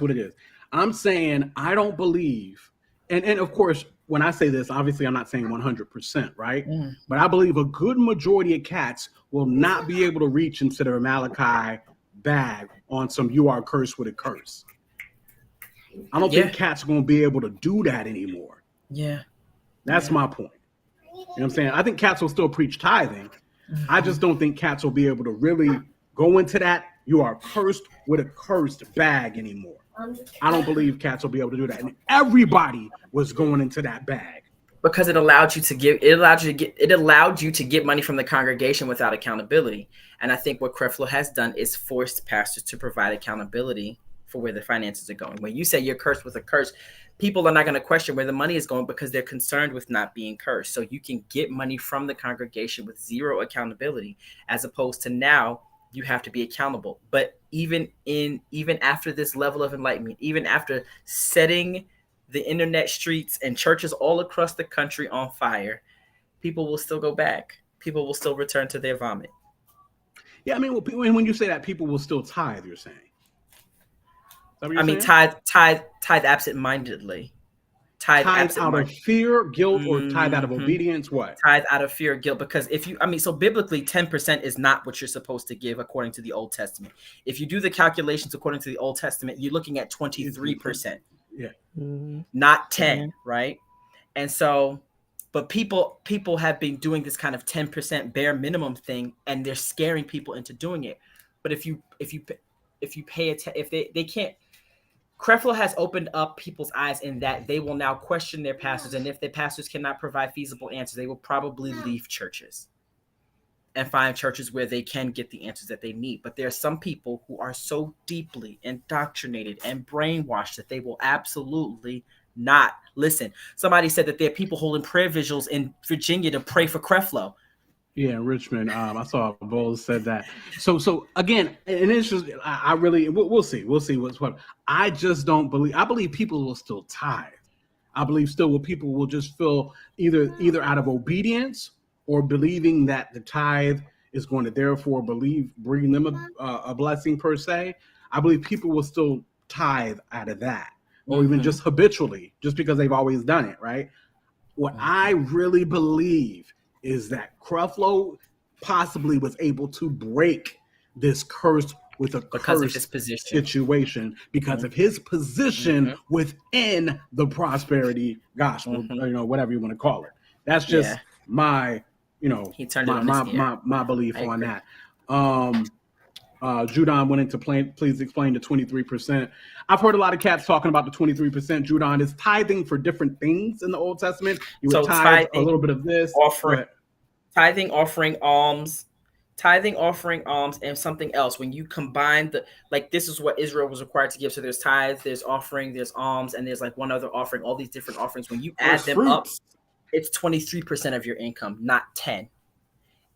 what it is. I'm saying I don't believe, and of course, when I say this, obviously I'm not saying 100%, right? Mm. But I believe a good majority of cats will not be able to reach into their Malachi bag on some "you are cursed with a curse." I don't think cats are going to be able to do that anymore. Yeah. That's my point. You know what I'm saying? I think cats will still preach tithing. Mm-hmm. I just don't think cats will be able to really go into that "you are cursed with a cursed" bag anymore. I don't believe cats will be able to do that. And everybody was going into that bag. Because it allowed you to get money from the congregation without accountability. And I think what Creflo has done is forced pastors to provide accountability for where the finances are going. When you say you're cursed with a curse, people are not going to question where the money is going because they're concerned with not being cursed. So you can get money from the congregation with zero accountability, as opposed to now you have to be accountable. But even after this level of enlightenment, even after setting the internet streets and churches all across the country on fire, people will still go back. People will still return to their vomit. Yeah, I mean, when you say that, people will still tithe, you're saying? Tithe absent-mindedly. Tithe out of fear, guilt, or tithe out of obedience? What? Tithe out of fear, guilt. Because so biblically, 10% is not what you're supposed to give according to the Old Testament. If you do the calculations according to the Old Testament, you're looking at 23%. Yeah. Not 10, right? And so, but people have been doing this kind of 10% bare minimum thing, and they're scaring people into doing it. But if they can't. Creflo has opened up people's eyes in that they will now question their pastors, and if their pastors cannot provide feasible answers, they will probably leave churches and find churches where they can get the answers that they need. But there are some people who are so deeply indoctrinated and brainwashed that they will absolutely not listen. Somebody said that there are people holding prayer vigils in Virginia to pray for Creflo. Yeah, Richmond. I saw Bowles said that. So again, and it's just I really we'll see what's what. I just don't believe. I believe people will still tithe. I believe still what people will just feel either out of obedience or believing that the tithe is going to therefore bring them a blessing per se. I believe people will still tithe out of that, or even just habitually, just because they've always done it, right? What I really believe is that Creflo possibly was able to break this curse with a curse situation because of his position within the prosperity gospel, whatever you want to call it. That's just my belief on that. Judon went into please explain the 23%. I've heard a lot of cats talking about the 23%. Judon, is tithing for different things in the Old Testament? You would tithe a little bit of this. Tithing, offering alms, and something else. When you combine this is what Israel was required to give. So there's tithe, there's offering, there's alms, and there's like one other offering, all these different offerings. When you add them up, it's 23% of your income, not 10.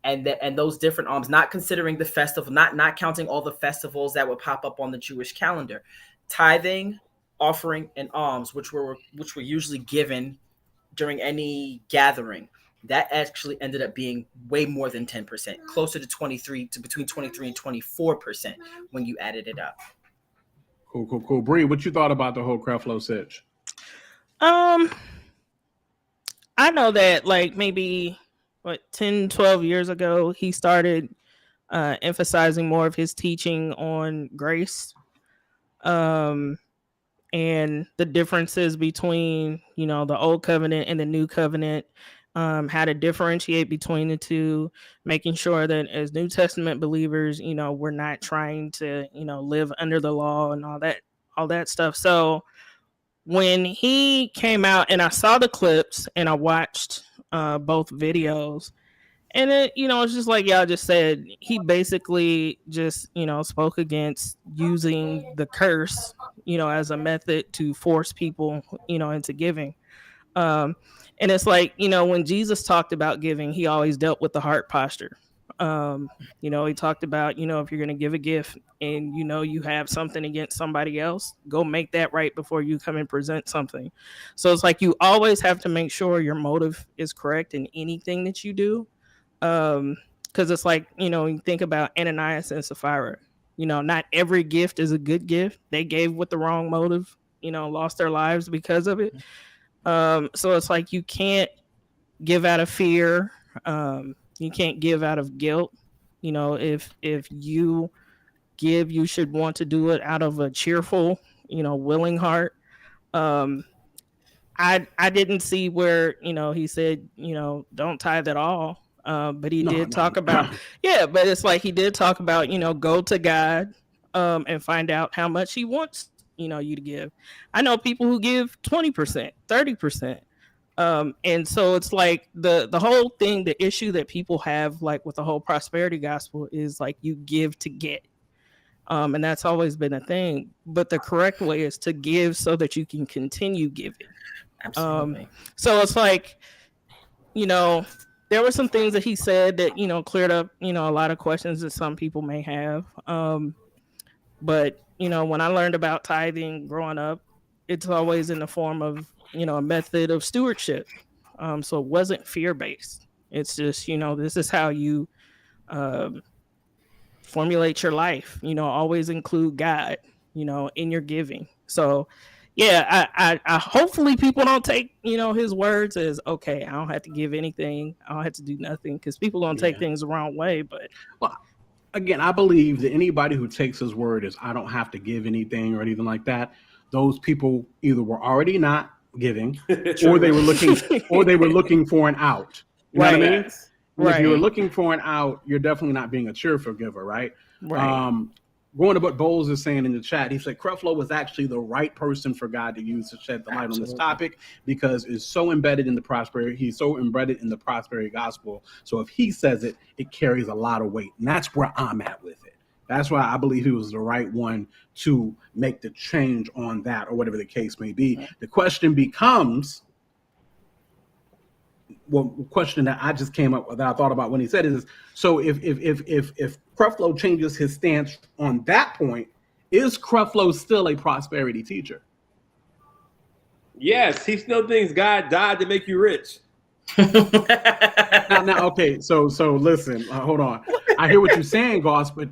And those different alms, not considering the festival, not counting all the festivals that would pop up on the Jewish calendar. Tithing, offering, and alms, which were usually given during any gathering, that actually ended up being way more than 10%, closer to between 23 and 24% when you added it up. Cool. Bree, what you thought about the whole Creflo sitch? I know that maybe 10, 12 years ago, he started emphasizing more of his teaching on grace and the differences between, the old covenant and the new covenant, how to differentiate between the two, making sure that as New Testament believers, we're not trying to, live under the law and all that stuff. So when he came out, and I saw the clips and I watched both videos, and it, it's just like y'all just said, he basically just, spoke against using the curse, as a method to force people, into giving. And it's like, when Jesus talked about giving, he always dealt with the heart posture. He talked about, if you're going to give a gift and, you have something against somebody else, go make that right before you come and present something. So it's like, you always have to make sure your motive is correct in anything that you do. Because it's like, you think about Ananias and Sapphira, not every gift is a good gift. They gave with the wrong motive, lost their lives because of it. So it's like, you can't give out of fear. You can't give out of guilt. If you give, you should want to do it out of a cheerful, willing heart. I didn't see where, he said, don't tithe at all. But he did talk about, but it's like, he did talk about, go to God, and find out how much he wants, you to give. I know people who give 20%, 30%. And so it's like the whole thing, the issue that people have, like with the whole prosperity gospel, is like, you give to get. And that's always been a thing. But the correct way is to give so that you can continue giving. Absolutely. So it's like, there were some things that he said that, cleared up, a lot of questions that some people may have. But, when I learned about tithing growing up, it's always in the form of, a method of stewardship. So it wasn't fear-based. It's just, this is how you formulate your life, always include God, in your giving. So, yeah, I hopefully people don't take, his words as, okay, I don't have to give anything. I don't have to do nothing, because people don't take things the wrong way. But again, I believe that anybody who takes his word as, I don't have to give anything or anything like that, those people either were already not giving or they were looking for an out. You know what I mean? Right. If you're looking for an out, you're definitely not being a cheerful giver, right? Right. Going to what Bowles is saying in the chat, he said Creflo was actually the right person for God to use to shed the light on this topic, because it's so embedded in the prosperity. He's so embedded in the prosperity gospel. So if he says it, it carries a lot of weight. And that's where I'm at with it. That's why I believe he was the right one to make the change on that, or whatever the case may be. The question becomes, well, the question that I just came up with, that I thought about when he said it, is, so if Creflo changes his stance on that point, is Creflo still a prosperity teacher? Yes, he still thinks God died to make you rich. now, okay, so listen, hold on. I hear what you're saying, Goss, but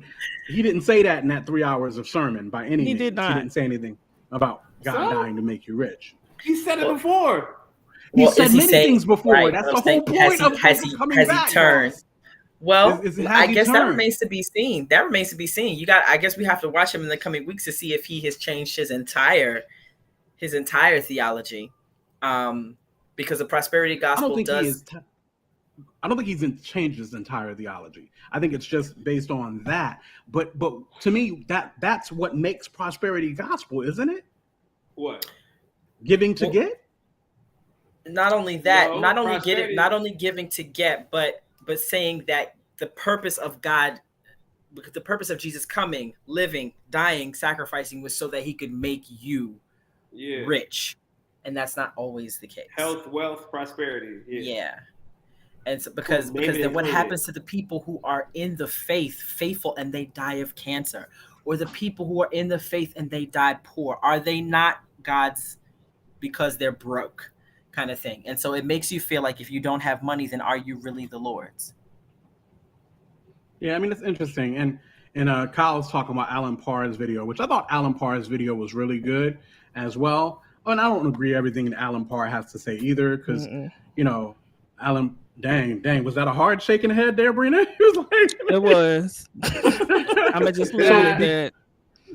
he didn't say that in that 3 hours of sermon by any means. He did not. He didn't say anything about God dying to make you rich. He said it before. He said many things before. Right, that's the whole point of coming back. He turned? Well, I guess that remains to be seen. I guess we have to watch him in the coming weeks to see if he has changed his entire theology. Because the prosperity gospel I don't think he's changed his entire theology. I think it's just based on that. But to me, that's what makes prosperity gospel, isn't it? What? Giving to get? Not only that, not only giving to get, but saying that the purpose of God, the purpose of Jesus coming, living, dying, sacrificing, was so that he could make you rich. And that's not always the case. Health, wealth, prosperity. Yeah. And so because then what happens to the people who are in the faithful, and they die of cancer, or the people who are in the faith and they die poor? Are they not God's because they're broke, kind of thing? And so it makes you feel like if you don't have money, then are you really the Lord's? Yeah, I mean, it's interesting. And Kyle was talking about Alan Parr's video, which I thought Alan Parr's video was really good as well. And I don't agree everything that Alan Parr has to say either, because Alan, dang, was that a hard shaking head there, Brina? It was. I'm gonna just leave it at.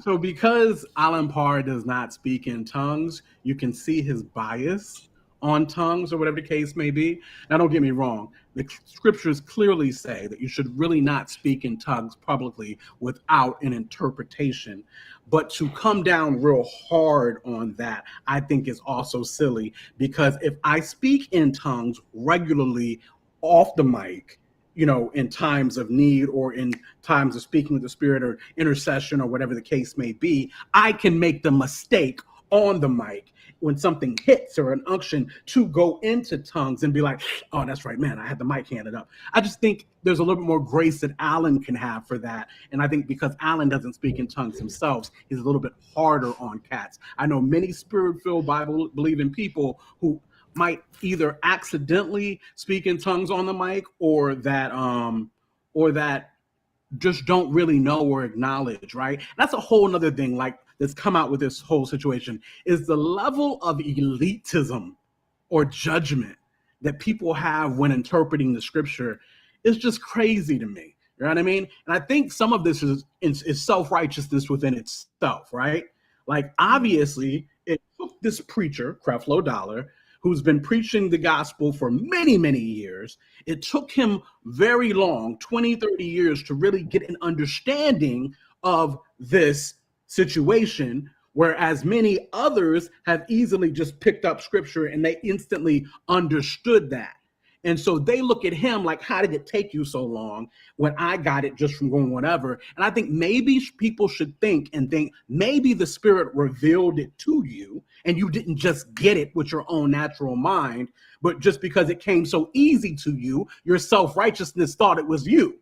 So because Alan Parr does not speak in tongues, you can see his bias on tongues, or whatever the case may be. Now, don't get me wrong. the scriptures clearly say that you should really not speak in tongues publicly without an interpretation. But to come down real hard on that, I think is also silly, because if I speak in tongues regularly off the mic, in times of need or in times of speaking with the Spirit or intercession or whatever the case may be, I can make the mistake on the mic when something hits or an unction to go into tongues and be like, oh, that's right, man, I had the mic handed up. I just think there's a little bit more grace that Alan can have for that. And I think because Alan doesn't speak in tongues himself, he's a little bit harder on cats. I know many Spirit-filled Bible-believing people who might either accidentally speak in tongues on the mic or that just don't really know or acknowledge, right? That's a whole nother thing, like, that's come out with this whole situation, is the level of elitism or judgment that people have when interpreting the scripture is just crazy to me. You know what I mean? And I think some of this is self-righteousness within itself, right? Like, obviously, it took this preacher, Creflodollar, who's been preaching the gospel for many, many years. It took him very long, 20, 30 years, to really get an understanding of this situation, whereas many others have easily just picked up scripture and they instantly understood that. And so they look at him like, how did it take you so long when I got it just from going whatever? And I think maybe people should think maybe the Spirit revealed it to you and you didn't just get it with your own natural mind, but just because it came so easy to you, your self-righteousness thought it was you.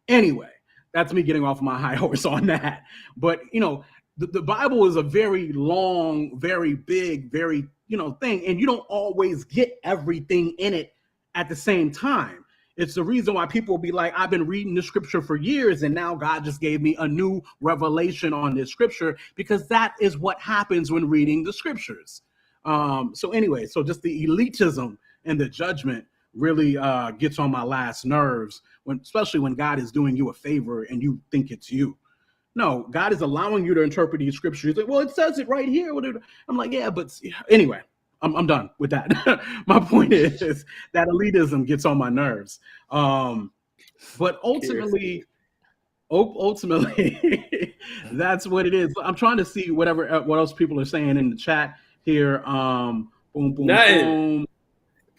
Anyway, that's me getting off my high horse on that. But, the Bible is a very long, very big, very, thing. And you don't always get everything in it at the same time. It's the reason why people will be like, I've been reading the scripture for years and now God just gave me a new revelation on this scripture, because that is what happens when reading the scriptures. So anyway, so just the elitism and the judgment really gets on my last nerves, especially when God is doing you a favor and you think it's you. No, God is allowing you to interpret these scriptures. Like, well, it says it right here. I'm like, yeah, but anyway. I'm done with that. My point is that elitism gets on my nerves. But ultimately, that's what it is. I'm trying to see what else people are saying in the chat here. Boom, boom, boom.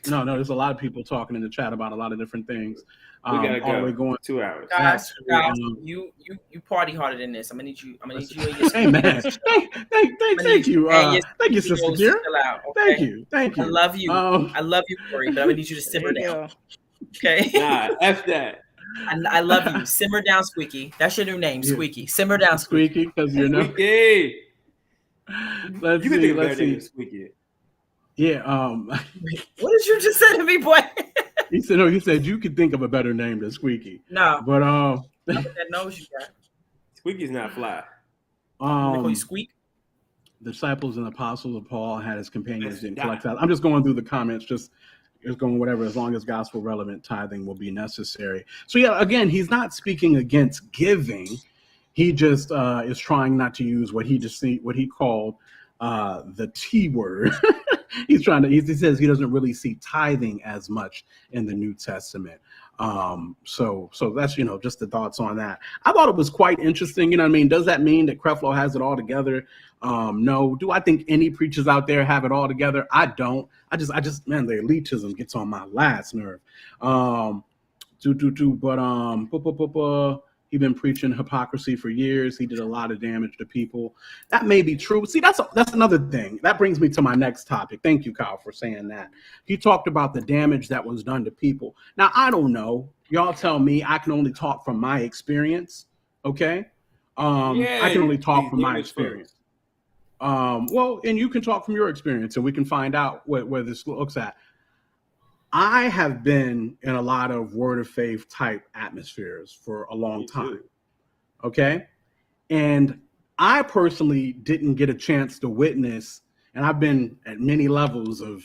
No, there's a lot of people talking in the chat about a lot of different things. We gotta go. We're going 2 hours. Guys, you party harder than this. I'm gonna need you. Hey man, thank you, Sister Kira. Okay? Thank you. I love you. I love you, Corey. But I'm gonna need you to simmer down. Okay. Nah, F that. I love you. Simmer down, Squeaky. That's your new name, Squeaky. Simmer down, Squeaky, because you're not. Squeaky. Let's see. Squeaky. Yeah. What did you just say to me, boy? He said, no, you said you could think of a better name than Squeaky. No. But that nose you got. Squeaky's not fly. They call you Squeak? The disciples and apostles of Paul had his companions in collect. I'm just going through the comments, just going whatever, as long as gospel relevant tithing will be necessary. So yeah, again, he's not speaking against giving. He just is trying not to use what he called the T word. He says he doesn't really see tithing as much in the New Testament. So that's, just the thoughts on that. I thought it was quite interesting. Does that mean that Creflo has it all together? No. Do I think any preachers out there have it all together? I don't. I just, man, the elitism gets on my last nerve. He's been preaching hypocrisy for years. He did a lot of damage to people. That may be true. See, that's another thing. That brings me to my next topic. Thank you, Kyle, for saying that. He talked about the damage that was done to people. Now, I don't know. Y'all tell me. I can only talk from my experience. Okay? I can only talk from my experience. Well, and you can talk from your experience, and we can find out where this looks at. I have been in a lot of word of faith type atmospheres for a long time. Okay. And I personally didn't get a chance to witness, and I've been at many levels of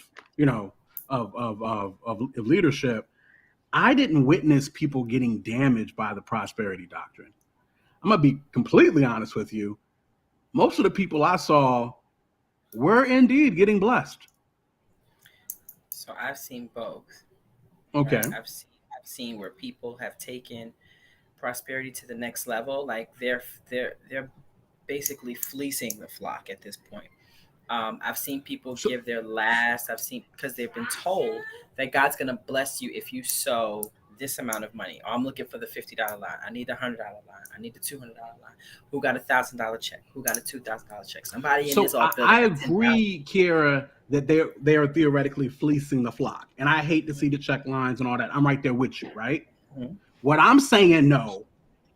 leadership. I didn't witness people getting damaged by the prosperity doctrine. I'm going to be completely honest with you. Most of the people I saw were indeed getting blessed. So I've seen both. Okay. Right? I've seen where people have taken prosperity to the next level. Like they're basically fleecing the flock at this point. I've seen people give their last. I've seen because they've been told that God's gonna bless you if you sow this amount of money. Oh, I'm looking for the $50 line. I need the $100 line. I need the $200 line. Who got $1,000 check? Who got a $2,000 check? Somebody in this all I agree, Kira, that they are theoretically fleecing the flock, and I hate to see the check lines and all that. I'm right there with you, right? Mm-hmm. What I'm saying, no,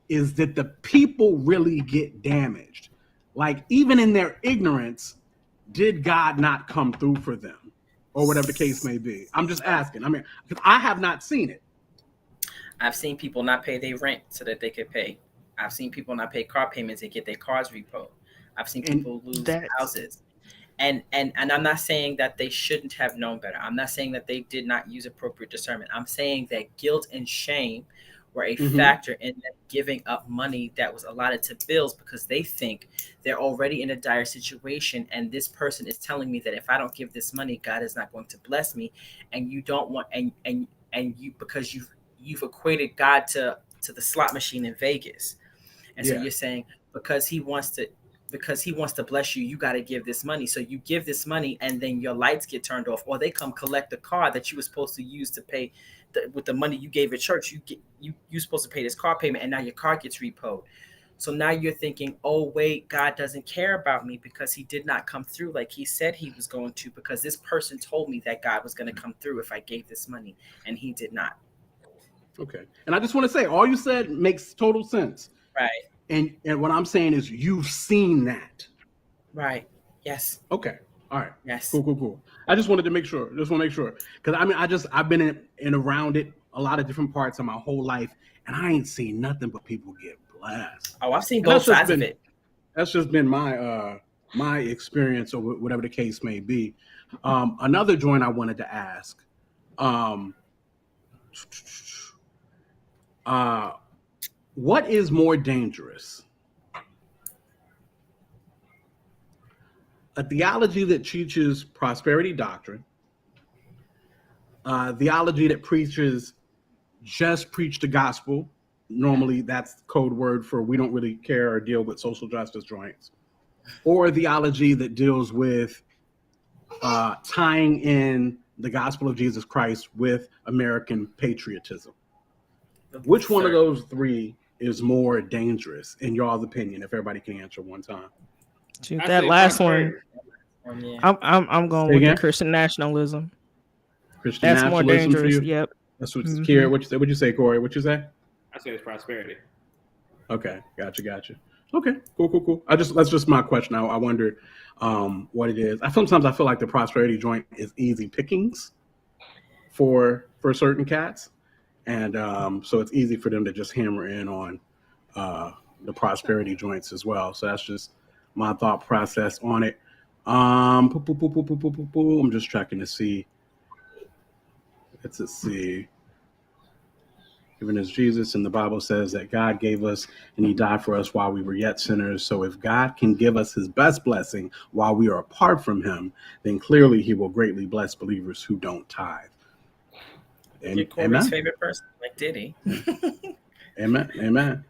is that the people really get damaged. Like, even in their ignorance, did God not come through for them, or whatever the case may be? I'm just asking. I mean, because I have not seen it. I've seen people not pay their rent so that they could pay. I've seen people not pay car payments and get their cars repoed. I've seen people lose houses. And I'm not saying that they shouldn't have known better. I'm not saying that they did not use appropriate discernment. I'm saying that guilt and shame were a factor in them giving up money that was allotted to bills because they think they're already in a dire situation. And this person is telling me that if I don't give this money, God is not going to bless me. And you don't want, and you, because you've equated God to the slot machine in Vegas. And so you're saying, because he wants to bless you, you got to give this money. So you give this money and then your lights get turned off, or they come collect the car that you were supposed to use to pay with the money you gave at church. You're supposed to pay this car payment, and now your car gets repoed. So now you're thinking, oh, wait, God doesn't care about me because he did not come through like he said he was going to, because this person told me that God was going to come through if I gave this money, and he did not. Okay. And I just want to say, all you said makes total sense. Right. And what I'm saying is you've seen that. Right. Yes. Okay. All right. Yes. Cool. I just wanted to make sure. Because I mean, I've been in around it a lot of different parts of my whole life, and I ain't seen nothing but people get blessed. Oh, I've seen both sides of it. That's just been my my experience, or whatever the case may be. Another joint I wanted to ask. What is more dangerous? A theology that teaches prosperity doctrine, theology that preaches just preach the gospel. Normally that's code word for we don't really care or deal with social justice joints. Or a theology that deals with tying in the gospel of Jesus Christ with American patriotism. Which one of those three is more dangerous in y'all's opinion? If everybody can answer one time. Shoot, that last one. I'm going with the Christian nationalism. That's more dangerous. For you? Yep. That's what Kira. What you say? What'd you say, Corey? What you say? I say it's prosperity. Okay, gotcha. Okay, cool. That's just my question. I wondered what it is. Sometimes I feel like the prosperity joint is easy pickings for certain cats. And so it's easy for them to just hammer in on the prosperity joints as well. So that's just my thought process on it. I'm just checking to see. Let's see. Even as Jesus in the Bible says that God gave us and he died for us while we were yet sinners. So if God can give us his best blessing while we are apart from him, then clearly he will greatly bless believers who don't tithe. And Corey's favorite person, like Diddy. Amen.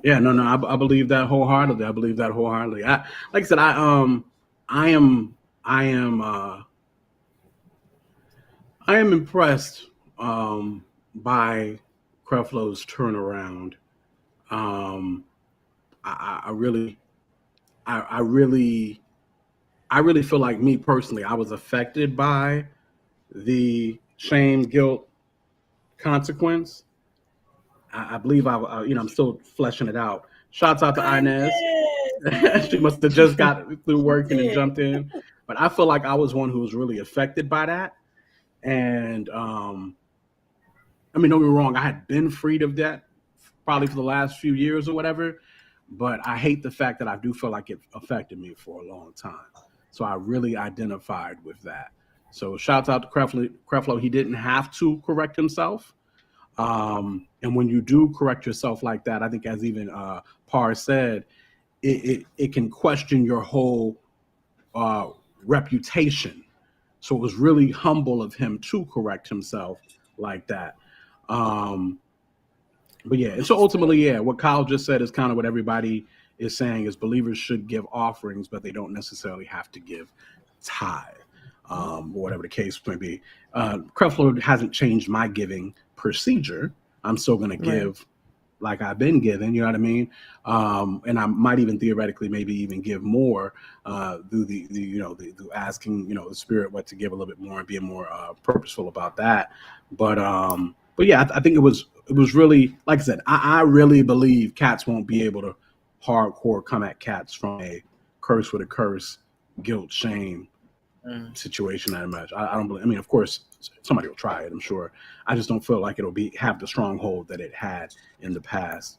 Yeah, no, I believe that wholeheartedly. Like I said, I am impressed by Creflo's turnaround. I really feel like, me personally, I was affected by the shame, guilt, consequence. I believe I'm still fleshing it out. Shouts out to Inez. She must have just got through working and jumped in. But I feel like I was one who was really affected by that. And don't get me wrong, I had been freed of that probably for the last few years or whatever. But I hate the fact that I do feel like it affected me for a long time. So I really identified with that. So shouts out to Creflo. He didn't have to correct himself. And when you do correct yourself like that, I think, as even Par said, it can question your whole reputation. So it was really humble of him to correct himself like that. But yeah, and so ultimately, yeah, what Kyle just said is kind of what everybody is saying is believers should give offerings, but they don't necessarily have to give tithe, or whatever the case may be. Creflo hasn't changed my giving procedure. I'm still going to give like I've been given, you know what I mean? And I might even theoretically maybe even give more through the asking, the Spirit what to give a little bit more and being more purposeful about that. But yeah, I think it was really, like I said, I really believe cats won't be able to hardcore come at cats from a curse with a curse, guilt, shame situation. I imagine. I don't believe. I mean, of course, somebody will try it. I'm sure. I just don't feel like it'll have the stronghold that it had in the past.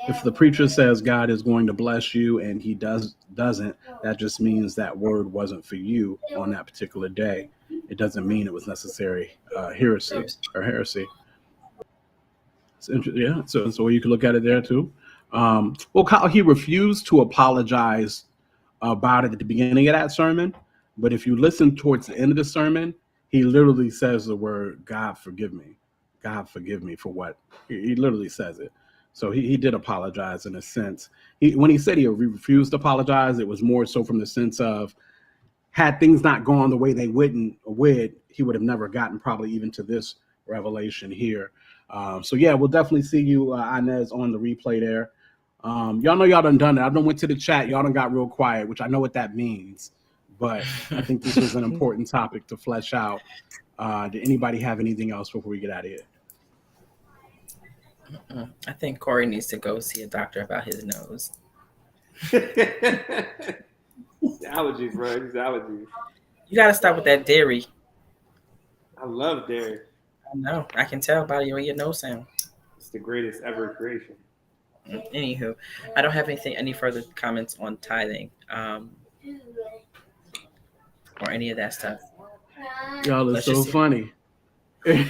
If the preacher says God is going to bless you and he doesn't, that just means that word wasn't for you on that particular day. It doesn't mean it was necessary heresy. Yeah, so you can look at it there too. Well, Kyle, he refused to apologize about it at the beginning of that sermon, but if you listen towards the end of the sermon, he literally says the word, God forgive me for what? He literally says it. So he did apologize in a sense. When he said he refused to apologize, it was more so from the sense of, had things not gone the way they would, he would have never gotten probably even to this revelation here. So yeah, we'll definitely see you, Inez, on the replay there. Y'all know y'all done it. I done went to the chat. Y'all done got real quiet, which I know what that means. But I think this was an important topic to flesh out. Did anybody have anything else before we get out of here? I think Corey needs to go see a doctor about his nose. Allergies, bro. It's allergies. You got to stop with that dairy. I love dairy. I know. I can tell by your nose sound. It's the greatest ever creation. Anywho, I don't have any further comments on tithing or any of that stuff. Y'all are so funny. This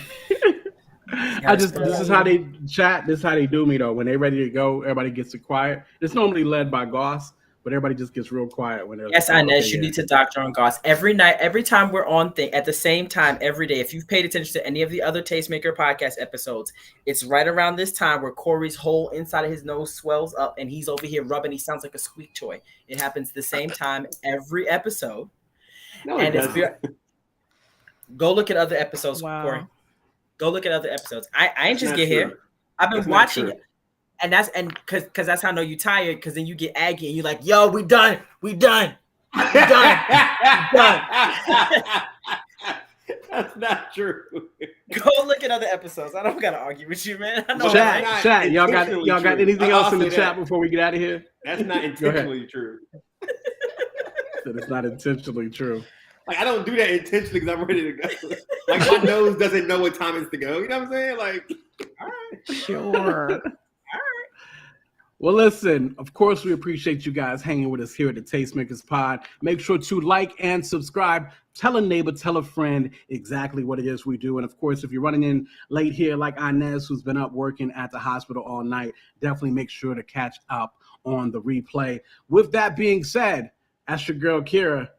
is how they chat. This is how they do me though. When they're ready to go, everybody gets quiet. It's normally led by Goss, but everybody just gets real quiet when they're. Yes, Inez, you need to doctor on Goss every night. Every time we're on at the same time every day. If you've paid attention to any of the other Tastemaker podcast episodes, it's right around this time where Corey's whole inside of his nose swells up and he's over here rubbing. He sounds like a squeak toy. It happens the same time every episode. No, and go look at other episodes, Corey. Go look at other episodes. I ain't just get here. I've been watching it. And because that's how I know you tired, because then you get aggy and you're like, yo, we done. That's not true. Go look at other episods. I don't gotta argue with you, man. I know chat. Y'all got anything else in the chat before we get out of here? That's not intentionally true. It's not intentionally true. Like, I don't do that intentionally because I'm ready to go. Like, my nose doesn't know what time it's to go. You know what I'm saying? Like, all right. Sure. Well, listen, of course, we appreciate you guys hanging with us here at the Tastemakers Pod. Make sure to like and subscribe. Tell a neighbor, tell a friend exactly what it is we do. And, of course, if you're running in late here like Inez, who's been up working at the hospital all night, definitely make sure to catch up on the replay. With that being said, that's your girl, Kira.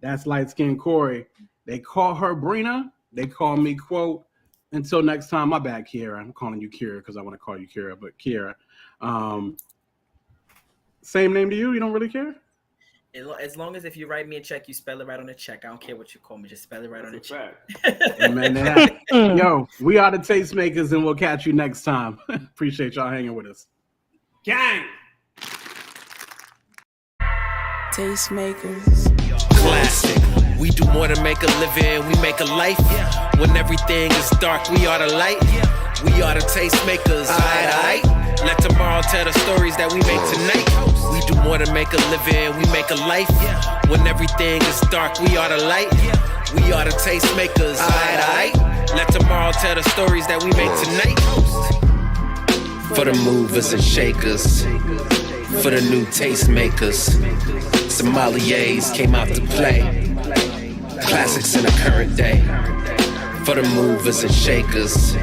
That's light-skinned Corey. They call her Brina. They call me, quote, until next time, my bad, Kira. I'm calling you Kira because I want to call you Kira, but Kira. Same name to you? You don't really care? As long as if you write me a check, you spell it right on the check. I don't care what you call me. Just spell it right on the check. Yo, we are the Tastemakers, and we'll catch you next time. Appreciate y'all hanging with us. Gang! Tastemakers. Classic. We do more than make a living, we make a life. When everything is dark, we are the light. We are the Tastemakers. Aight. Let tomorrow tell the stories that we make tonight. We do more than make a living, we make a life. When everything is dark, we are the light. We are the Tastemakers. Aight. Let tomorrow tell the stories that we make tonight. For the movers and shakers, for the new Tastemakers, sommeliers came out to play. Classics in the current day. For the movers and shakers,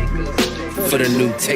for the new taste.